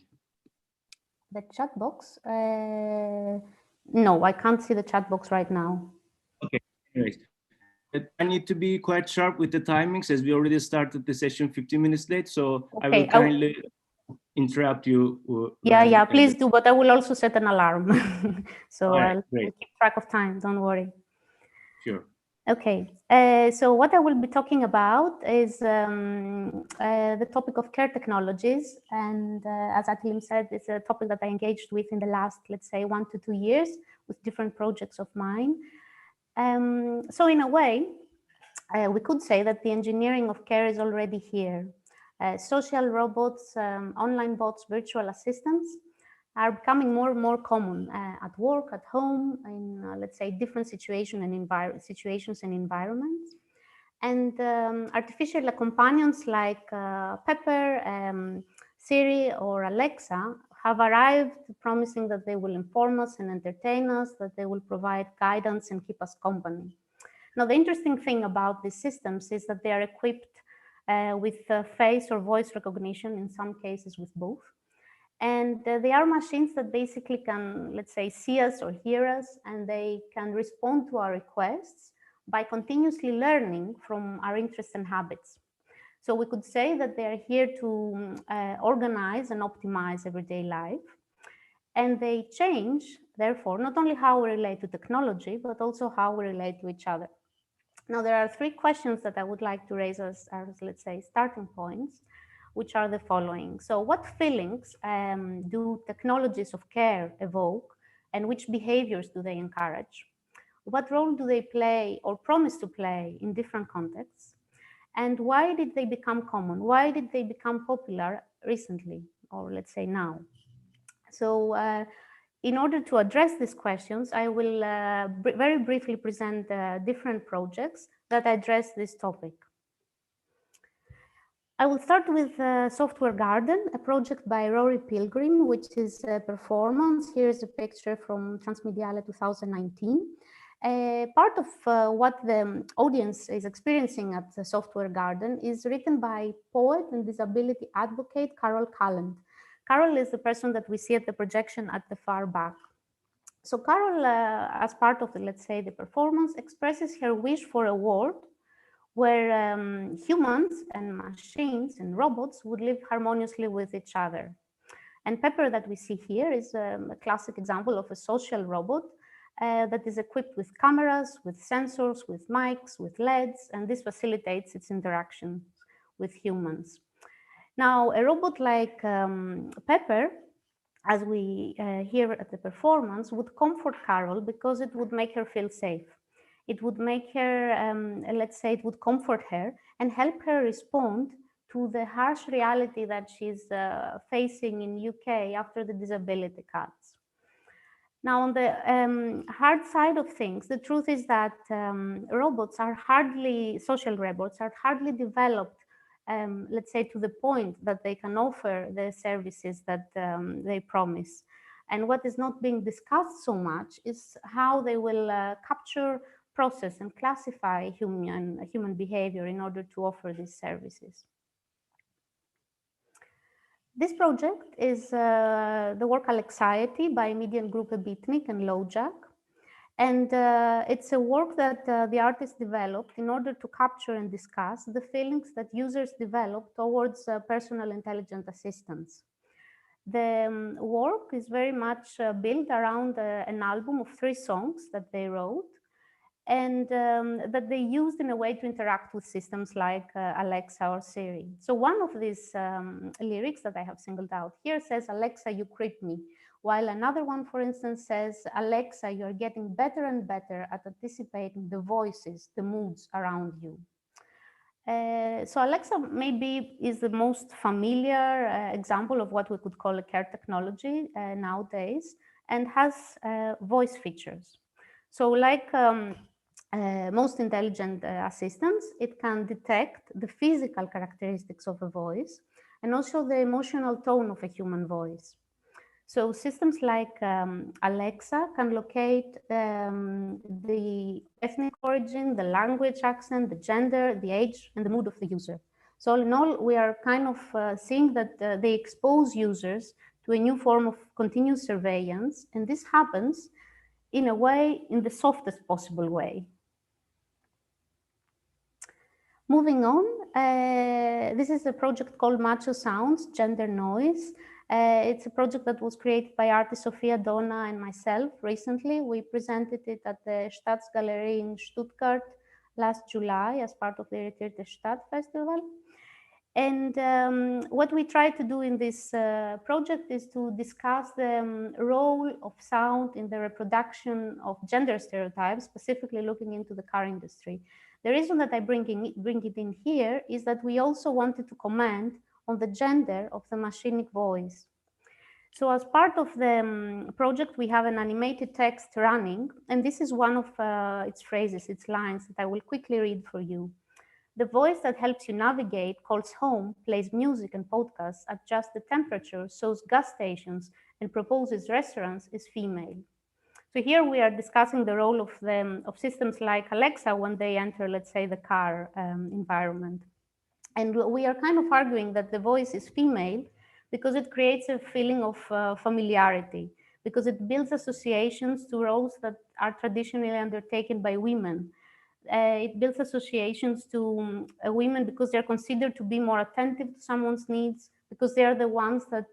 The chat box? No, I can't see the chat box right now. Okay, anyways. I need to be quite sharp with the timings, as we already started the session 15 minutes late, so okay, I will kindly interrupt you. Yeah, please do, but I will also set an alarm. So right, I'll keep track of time, don't worry. Sure. Okay, so what I will be talking about is the topic of care technologies. And as Atilim said, it's a topic that I engaged with in the last, let's say, 1 to 2 years with different projects of mine. So in a way, we could say that the engineering of care is already here. Social robots, online bots, virtual assistants are becoming more and more common at work, at home, in let's say different situations and environments. And artificial companions like Pepper, Siri, or Alexa have arrived, promising that they will inform us and entertain us, that they will provide guidance and keep us company. Now, the interesting thing about these systems is that they are equipped with face or voice recognition, in some cases with both. And they are machines that basically can, let's say, see us or hear us, and they can respond to our requests by continuously learning from our interests and habits. So we could say that they are here to organize and optimize everyday life. And they change, therefore, not only how we relate to technology, but also how we relate to each other. Now, there are three questions that I would like to raise as let's say, starting points, which are the following. So what feelings do technologies of care evoke, and which behaviors do they encourage? What role do they play or promise to play in different contexts? And why did they become common? Why did they become popular recently, or let's say now? So in order to address these questions, I will very briefly present different projects that address this topic. I will start with Software Garden, a project by Rory Pilgrim, which is a performance. Here's a picture from Transmediale 2019. Part of what the audience is experiencing at the Software Garden is written by poet and disability advocate Carol Calland. Carol is the person that we see at the projection at the far back. So Carol, as part of the, let's say, the performance, expresses her wish for a world where humans and machines and robots would live harmoniously with each other. And Pepper that we see here is a classic example of a social robot that is equipped with cameras, with sensors, with mics, with LEDs, and this facilitates its interaction with humans. Now, a robot like Pepper, as we hear at the performance, would comfort Carol because it would make her feel safe. It would make her, let's say, it would comfort her and help her respond to the harsh reality that she's facing in UK after the disability cuts. Now, on the hard side of things, the truth is that social robots are hardly developed, let's say, to the point that they can offer the services that they promise. And what is not being discussed so much is how they will capture, process, and classify human behavior in order to offer these services. This project is the work Alexiety by Median Group Beatnik and Lowjack. And it's a work that the artist developed in order to capture and discuss the feelings that users develop towards personal intelligent assistants. The work is very much built around an album of 3 songs that they wrote, and that they used in a way to interact with systems like Alexa or Siri. So one of these lyrics that I have singled out here says, "Alexa, you creep me," while another one, for instance, says, "Alexa, you're getting better and better at anticipating the voices, the moods around you." So Alexa maybe is the most familiar example of what we could call a care technology nowadays, and has voice features. So like most intelligent assistants, it can detect the physical characteristics of a voice and also the emotional tone of a human voice. So systems like Alexa can locate the ethnic origin, the language accent, the gender, the age, and the mood of the user. So all in all, we are kind of seeing that they expose users to a new form of continuous surveillance, and this happens in a way, in the softest possible way. Moving on, this is a project called Macho Sounds, Gender Noise. It's a project that was created by artist Sophia Donna and myself recently. We presented it at the Staatsgalerie in Stuttgart last July as part of the Irritierte Stadt Festival. And what we try to do in this project is to discuss the role of sound in the reproduction of gender stereotypes, specifically looking into the car industry. The reason that I bring it in here is that we also wanted to comment on the gender of the machinic voice. So as part of the project, we have an animated text running, and this is one of its phrases, its lines that I will quickly read for you. The voice that helps you navigate, calls home, plays music and podcasts, adjusts the temperature, shows gas stations, and proposes restaurants is female. So here we are discussing the role of systems like Alexa when they enter, let's say, the car environment. And we are kind of arguing that the voice is female because it creates a feeling of familiarity, because it builds associations to roles that are traditionally undertaken by women. It builds associations to women because they're considered to be more attentive to someone's needs, because they're the ones that,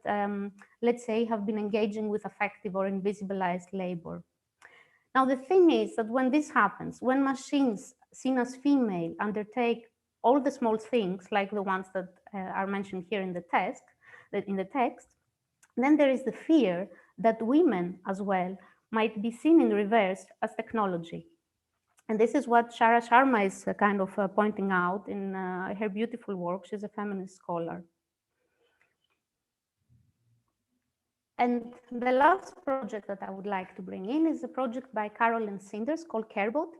let's say, have been engaging with affective or invisibilized labor. Now, the thing is that when this happens, when machines seen as female undertake all the small things, like the ones that are mentioned here in the text, then there is the fear that women as well might be seen in reverse as technology. And this is what Shara Sharma is kind of pointing out in her beautiful work. She's a feminist scholar. And the last project that I would like to bring in is a project by Caroline Sinders called CareBot.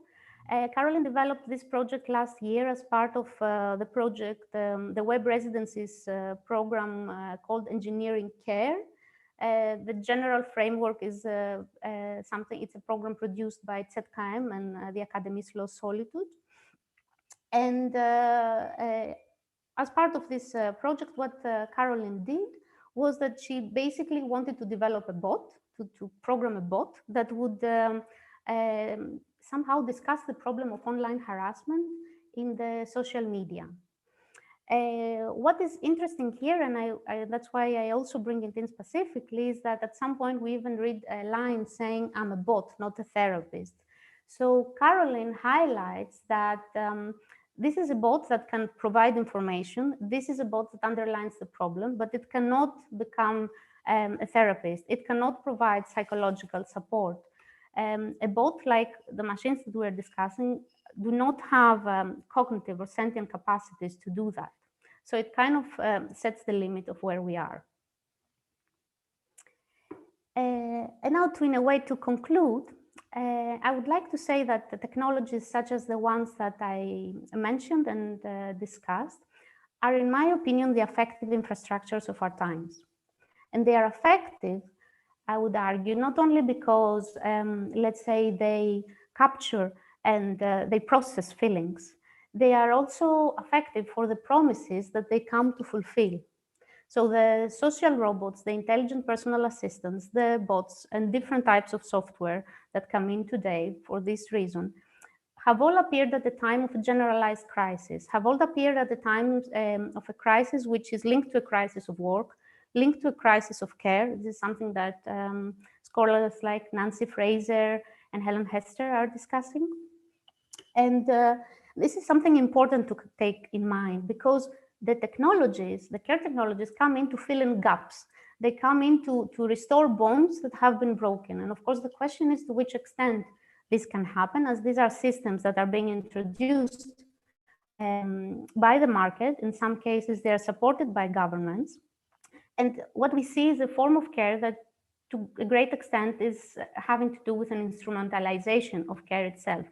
Caroline developed this project last year as part of the project, the Web Residencies program called Engineering Care. The general framework is it's a program produced by ZKM and the Académie Slow Solitude. And as part of this project, what Caroline did was that she basically wanted to develop a bot, to program a bot that would somehow discuss the problem of online harassment in the social media. What is interesting here, and that's why I also bring it in specifically, is that at some point we even read a line saying, "I'm a bot, not a therapist." So Caroline highlights that this is a bot that can provide information. This is a bot that underlines the problem, but it cannot become a therapist. It cannot provide psychological support. A bot like the machines that we're discussing do not have cognitive or sentient capacities to do that. So it kind of sets the limit of where we are. And now, in a way, to conclude, I would like to say that the technologies such as the ones that I mentioned and discussed are, in my opinion, the effective infrastructures of our times. And they are effective, I would argue, not only because, let's say, they capture and they process feelings, they are also effective for the promises that they come to fulfill. So the social robots, the intelligent personal assistants, the bots, and different types of software that come in today for this reason have all appeared at the time of a generalized crisis, have all appeared at the time of a crisis which is linked to a crisis of work, linked to a crisis of care. This is something that scholars like Nancy Fraser and Helen Hester are discussing. And this is something important to take in mind, because the technologies, the care technologies, come in to fill in gaps. They come in to restore bonds that have been broken. And of course, the question is to which extent this can happen, as these are systems that are being introduced by the market. In some cases, they are supported by governments. And what we see is a form of care that, to a great extent, is having to do with an instrumentalization of care itself.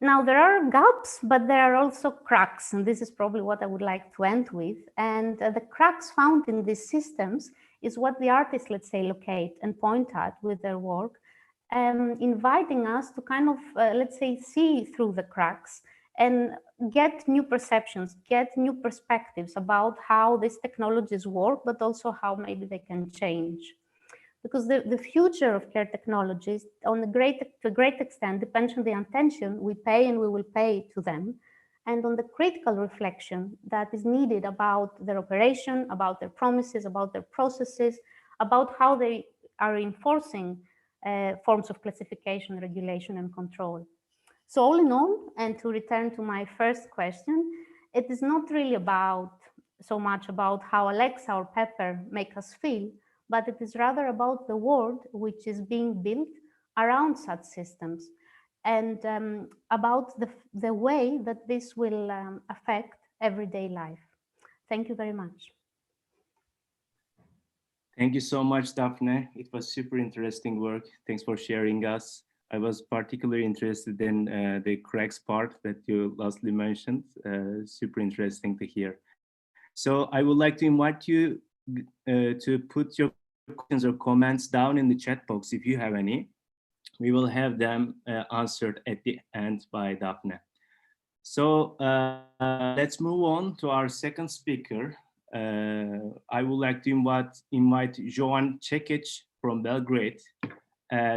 Now, there are gaps, but there are also cracks, and this is probably what I would like to end with. And the cracks found in these systems is what the artists, let's say, locate and point at with their work, inviting us to kind of, let's say, see through the cracks and get new perceptions, get new perspectives about how these technologies work, but also how maybe they can change. Because the future of care technologies, to a great extent, depends on the attention we pay and we will pay to them, and on the critical reflection that is needed about their operation, about their promises, about their processes, about how they are enforcing forms of classification, regulation, and control. So all in all, and to return to my first question, it is not really so much about how Alexa or Pepper make us feel, but it is rather about the world which is being built around such systems, and about the way that this will affect everyday life. Thank you very much. Thank you so much, Daphne. It was super interesting work. Thanks for sharing us. I was particularly interested in the cracks part that you lastly mentioned. Super interesting to hear. So I would like to invite you to put your questions or comments down in the chat box if you have any. We will have them answered at the end by Daphne. So let's move on to our second speaker. I would like to invite Joan Cekic from Belgrade.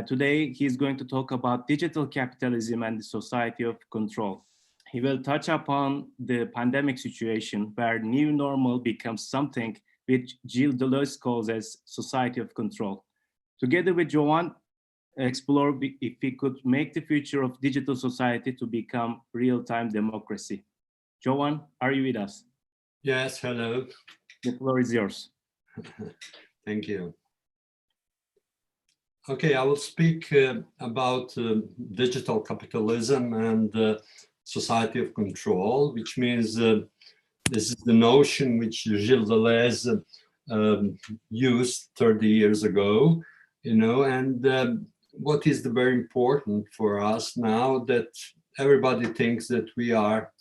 Today, he's going to talk about digital capitalism and the society of control. He will touch upon the pandemic situation where new normal becomes something which Gilles Deleuze calls as society of control. Together with Joan, explore if we could make the future of digital society to become real-time democracy. Joan, are you with us? Yes, hello. The floor is yours. Thank you. Okay, I will speak about digital capitalism and society of control, which means this is the notion which Gilles Deleuze used 30 years ago, you know, and what is very important for us now that everybody thinks that we are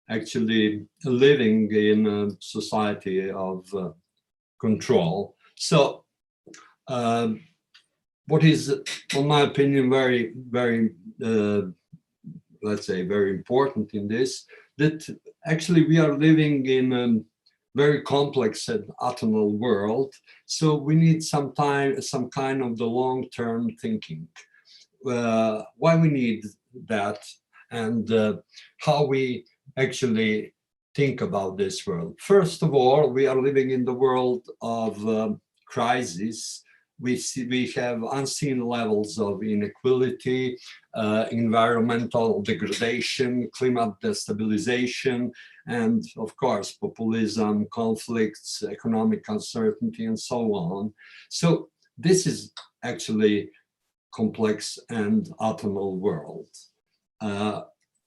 actually living in a society of control. So what is, in my opinion, very, very, let's say, very important in this, that actually we are living in a very complex and atonal world. So we need some kind of the long-term thinking. Why we need that and how we actually think about this world. First of all, we are living in the world of crisis. We have unseen levels of inequality, environmental degradation, climate destabilization, and of course, populism, conflicts, economic uncertainty, and so on. So this is actually complex and atonal world.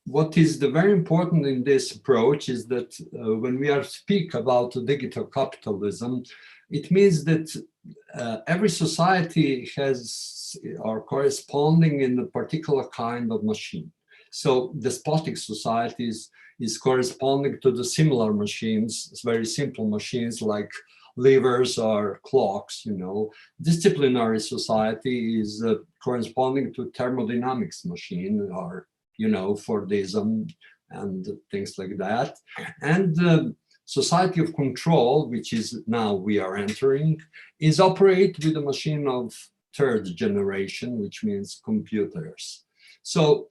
What is very important in this approach is that when we speak about digital capitalism, it means that every society has or corresponding in a particular kind of machine. So despotic societies is corresponding to the similar machines, very simple machines like levers or clocks, you know. Disciplinary society is corresponding to thermodynamics machine or, you know, Fordism and things like that. And society of control, which is now we are entering, is operate with a machine of third generation, which means computers. So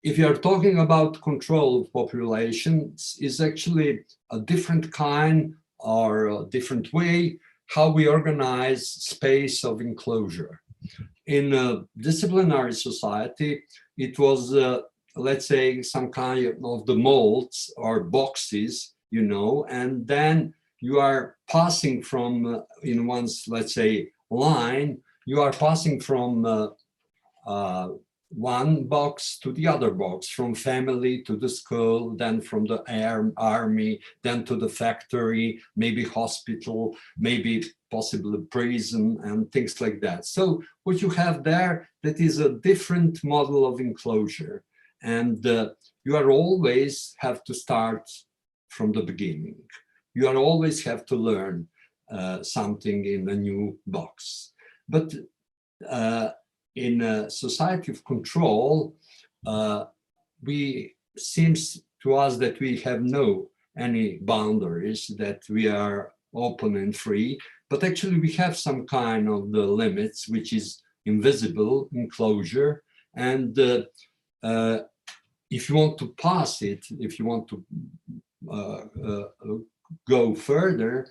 if you are talking about control of populations, is actually a different kind or a different way how we organize space of enclosure. In a disciplinary society, it was let's say some kind of the molds or boxes, you know, and then you are passing from in one's, let's say, line, you are passing from one box to the other box, from family to the school, then from the army, then to the factory, maybe hospital, maybe possibly prison and things like that. So what you have there, that is a different model of enclosure. And you are always have to start from the beginning. You are always have to learn something in a new box. But in a society of control, seems to us that we have no any boundaries, that we are open and free, but actually we have some kind of the limits, which is invisible enclosure. And if you want to pass it, if you want to go further,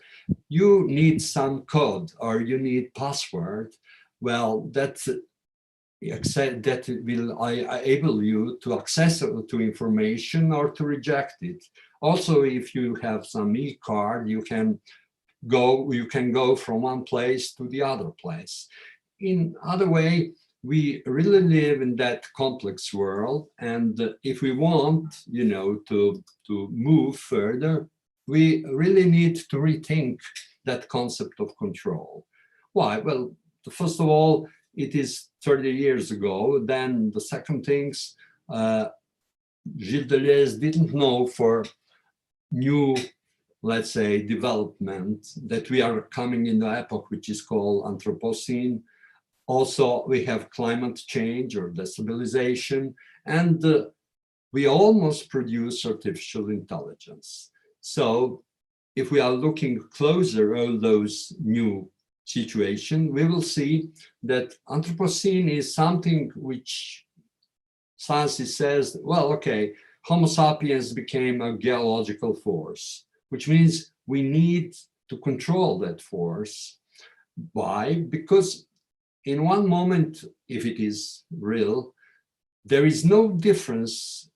you need some code or you need password. Well, that's that will enable you to access to information or to reject it. Also, if you have some e-card, you can go from one place to the other place. In other way, we really live in that complex world, and if we want, to move further, we really need to rethink that concept of control. Why? Well, first of all, it is 30 years ago. Then the second things, Gilles Deleuze didn't know for new, let's say, development that we are coming in the epoch which is called Anthropocene. Also, we have climate change or destabilization, and we almost produce artificial intelligence. So if we are looking closer at those new situations, we will see that Anthropocene is something which science says, well, okay, Homo sapiens became a geological force, which means we need to control that force. Why? Because in one moment, if it is real, there is no difference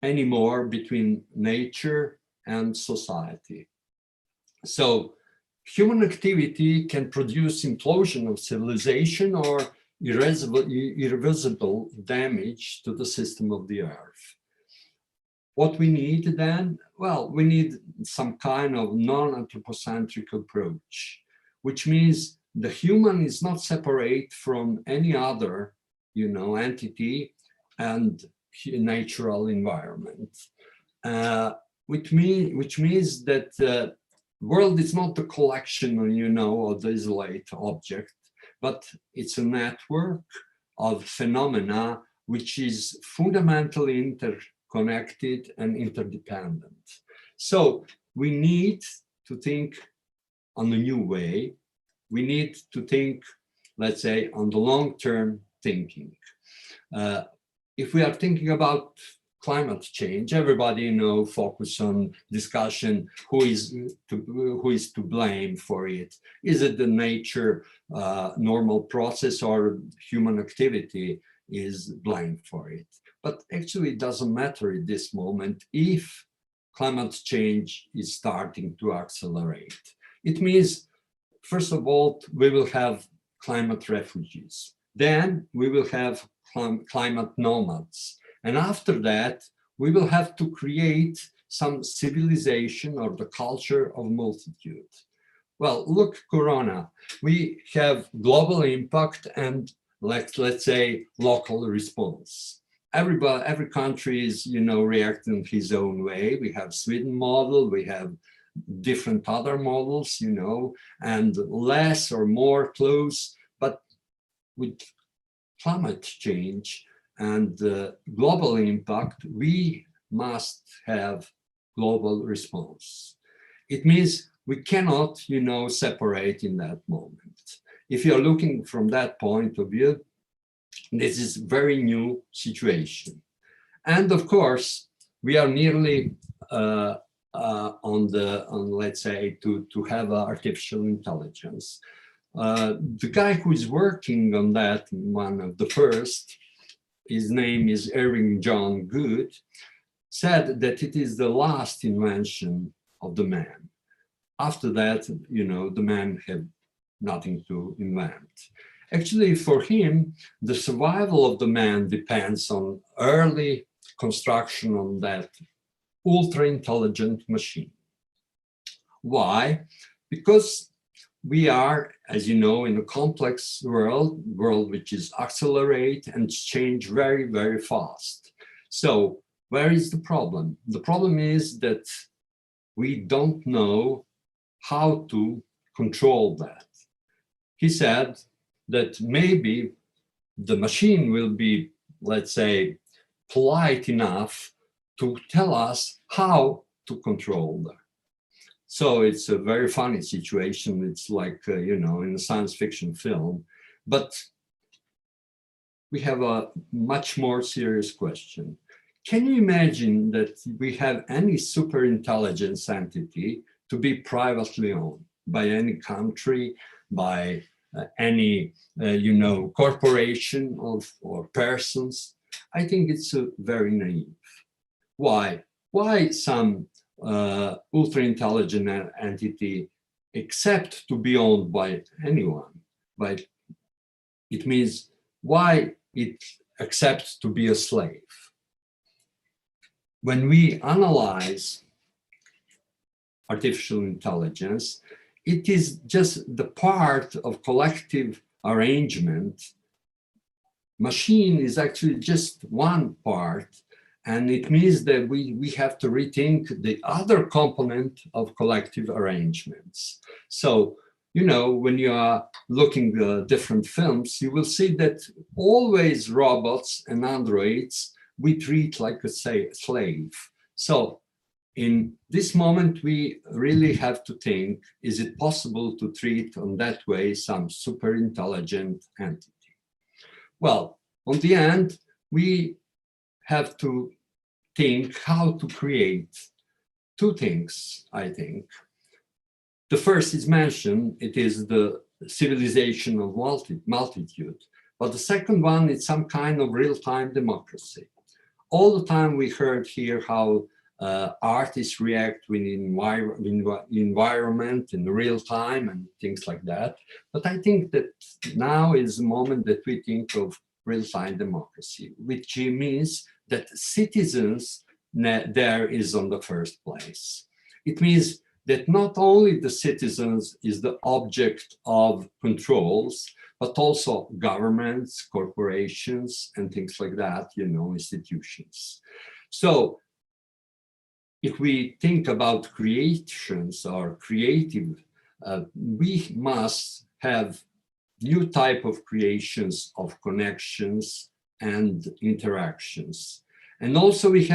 anymore between nature and society. So human activity can produce implosion of civilization or irreversible damage to the system of the earth. What we need then? Well, we need some kind of non-anthropocentric approach, which means the human is not separate from any other, entity and natural environment, which means that the world is not a collection, of the isolated object, but it's a network of phenomena which is fundamentally interconnected and interdependent. So we need to think on a new way. We need to think, let's say, on the long-term thinking. If we are thinking about climate change, everybody focus on discussion who is to blame for it. Is it the nature normal process or human activity is blamed for it? But actually it doesn't matter at this moment if climate change is starting to accelerate. It means, first of all, we will have climate refugees. Then we will have climate nomads. And after that, we will have to create some civilization or the culture of multitude. Well, look, Corona, we have global impact and let's say local response. Every country is, reacting his own way. We have Sweden model, we have different other models, and less or more close, but with climate change and global impact, we must have global response. It means we cannot, separate in that moment. If you're looking from that point of view, this is a very new situation. And of course, we are nearly let's say, to have artificial intelligence. The guy who is working on that, one of the first, his name is Irving John Good, said that it is the last invention of the man. After that, the man had nothing to invent. Actually, for him, the survival of the man depends on early construction on that ultra-intelligent machine. Why? Because we are, as you know, in a complex world which is accelerate and change very, very fast. So where is the problem? The problem is that we don't know how to control that. He said that maybe the machine will be, let's say, polite enough to tell us how to control that. So it's a very funny situation. It's like, in a science fiction film. But we have a much more serious question. Can you imagine that we have any super intelligence entity to be privately owned by any country, by any corporation or persons. I think it's very naive. Why? Why some ultra-intelligent entity accept to be owned by anyone? But it means why it accepts to be a slave. When we analyze artificial intelligence, it is just the part of collective arrangement. Machine is actually just one part, and it means that we have to rethink the other component of collective arrangements. So, when you are looking at different films, you will see that always robots and androids we treat like a slave. So in this moment, we really have to think, is it possible to treat on that way some super intelligent entity? Well, on the end, we have to think how to create two things, I think. The first is mentioned, it is the civilization of multitude. But the second one is some kind of real-time democracy. All the time we heard here how artists react with environment in real time and things like that. But I think that now is the moment that we think of real-time democracy, which means that citizens there is on the first place. It means that not only the citizens is the object of controls, but also governments, corporations, and things like that, institutions. So if we think about creations or creative, we must have new type of creations of connections and interactions. And also we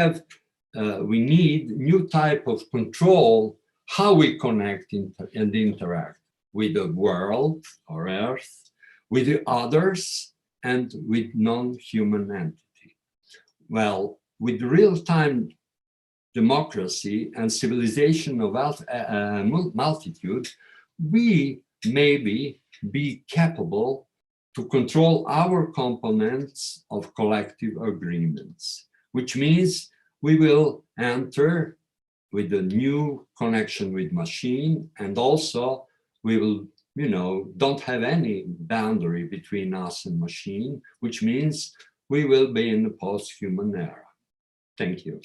need new type of control, how we connect and interact with the world or Earth, with the others, and with non-human entity. Well, with real-time democracy and civilization of multitude, we maybe be capable to control our components of collective agreements, which means we will enter with a new connection with machine, and also we will, don't have any boundary between us and machine, which means we will be in the post-human era. Thank you.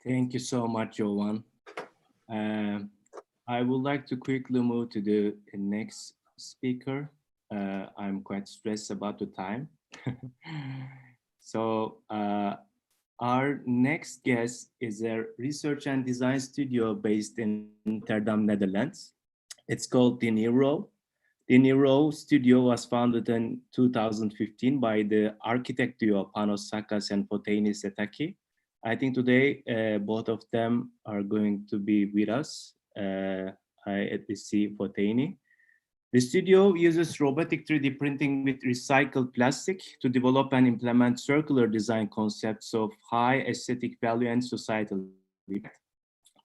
Thank you so much, Jovan. I would like to quickly move to the next speaker. I'm quite stressed about the time. So our next guest is a research and design studio based in Amsterdam, Netherlands. It's called De Niro. De Niro studio was founded in 2015 by the architect duo Panos Sakas and Foteini Setaki. I think today both of them are going to be with us. I see Foteini. The studio uses robotic 3D printing with recycled plastic to develop and implement circular design concepts of high aesthetic value and societal impact.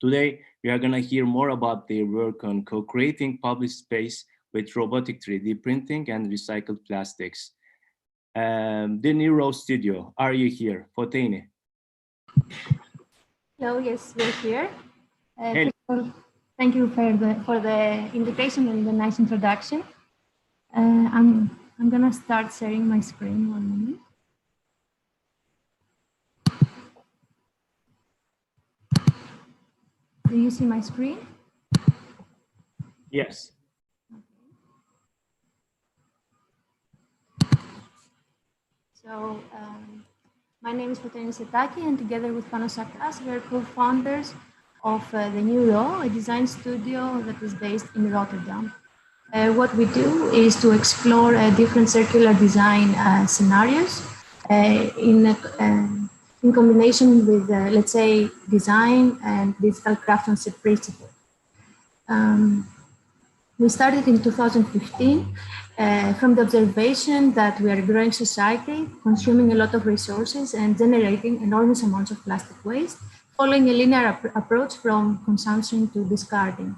Today, we are going to hear more about their work on co-creating public space with robotic 3D printing and recycled plastics. De Niro Studio, are you here? Foteini. Hello, yes, we're here. Hey. Thank you for the invitation and the nice introduction. I'm gonna start sharing my screen 1 moment. Do you see my screen? Yes. So my name is Foteini Setaki, and together with Panos Sakas, we're co-founders of De Niro, a design studio that is based in Rotterdam. What we do is to explore different circular design scenarios in combination with, let's say, design and digital craftsmanship principle. We started in 2015 from the observation that we are a growing society, consuming a lot of resources and generating enormous amounts of plastic waste, following a linear approach from consumption to discarding.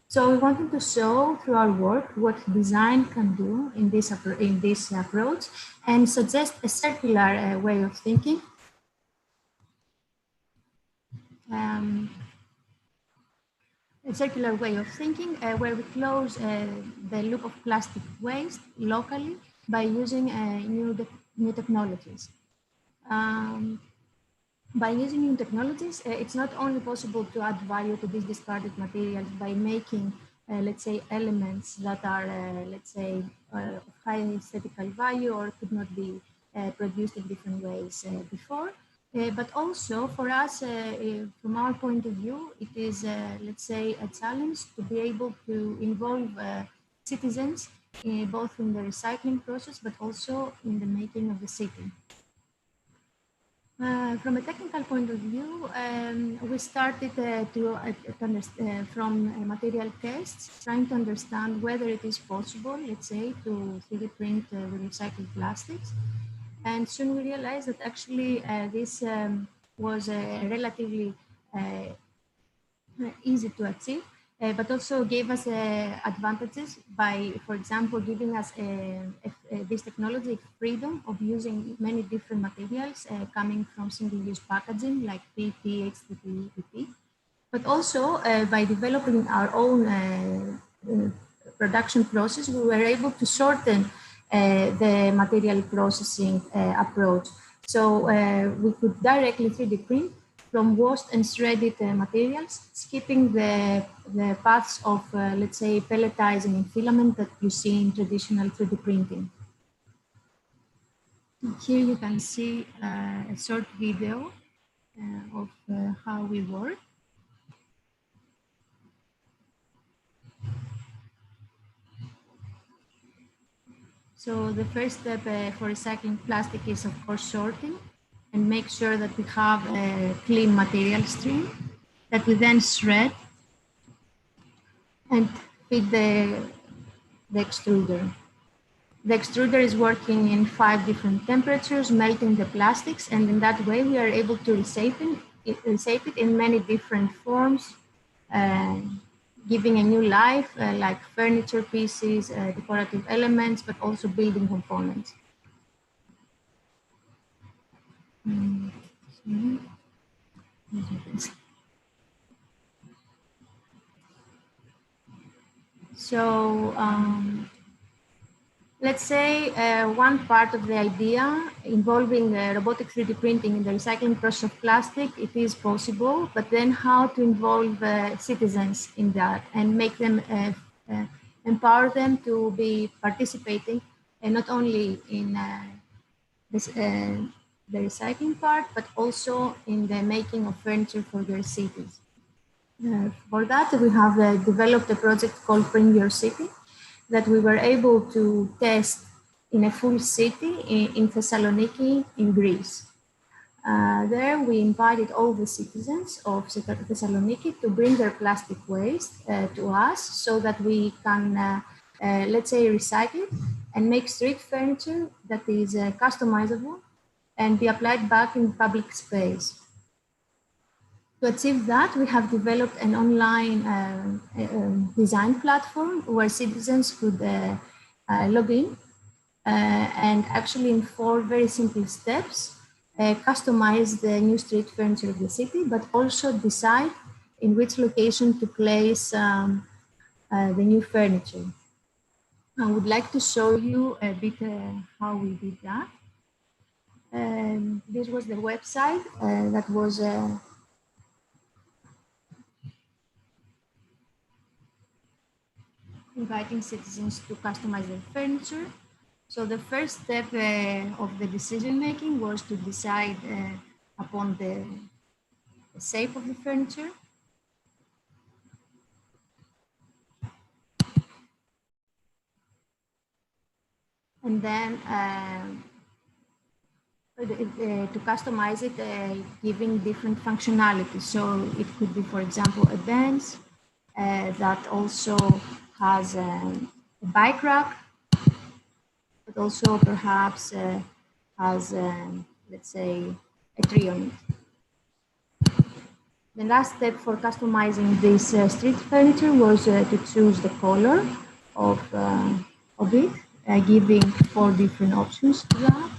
So we wanted to show through our work what design can do in this approach and suggest a circular way of thinking. A circular way of thinking where we close the loop of plastic waste locally by using new technologies. By using new technologies, it's not only possible to add value to these discarded materials by making, let's say, elements that are, let's say, of high aesthetical value or could not be produced in different ways before. But also for us, from our point of view, it is, let's say, a challenge to be able to involve citizens both in the recycling process, but also in the making of the city. From a technical point of view, we started from material tests, trying to understand whether it is possible, let's say, to 3D print with recycled plastics. And soon we realized that actually this was relatively easy to achieve, but also gave us advantages by, for example, giving us this technology freedom of using many different materials coming from single-use packaging like PP, HDPE, PP, but also by developing our own production process, we were able to shorten the material processing approach. So we could directly 3D print from washed and shredded materials, skipping the paths of, let's say, pelletizing and filament that you see in traditional 3D printing. Here you can see a short video of how we work. So the first step for recycling plastic is, of course, sorting and make sure that we have a clean material stream that we then shred and feed the extruder. The extruder is working in 5 different temperatures, melting the plastics, and in that way we are able to reshape it in many different forms, giving a new life, like furniture pieces, decorative elements, but also building components. So let's say one part of the idea involving robotic 3D printing in the recycling process of plastic, it is possible, but then how to involve citizens in that and make them, empower them to be participating, and not only in the recycling part, but also in the making of furniture for their cities. For that, we have developed a project called Bring Your City that we were able to test in a full city in Thessaloniki, in Greece. There, we invited all the citizens of Thessaloniki to bring their plastic waste to us so that we can, let's say, recycle it and make street furniture that is customizable and be applied back in public space. To achieve that, we have developed an online design platform where citizens could log in and actually in 4 very simple steps, customize the new street furniture of the city, but also decide in which location to place the new furniture. I would like to show you a bit how we did that. This was the website that was inviting citizens to customize their furniture. So the first step of the decision making was to decide upon the shape of the furniture. And then to customize it, giving different functionalities. So it could be, for example, a bench that also has a bike rack, but also perhaps has, let's say, a tree on it. The last step for customizing this street furniture was to choose the color of it, giving 4 different options to that.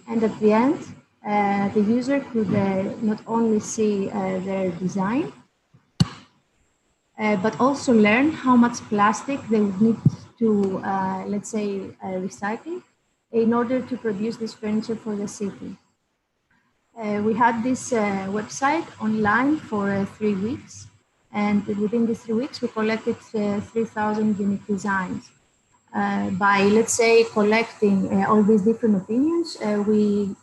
And at the end, the user could not only see their design, but also learn how much plastic they would need to, let's say, recycle in order to produce this furniture for the city. We had this website online for 3 weeks, and within these 3 weeks, we collected 3,000 unique designs. By, let's say, collecting all these different opinions, we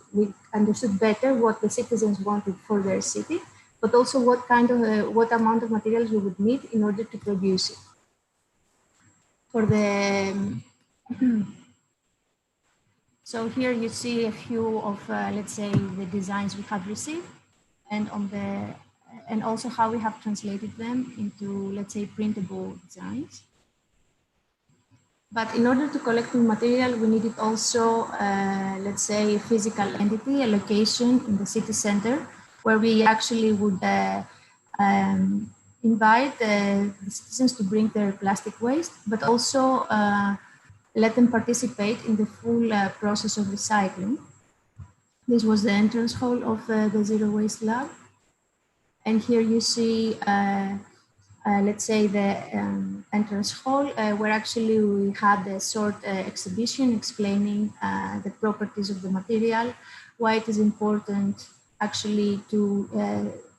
understood better what the citizens wanted for their city, but also what kind of, what amount of materials we would need in order to produce it. For the, so here you see a few of, let's say, the designs we have received, and on the, and also how we have translated them into, let's say, printable designs. But in order to collect the material, we needed also, let's say, a physical entity, a location in the city center, where we actually would invite the citizens to bring their plastic waste, but also let them participate in the full process of recycling. This was the entrance hall of the Zero Waste Lab. And here you see, let's say, the entrance hall, where actually we had a short exhibition explaining the properties of the material, why it is important actually to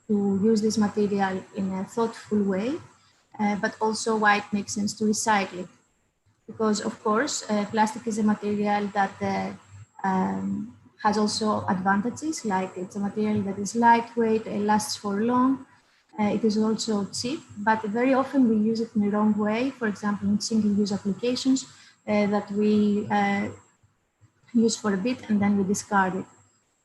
use this material in a thoughtful way, but also why it makes sense to recycle it. Because, of course, plastic is a material that has also advantages, like it's a material that is lightweight, it lasts for long, it is also cheap, but very often we use it in the wrong way, for example, in single-use applications that we use for a bit and then we discard it.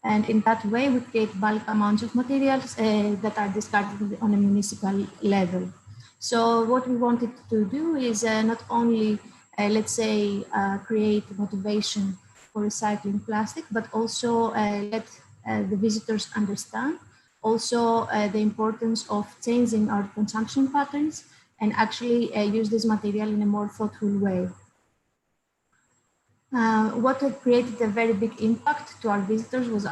And in that way, we create bulk amounts of materials that are discarded on a municipal level. So what we wanted to do is not only, let's say, create motivation for recycling plastic, but also let the visitors understand also the importance of changing our consumption patterns and actually use this material in a more thoughtful way. What created a very big impact to our visitors was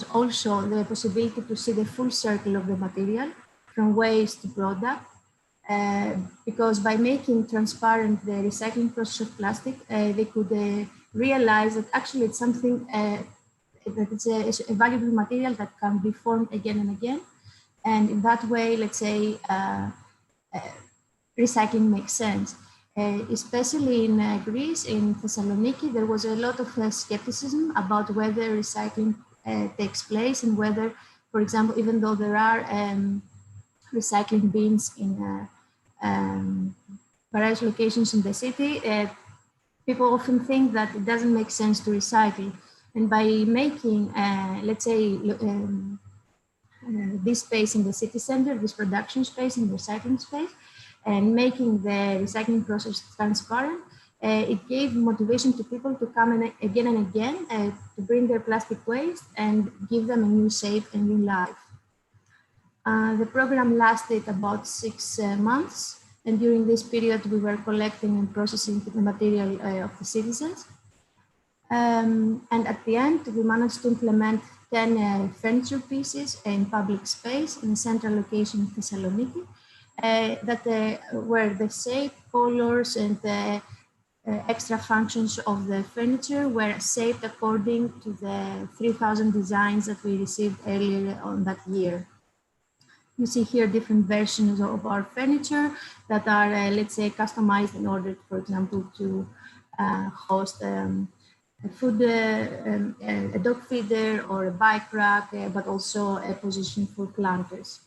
also the possibility to see the full circle of the material from waste to product. Because by making transparent the recycling process of plastic, they could realize that actually it's something that it's a valuable material that can be formed again and again. And in that way, let's say, recycling makes sense. Especially in Greece, in Thessaloniki, there was a lot of skepticism about whether recycling takes place and whether, for example, even though there are recycling bins in various locations in the city, people often think that it doesn't make sense to recycle. And by making, let's say, this space in the city center, this production space in the recycling space, and making the recycling process transparent, it gave motivation to people to come in again and again to bring their plastic waste and give them a new shape and new life. The program lasted about 6 months, and during this period we were collecting and processing the material of the citizens. And at the end, we managed to implement 10 furniture pieces in public space in a central location in Thessaloniki, that were the shape, colors, and extra functions of the furniture were shaped according to the 3,000 designs that we received earlier on that year. You see here different versions of our furniture that are, let's say, customized in order, for example, to host a dog feeder or a bike rack, but also a position for planters.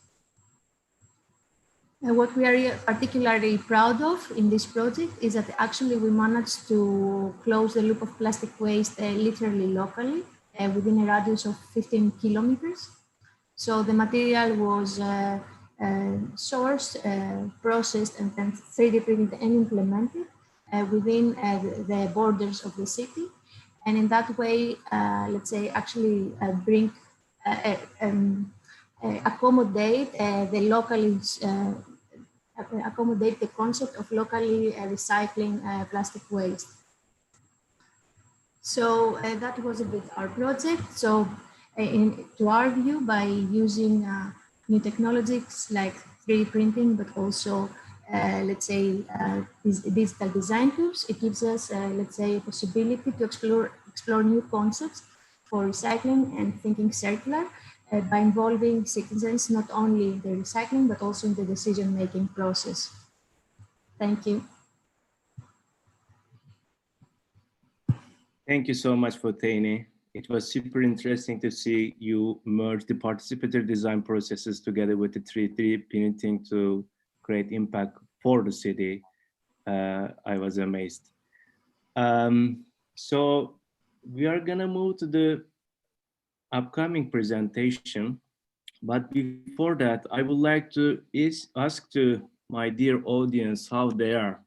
What we are particularly proud of in this project is that actually we managed to close the loop of plastic waste literally locally within a radius of 15 kilometers. So the material was sourced, processed, and then 3D printed and implemented within the borders of the city. And in that way, let's say, actually bring, accommodate the locally, accommodate the concept of locally recycling plastic waste. So that was a bit our project. So to our view, by using new technologies like 3D printing, but also let's say these digital design tools, it gives us let's say a possibility to explore new concepts for recycling and thinking circular by involving citizens not only in the recycling but also in the decision-making process. Thank you. Thank you so much, Foteini. It was super interesting to see you merge the participatory design processes together with the 3D printing to create impact for the city. I was amazed. So we are gonna move to the upcoming presentation. But before that, I would like to ask to my dear audience how they are.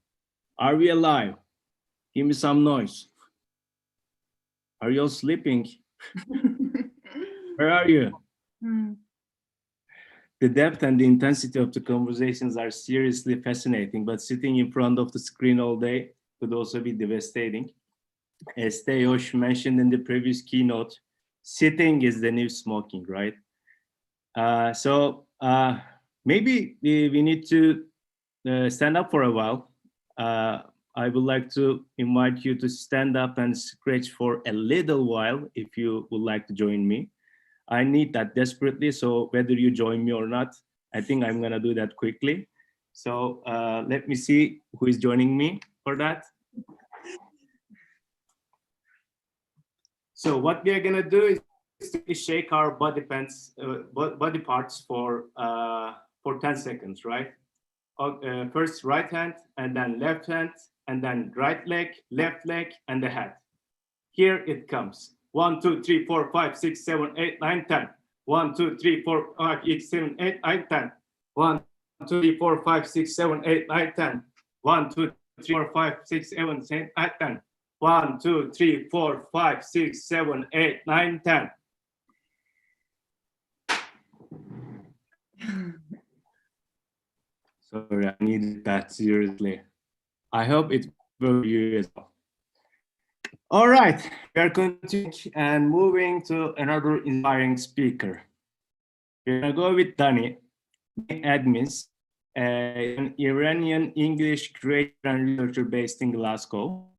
Are we alive? Give me some noise. Are you all sleeping? Where are you? The depth and the intensity of the conversations are seriously fascinating, but sitting in front of the screen all day could also be devastating. As Teosh mentioned in the previous keynote, sitting is the new smoking, right? Maybe we need to stand up for a while. I would like to invite you to stand up and stretch for a little while if you would like to join me. I need that desperately, so whether you join me or not, I think I'm gonna do that quickly. So let me see who is joining me for that. So what we are gonna do is to shake our body parts for 10 seconds, right? First right hand, and then left hand, and then right leg, left leg, and the head. Here it comes. 1, 2, 3, 4, 5, 6, 7, 8, 9, 10. 1, 2, 3, 4, 5, 6, 7, 8, 9, 10. 1, 2, 3, 4, 5, 6, 7, 8, 9, 10. 1, 2, 3, 4, 5, 6, 7, 8, 10. 1, 2, 3, 4, 5, 6, 7, 8, 9, 10. Sorry, I needed that seriously. I hope it will be you as well. All right, we are continuing and moving to another inspiring speaker. We're gonna go with Dani Admis, an Iranian English creator and researcher based in Glasgow.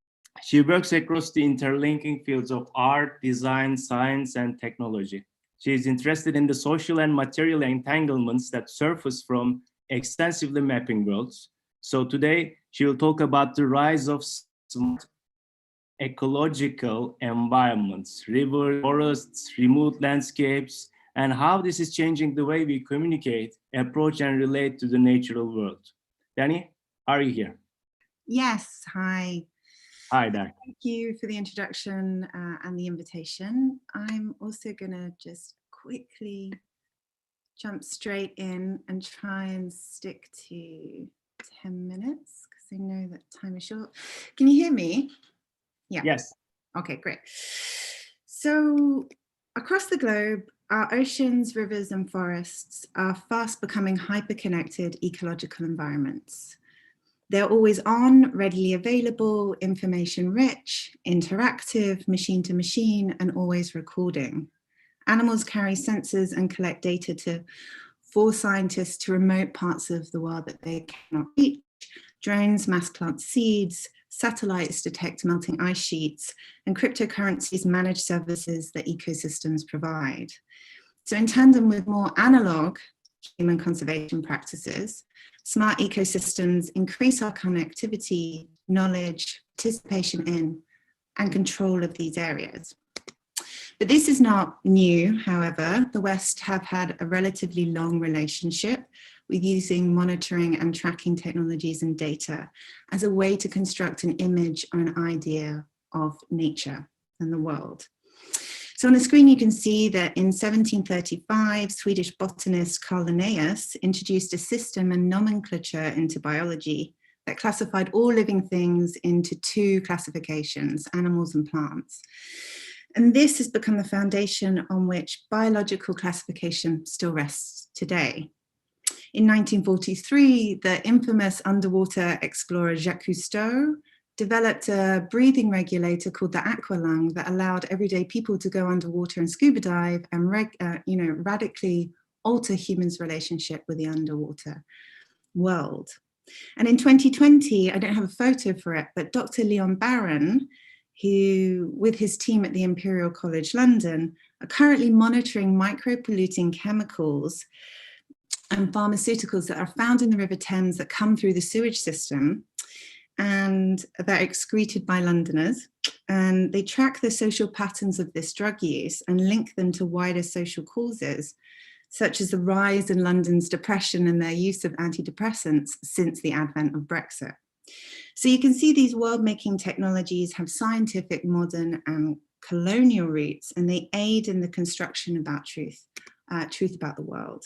She works across the interlinking fields of art, design, science, and technology. She is interested in the social and material entanglements that surface from extensively mapping worlds. So today, she will talk about the rise of smart ecological environments, rivers, forests, remote landscapes, and how this is changing the way we communicate, approach, and relate to the natural world. Dani, are you here? Yes, hi. Hi there. Thank you for the introduction and the invitation. I'm also gonna just quickly jump straight in and try and stick to 10 minutes because I know that time is short. Can you hear me? Yeah. Yes. Okay, great. So across the globe, our oceans, rivers, and forests are fast becoming hyper-connected ecological environments. They're always on, readily available, information-rich, interactive, machine-to-machine, and always recording. Animals carry sensors and collect data for scientists to remote parts of the world that they cannot reach. Drones mass plant seeds, satellites detect melting ice sheets, and cryptocurrencies manage services that ecosystems provide. So in tandem with more analog human conservation practices, smart ecosystems increase our connectivity, knowledge, participation in, and control of these areas. But this is not new, however. The West have had a relatively long relationship with using monitoring and tracking technologies and data as a way to construct an image or an idea of nature and the world. So on the screen, you can see that in 1735, Swedish botanist Carl Linnaeus introduced a system and nomenclature into biology that classified all living things into two classifications, animals and plants. And this has become the foundation on which biological classification still rests today. In 1943, the infamous underwater explorer Jacques Cousteau developed a breathing regulator called the aqualung that allowed everyday people to go underwater and scuba dive and radically alter humans' relationship with the underwater world. And in 2020, I don't have a photo for it, but Dr. Leon Barron, who with his team at the Imperial College London, are currently monitoring micropolluting chemicals and pharmaceuticals that are found in the River Thames that come through the sewage system and that are excreted by Londoners. And they track the social patterns of this drug use and link them to wider social causes, such as the rise in London's depression and their use of antidepressants since the advent of Brexit. So you can see these world-making technologies have scientific, modern, and colonial roots, and they aid in the construction about truth about the world.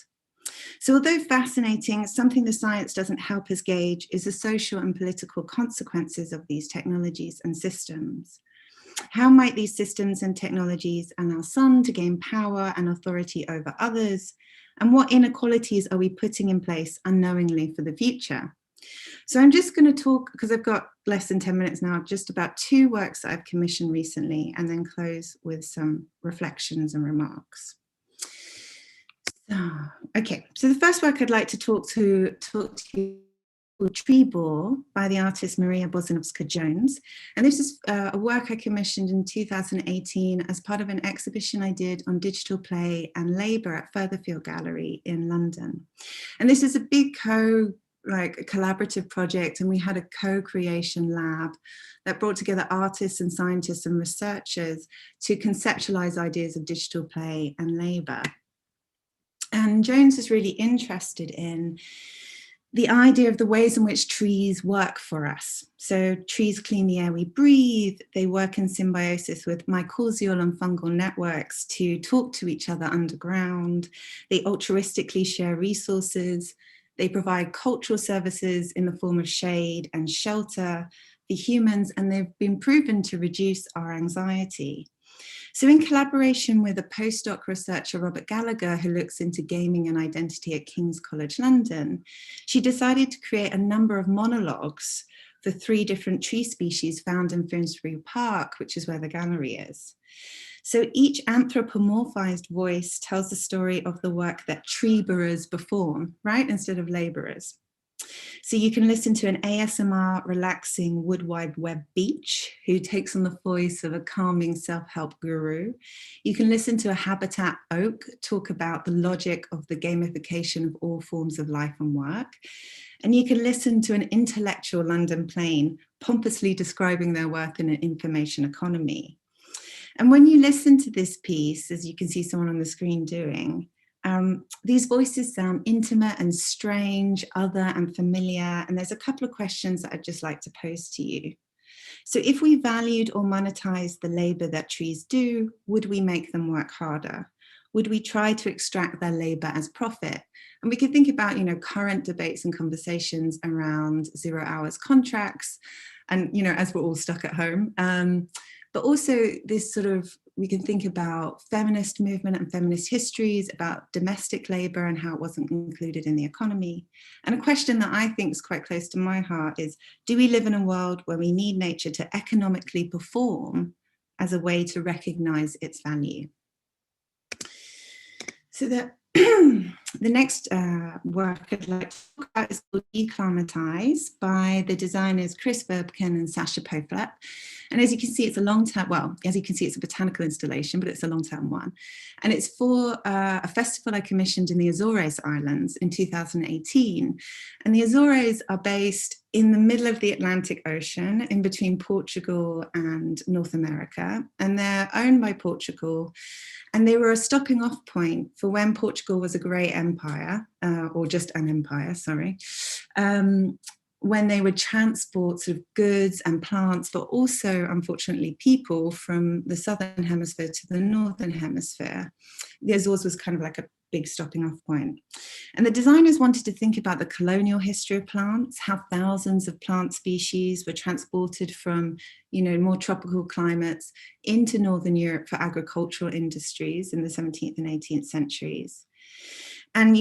So although fascinating, something the science doesn't help us gauge is the social and political consequences of these technologies and systems. How might these systems and technologies allow some to gain power and authority over others? And what inequalities are we putting in place unknowingly for the future? So I'm just going to talk, because I've got less than 10 minutes now, just about two works that I've commissioned recently, and then close with some reflections and remarks. Okay, so the first work I'd like to talk to you Tree Bore by the artist Maria Bozanovska-Jones. And this is a work I commissioned in 2018 as part of an exhibition I did on digital play and labour at Furtherfield Gallery in London. And this is a big collaborative project, and we had a co-creation lab that brought together artists and scientists and researchers to conceptualise ideas of digital play and labour. And Jones is really interested in the idea of the ways in which trees work for us. So trees clean the air we breathe, they work in symbiosis with mycorrhizal and fungal networks to talk to each other underground, they altruistically share resources, they provide cultural services in the form of shade and shelter for humans, and they've been proven to reduce our anxiety. So in collaboration with a postdoc researcher, Robert Gallagher, who looks into gaming and identity at King's College London, she decided to create a number of monologues for 3 different tree species found in Finsbury Park, which is where the gallery is. So each anthropomorphized voice tells the story of the work that tree bearers perform, right, instead of laborers. So you can listen to an ASMR relaxing Wood Wide Web Beach who takes on the voice of a calming self-help guru. You can listen to a Habitat Oak talk about the logic of the gamification of all forms of life and work. And you can listen to an intellectual London plane pompously describing their work in an information economy. And when you listen to this piece, as you can see someone on the screen doing, these voices sound intimate and strange, other and familiar, and there's a couple of questions that I'd just like to pose to you. So if we valued or monetized the labor that trees do, would we make them work harder? Would we try to extract their labor as profit? And we could think about, current debates and conversations around 0 hours contracts, and, as we're all stuck at home. But also this we can think about feminist movement and feminist histories, about domestic labor and how it wasn't included in the economy. And a question that I think is quite close to my heart is, do we live in a world where we need nature to economically perform as a way to recognize its value? So the next work I'd like to talk about is called Declimatize by the designers Chris Verbken and Sasha Poflep. And as you can see, it's a long-term, it's a botanical installation, but it's a long-term one. And it's for a festival I commissioned in the Azores Islands in 2018. And the Azores are based in the middle of the Atlantic Ocean, in between Portugal and North America. And they're owned by Portugal. And they were a stopping off point for when Portugal was a great empire, or just an empire, sorry. when they would transport sort of goods and plants, but also, unfortunately, people from the southern hemisphere to the northern hemisphere. The Azores was kind of like a big stopping off point. And the designers wanted to think about the colonial history of plants, how thousands of plant species were transported from, more tropical climates into Northern Europe for agricultural industries in the 17th and 18th centuries. And,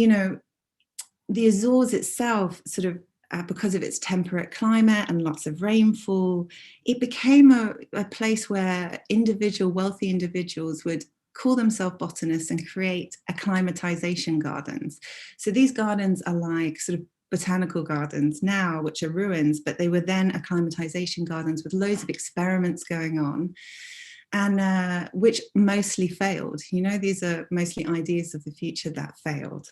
the Azores itself sort of, because of its temperate climate and lots of rainfall, it became a place where wealthy individuals would call themselves botanists and create acclimatization gardens. So these gardens are like sort of botanical gardens now, which are ruins, but they were then acclimatization gardens with loads of experiments going on, and which mostly failed. These are mostly ideas of the future that failed.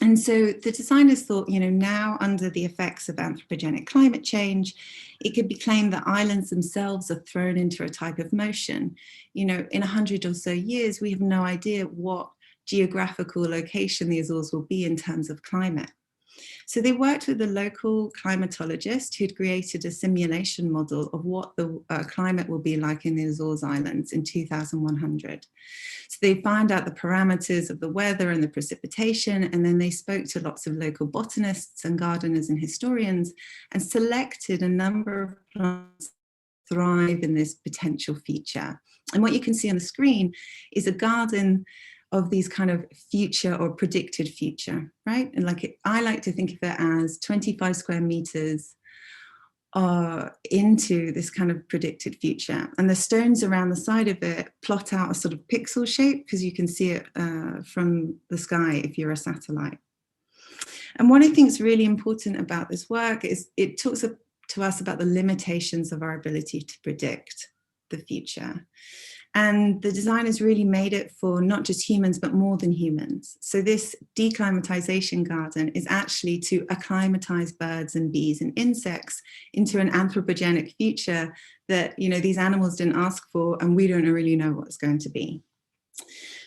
And so the designers thought, now under the effects of anthropogenic climate change, it could be claimed that islands themselves are thrown into a type of motion. In 100 or so years, we have no idea what geographical location the Azores will be in terms of climate. So they worked with a local climatologist who'd created a simulation model of what the climate will be like in the Azores Islands in 2100. So they found out the parameters of the weather and the precipitation, and then they spoke to lots of local botanists and gardeners and historians and selected a number of plants that thrive in this potential feature. And what you can see on the screen is a garden of these kind of future or predicted future, right? And I like to think of it as 25 square meters into this kind of predicted future. And the stones around the side of it plot out a sort of pixel shape, because you can see it from the sky if you're a satellite. And what I think is really important about this work is it talks to us about the limitations of our ability to predict the future. And the designers really made it for not just humans, but more than humans. So this declimatization garden is actually to acclimatize birds and bees and insects into an anthropogenic future that, these animals didn't ask for, and we don't really know what it's going to be.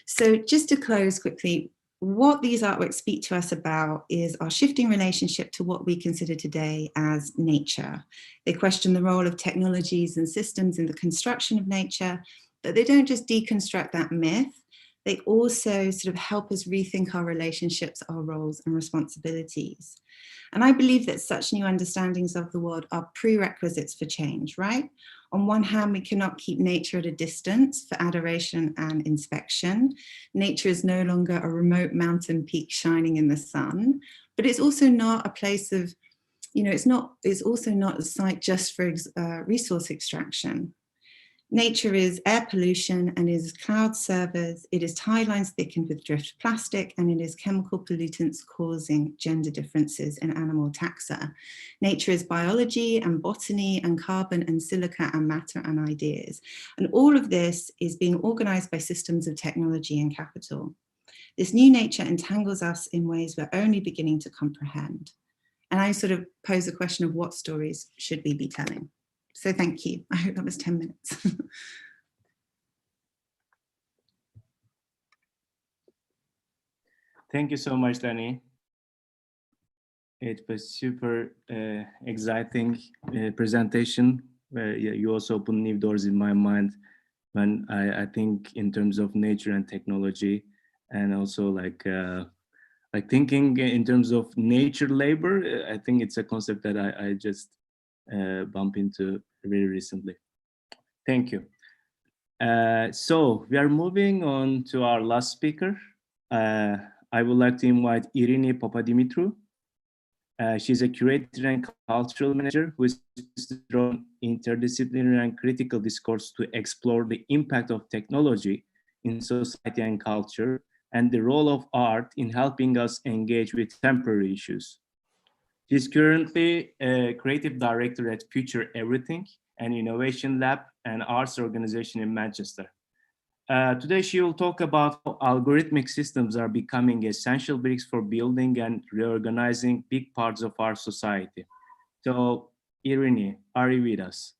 So just to close quickly, what these artworks speak to us about is our shifting relationship to what we consider today as nature. They question the role of technologies and systems in the construction of nature, but they don't just deconstruct that myth, they also sort of help us rethink our relationships, our roles and responsibilities. And I believe that such new understandings of the world are prerequisites for change, right? On one hand, we cannot keep nature at a distance for adoration and inspection. Nature is no longer a remote mountain peak shining in the sun, but it's also not a place of, it's also not a site just for resource extraction. Nature is air pollution and is cloud servers, it is tide lines thickened with drift plastic, and it is chemical pollutants causing gender differences in animal taxa. Nature is biology and botany and carbon and silica and matter and ideas. And all of this is being organized by systems of technology and capital. This new nature entangles us in ways we're only beginning to comprehend. And I sort of pose a question of what stories should we be telling? So thank you. I hope that was 10 minutes. Thank you so much, Danny. It was super exciting presentation. You also opened new doors in my mind when I think in terms of nature and technology, and also like thinking in terms of nature labor. I think it's a concept that I just bump into very recently. Thank you. So we are moving on to our last speaker. I would like to invite Irini Papadimitrou. She's a curator and cultural manager who is drawn interdisciplinary and critical discourse to explore the impact of technology in society and culture, and the role of art in helping us engage with temporary issues. She's currently a creative director at Future Everything, an innovation lab and arts organization in Manchester. Today, she will talk about how algorithmic systems are becoming essential bricks for building and reorganizing big parts of our society. So, Irini, are you with us?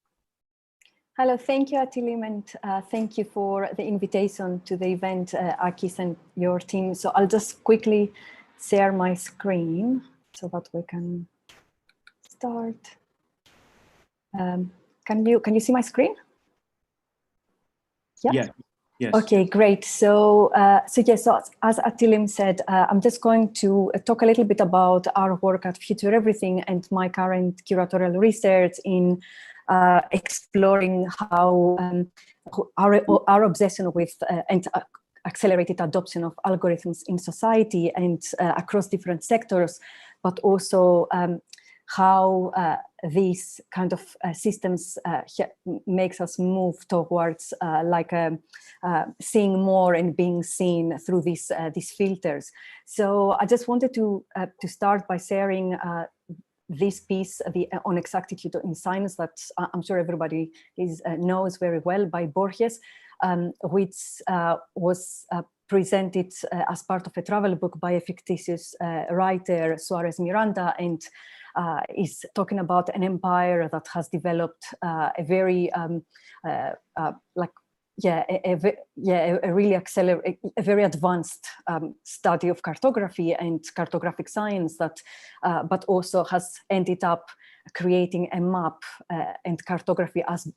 Hello, thank you, Atilim, and thank you for the invitation to the event, Akis and your team. So I'll just quickly share my screen so that we can start. Can you see my screen? Yeah. Yes. Okay, great. So, yes, so as Attilim said, I'm just going to talk a little bit about our work at Future Everything and my current curatorial research in exploring how our obsession with and accelerated adoption of algorithms in society and across different sectors, but also how these kind of systems makes us move towards seeing more and being seen through these filters. So I just wanted to start by sharing this piece, on exactitude in science, that I'm sure everybody knows very well, by Borges, which was presented as part of a travel book by a fictitious writer, Suarez Miranda, and is talking about an empire that has developed a very a very advanced study of cartography and cartographic science that, but also has ended up creating a map and cartography as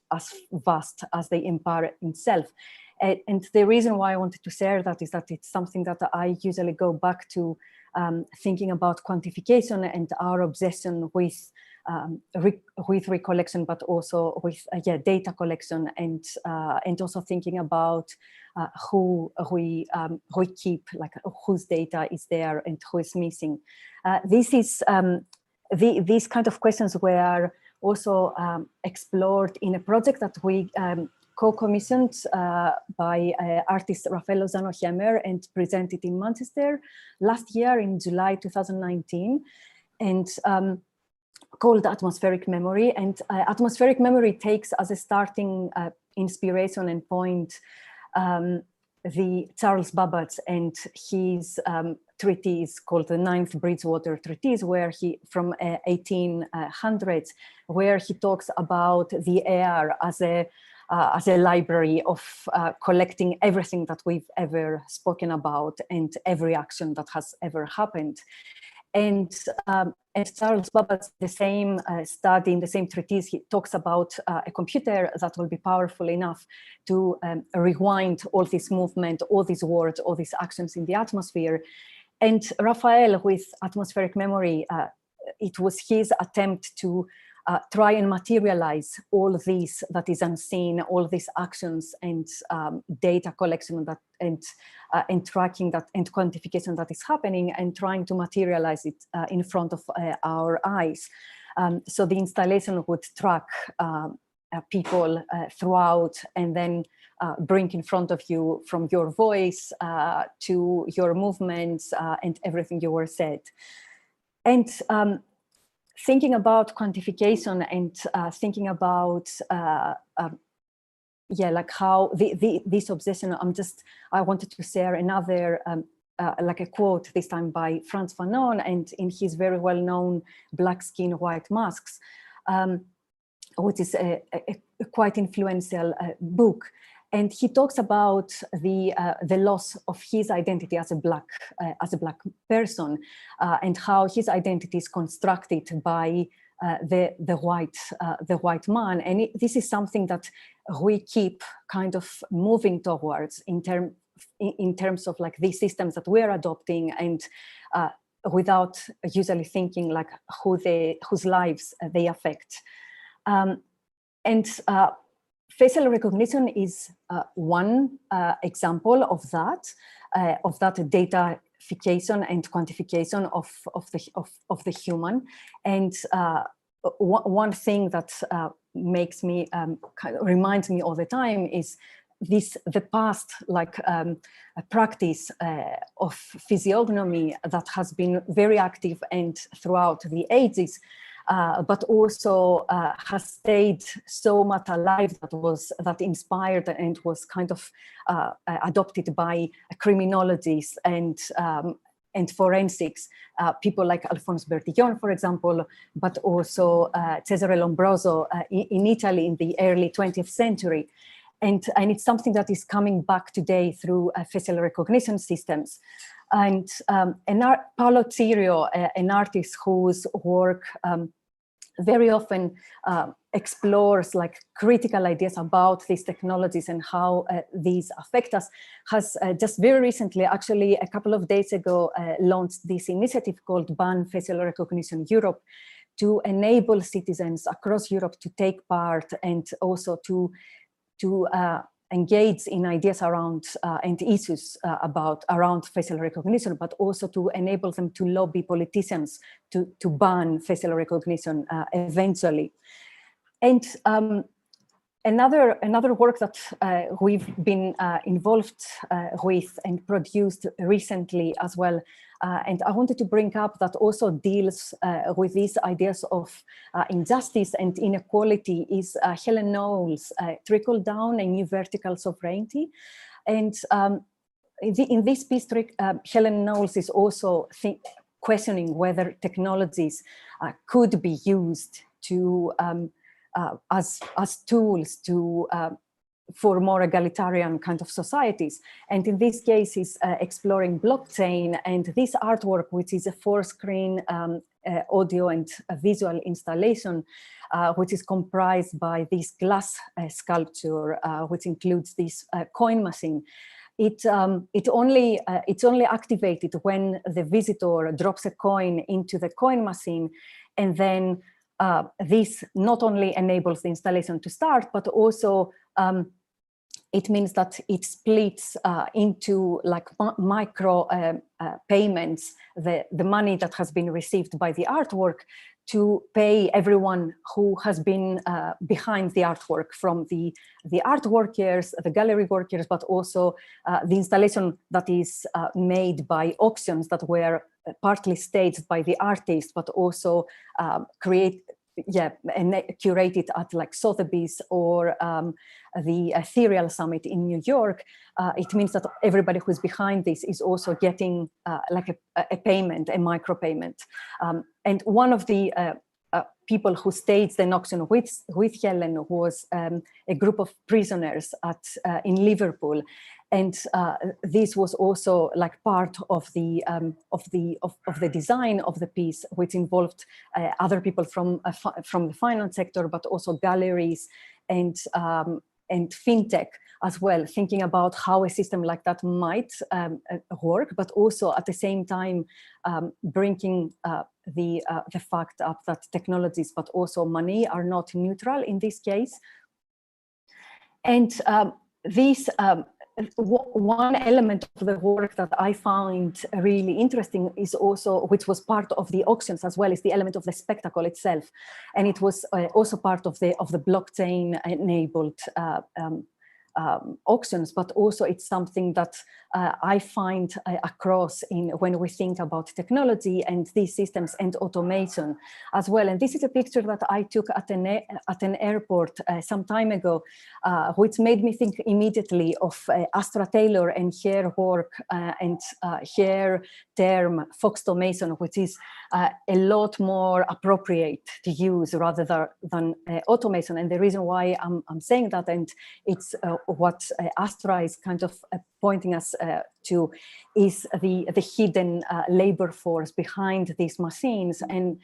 vast as the empire itself. And the reason why I wanted to share that is that it's something that I usually go back to thinking about quantification and our obsession with recollection, but also with data collection, and also thinking about who we keep, like whose data is there and who is missing. These kind of questions were also explored in a project that we co-commissioned by artist Rafael Lozano-Hemmer and presented in Manchester last year in July 2019, and called Atmospheric Memory. And Atmospheric Memory takes as a starting inspiration and point the Charles Babbage and his treatise called the Ninth Bridgewater Treatise, where he, from 1800s, where he talks about the air as a library of collecting everything that we've ever spoken about and every action that has ever happened. And Charles Babbage, the same study, in the same treatise, he talks about a computer that will be powerful enough to rewind all this movement, all these words, all these actions in the atmosphere. And Raphael, with Atmospheric Memory, it was his attempt to try and materialize all this that is unseen, all these actions and data collection that and tracking that and quantification that is happening, and trying to materialize it in front of our eyes. So the installation would track people throughout, and then bring in front of you, from your voice to your movements and everything you were said. And thinking about quantification and thinking about like how this obsession, I wanted to share another like a quote, this time by Frantz Fanon, and in his very well-known Black Skin, White Masks, which is a quite influential book. And he talks about the loss of his identity as a black person, and how his identity is constructed by the white man. And this is something that we keep kind of moving towards in terms of like these systems that we're adopting, and without usually thinking like whose lives they affect. Facial recognition is one example of that datafication and quantification of the human. And one thing that makes me reminds me all the time is the past practice of physiognomy that has been very active and throughout the ages. But also has stayed so much alive, that inspired and was kind of adopted by criminologists and forensics, people like Alphonse Bertillon, for example, but also Cesare Lombroso in Italy in the early 20th century. And it's something that is coming back today through facial recognition systems. And Paolo Cirio, an artist whose work very often explores like critical ideas about these technologies and how these affect us, has just very recently, actually a couple of days ago, launched this initiative called Ban Facial Recognition Europe, to enable citizens across Europe to take part and also to engage in ideas around and issues around facial recognition, but also to enable them to lobby politicians to ban facial recognition eventually. And another work that we've been involved with and produced recently as well, and I wanted to bring up that also deals with these ideas of injustice and inequality, is Helen Knowles' Trickle Down and New Vertical Sovereignty. And in this piece, Helen Knowles is also questioning whether technologies could be used to as tools to for more egalitarian kind of societies. And in this case is exploring blockchain, and this artwork, which is a 4-screen audio and visual installation, which is comprised by this glass sculpture, which includes this coin machine. It's only activated when the visitor drops a coin into the coin machine, and then this not only enables the installation to start, but also it means that it splits into like micro payments, the money that has been received by the artwork, to pay everyone who has been behind the artwork, from the art workers, the gallery workers, but also the installation that is made by auctions that were partly staged by the artist, but also curated at like Sotheby's or the Ethereal Summit in New York. It means that everybody who's behind this is also getting like a payment, a micro payment. And one of the people who staged an auction with Helen was a group of prisoners in Liverpool. And this was also like part of the design of the piece, which involved other people from the finance sector, but also galleries and fintech as well, thinking about how a system like that might work, but also at the same time bringing the fact up that technologies, but also money, are not neutral in this case. And one element of the work that I found really interesting is also, which was part of the auctions as well, is the element of the spectacle itself. And it was also part of the blockchain enabled auctions, but also it's something that I find across when we think about technology and these systems and automation as well. And this is a picture that I took at an airport some time ago, which made me think immediately of Astra Taylor and her work and her term Foxtomation, which is a lot more appropriate to use rather than automation. And the reason why I'm saying that, and it's what Astra is kind of pointing us to, is the hidden labor force behind these machines and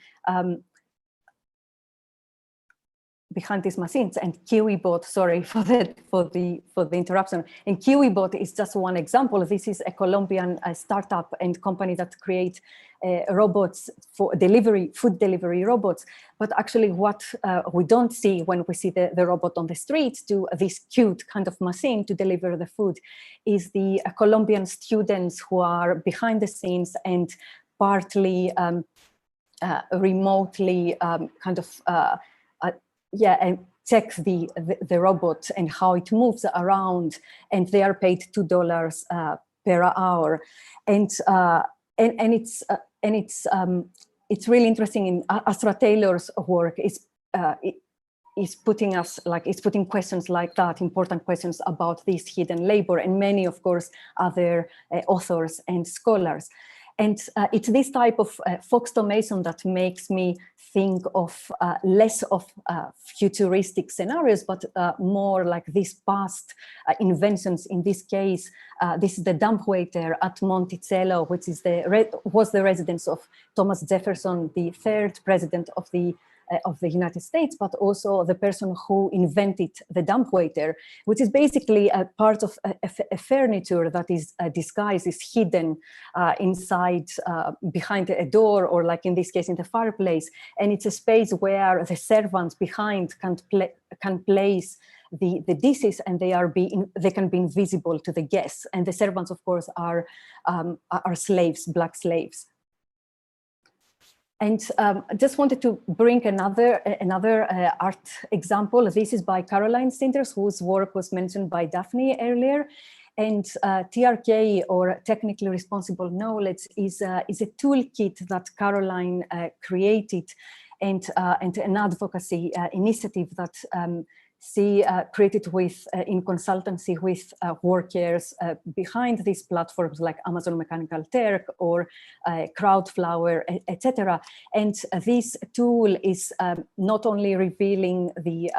and KiwiBot, sorry for the interruption. And KiwiBot is just one example. This is a Colombian startup and company that create robots for food delivery robots. But actually what we don't see when we see the robot on the street do this cute kind of machine to deliver the food is the Colombian students who are behind the scenes and partly remotely and checks the robot and how it moves around, and they are paid $2 per hour, and it's really interesting. In Astra Taylor's work is putting questions like that, important questions about this hidden labor, and many, of course, other authors and scholars. And it's this type of Foxtomation that makes me think of less of futuristic scenarios, but more like these past inventions. In this case, this is the dumbwaiter at Monticello, which is was the residence of Thomas Jefferson, the third president of the of the United States, but also the person who invented the dumbwaiter, which is basically a part of a furniture that is disguised, is hidden inside, behind a door, or like in this case, in the fireplace. And it's a space where the servants behind can place the dishes, and they can be invisible to the guests. And the servants, of course, are slaves, black slaves. And I just wanted to bring another art example. This is by Caroline Sinters, whose work was mentioned by Daphne earlier. And TRK, or Technically Responsible Knowledge, is a toolkit that Caroline created, and an advocacy initiative that she created in consultancy with workers behind these platforms like Amazon Mechanical Turk or Crowdflower, etc. And this tool is not only revealing the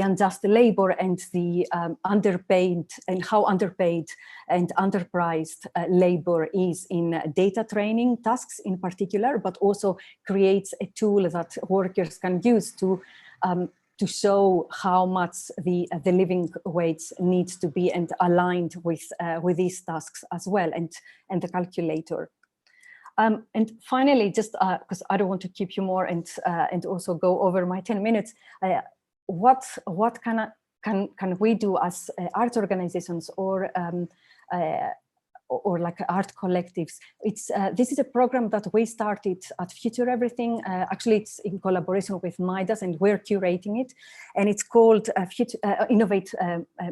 unjust labor and the underpaid, and how underpaid and underpriced labor is in data training tasks in particular, but also creates a tool that workers can use to show how much the living wage needs to be and aligned with these tasks as well, and the calculator. And finally, just because I don't want to keep you more and also go over my 10 minutes, what can we do as art organizations or like art collectives? This is a program that we started at Future Everything. Actually, it's in collaboration with Midas, and we're curating it. And it's called Innovate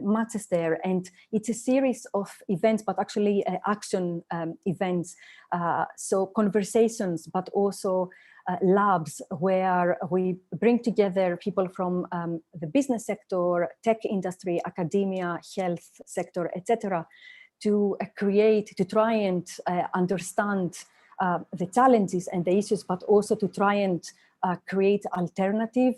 Manchester. And it's a series of events, but actually action events. So conversations, but also labs where we bring together people from the business sector, tech industry, academia, health sector, etc., to try and understand the challenges and the issues, but also to try and create alternative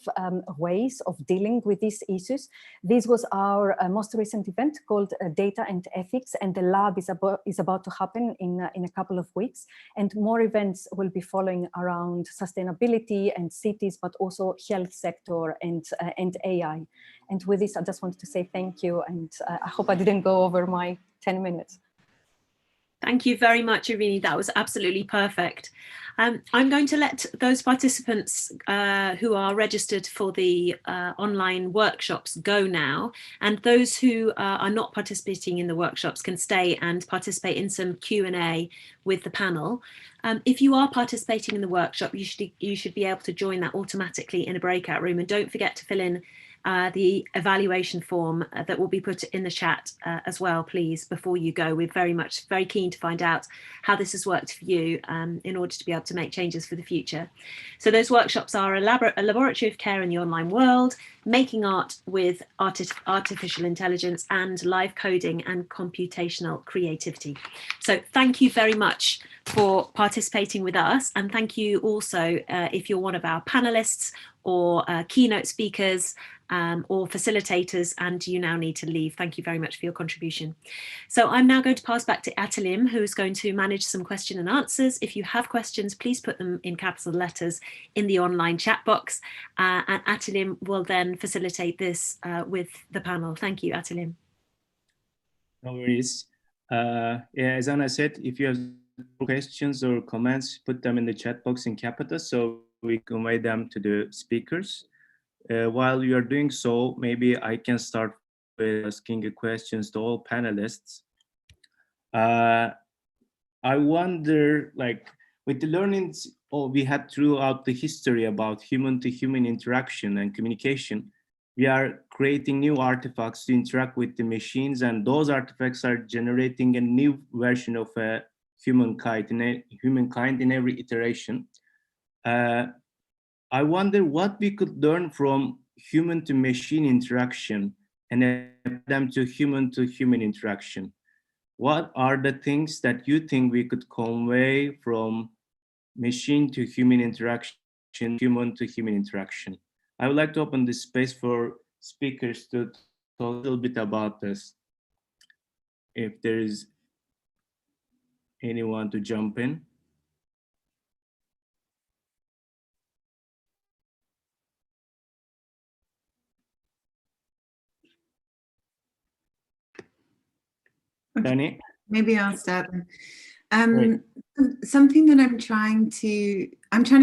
ways of dealing with these issues. This was our most recent event called Data and Ethics, and the lab is about to happen in a couple of weeks. And more events will be following around sustainability and cities, but also health sector and AI. And with this, I just wanted to say thank you, and I hope I didn't go over my 10 minutes. Thank you very much, Irini. That was absolutely perfect. I'm going to let those participants who are registered for the online workshops go now, and those who are not participating in the workshops can stay and participate in some Q&A with the panel. If you are participating in the workshop, you should be able to join that automatically in a breakout room, and don't forget to fill in the evaluation form that will be put in the chat as well, please, before you go. We're very keen to find out how this has worked for you in order to be able to make changes for the future. So those workshops are a laboratory of care in the online world, making art with artificial intelligence, and live coding and computational creativity. So thank you very much for participating with us, and thank you also if you're one of our panelists or keynote speakers or facilitators and you now need to leave. Thank you very much for your contribution. So I'm now going to pass back to Atalim, who's going to manage some question and answers. If you have questions, please put them in capital letters in the online chat box, and Atalim will then facilitate this with the panel. Thank you, Atalim. No worries. Yeah, as Anna said, if you have questions or comments, put them in the chat box in capital so we convey them to the speakers. While you are doing so, maybe I can start with asking questions to all panelists. I wonder, like, with the learnings we had throughout the history about human-to-human interaction and communication, we are creating new artifacts to interact with the machines, and those artifacts are generating a new version of humankind in every iteration. I wonder what we could learn from human to machine interaction and apply them to human interaction. What are the things that you think we could convey from machine to human interaction, human to human interaction? I would like to open this space for speakers to talk a little bit about this. If there is anyone to jump in. Danny? Maybe I'll start then. Something that I'm trying to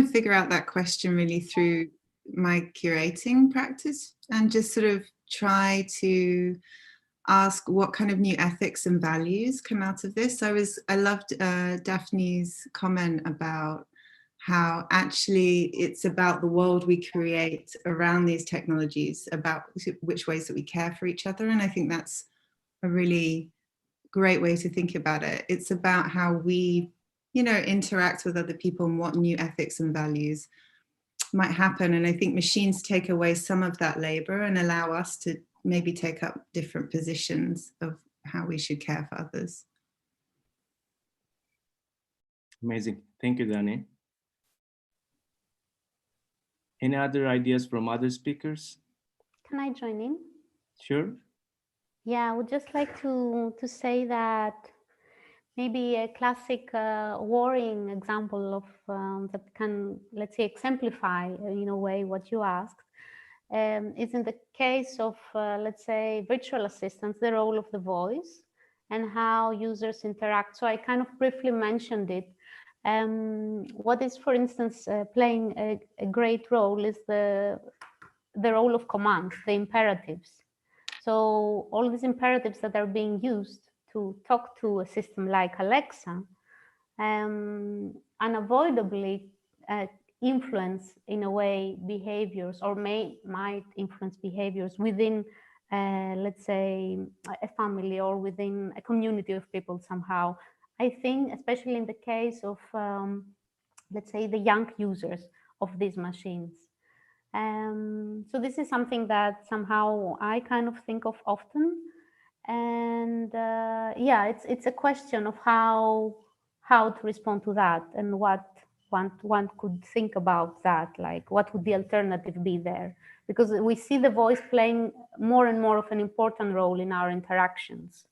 figure out that question really through my curating practice, and just sort of try to ask what kind of new ethics and values come out of this. I loved Daphne's comment about how actually it's about the world we create around these technologies, about which ways that we care for each other. And I think that's a really great way to think about it. It's about how we, interact with other people and what new ethics and values might happen. And I think machines take away some of that labor and allow us to maybe take up different positions of how we should care for others. Amazing. Thank you, Danny. Any other ideas from other speakers? Can I join in? Sure. Yeah, I would just like to say that maybe a classic worrying example of that can, let's say, exemplify in a way what you asked is in the case of, let's say, virtual assistants, the role of the voice and how users interact. So I kind of briefly mentioned it. What is, for instance, playing a great role is the role of commands, the imperatives. So all these imperatives that are being used to talk to a system like Alexa unavoidably influence, in a way, behaviors, or might influence behaviors within, let's say, a family or within a community of people somehow. I think, especially in the case of, let's say, the young users of these machines. So this is something that somehow I kind of think of often. And yeah, it's a question of how to respond to that, and what one could think about that, like what would the alternative be there? Because we see the voice playing more and more of an important role in our interactions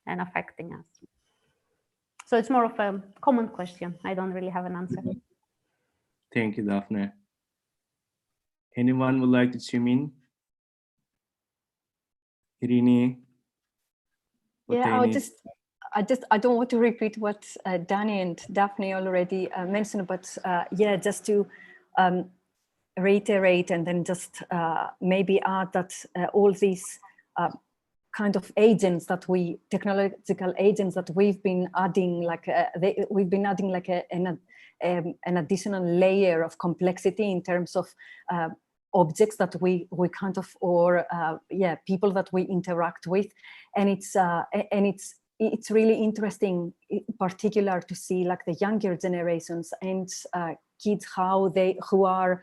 and affecting us. So it's more of a common question. I don't really have an answer. Thank you, Daphne. Anyone would like to chime in? Irini? Yeah, I don't want to repeat what Danny and Daphne already mentioned, but yeah, just to reiterate and then just maybe add that all these kind of agents that technological agents that we've been adding, like an additional layer of complexity in terms of objects that we kind of, or yeah, people that we interact with, and it's really interesting, in particular, to see like the younger generations and kids who are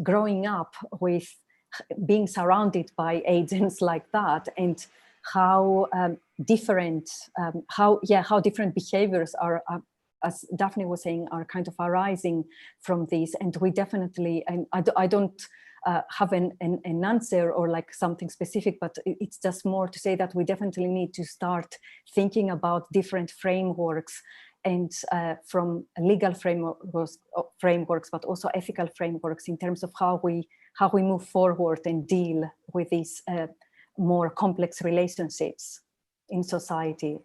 growing up with being surrounded by agents like that, and how different behaviors are, as Daphne was saying, are kind of arising from these. And we definitely, and I don't have an answer or like something specific, but it's just more to say that we definitely need to start thinking about different frameworks, and from legal frameworks, but also ethical frameworks in terms of how we move forward and deal with these more complex relationships in society.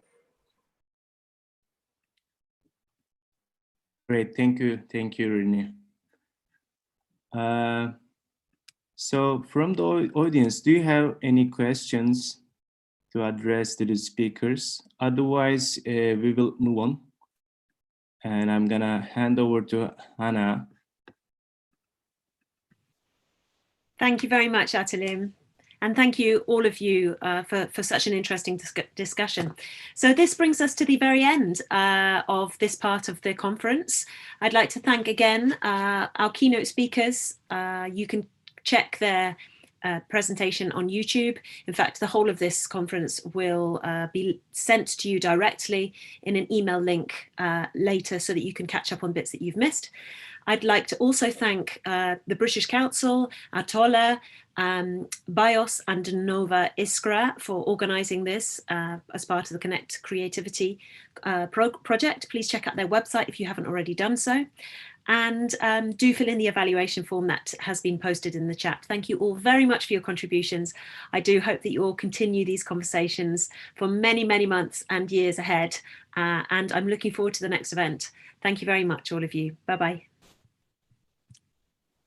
Great, thank you, Irini. So from the audience, do you have any questions to address to the speakers? Otherwise, we will move on. And I'm gonna hand over to Hannah. Thank you very much, Atalim. And thank you, all of you, for such an interesting discussion. So this brings us to the very end of this part of the conference. I'd like to thank again our keynote speakers. You can check their presentation on YouTube. In fact, the whole of this conference will be sent to you directly in an email link later, so that you can catch up on bits that you've missed. I'd like to also thank the British Council, Atola, BIOS and Nova Iskra for organising this as part of the Connect Creativity project. Please check out their website if you haven't already done so. and do fill in the evaluation form that has been posted in the chat. Thank you all very much for your contributions. I do hope that you all continue these conversations for many, many months and years ahead. And I'm looking forward to the next event. Thank you very much, all of you. Bye-bye.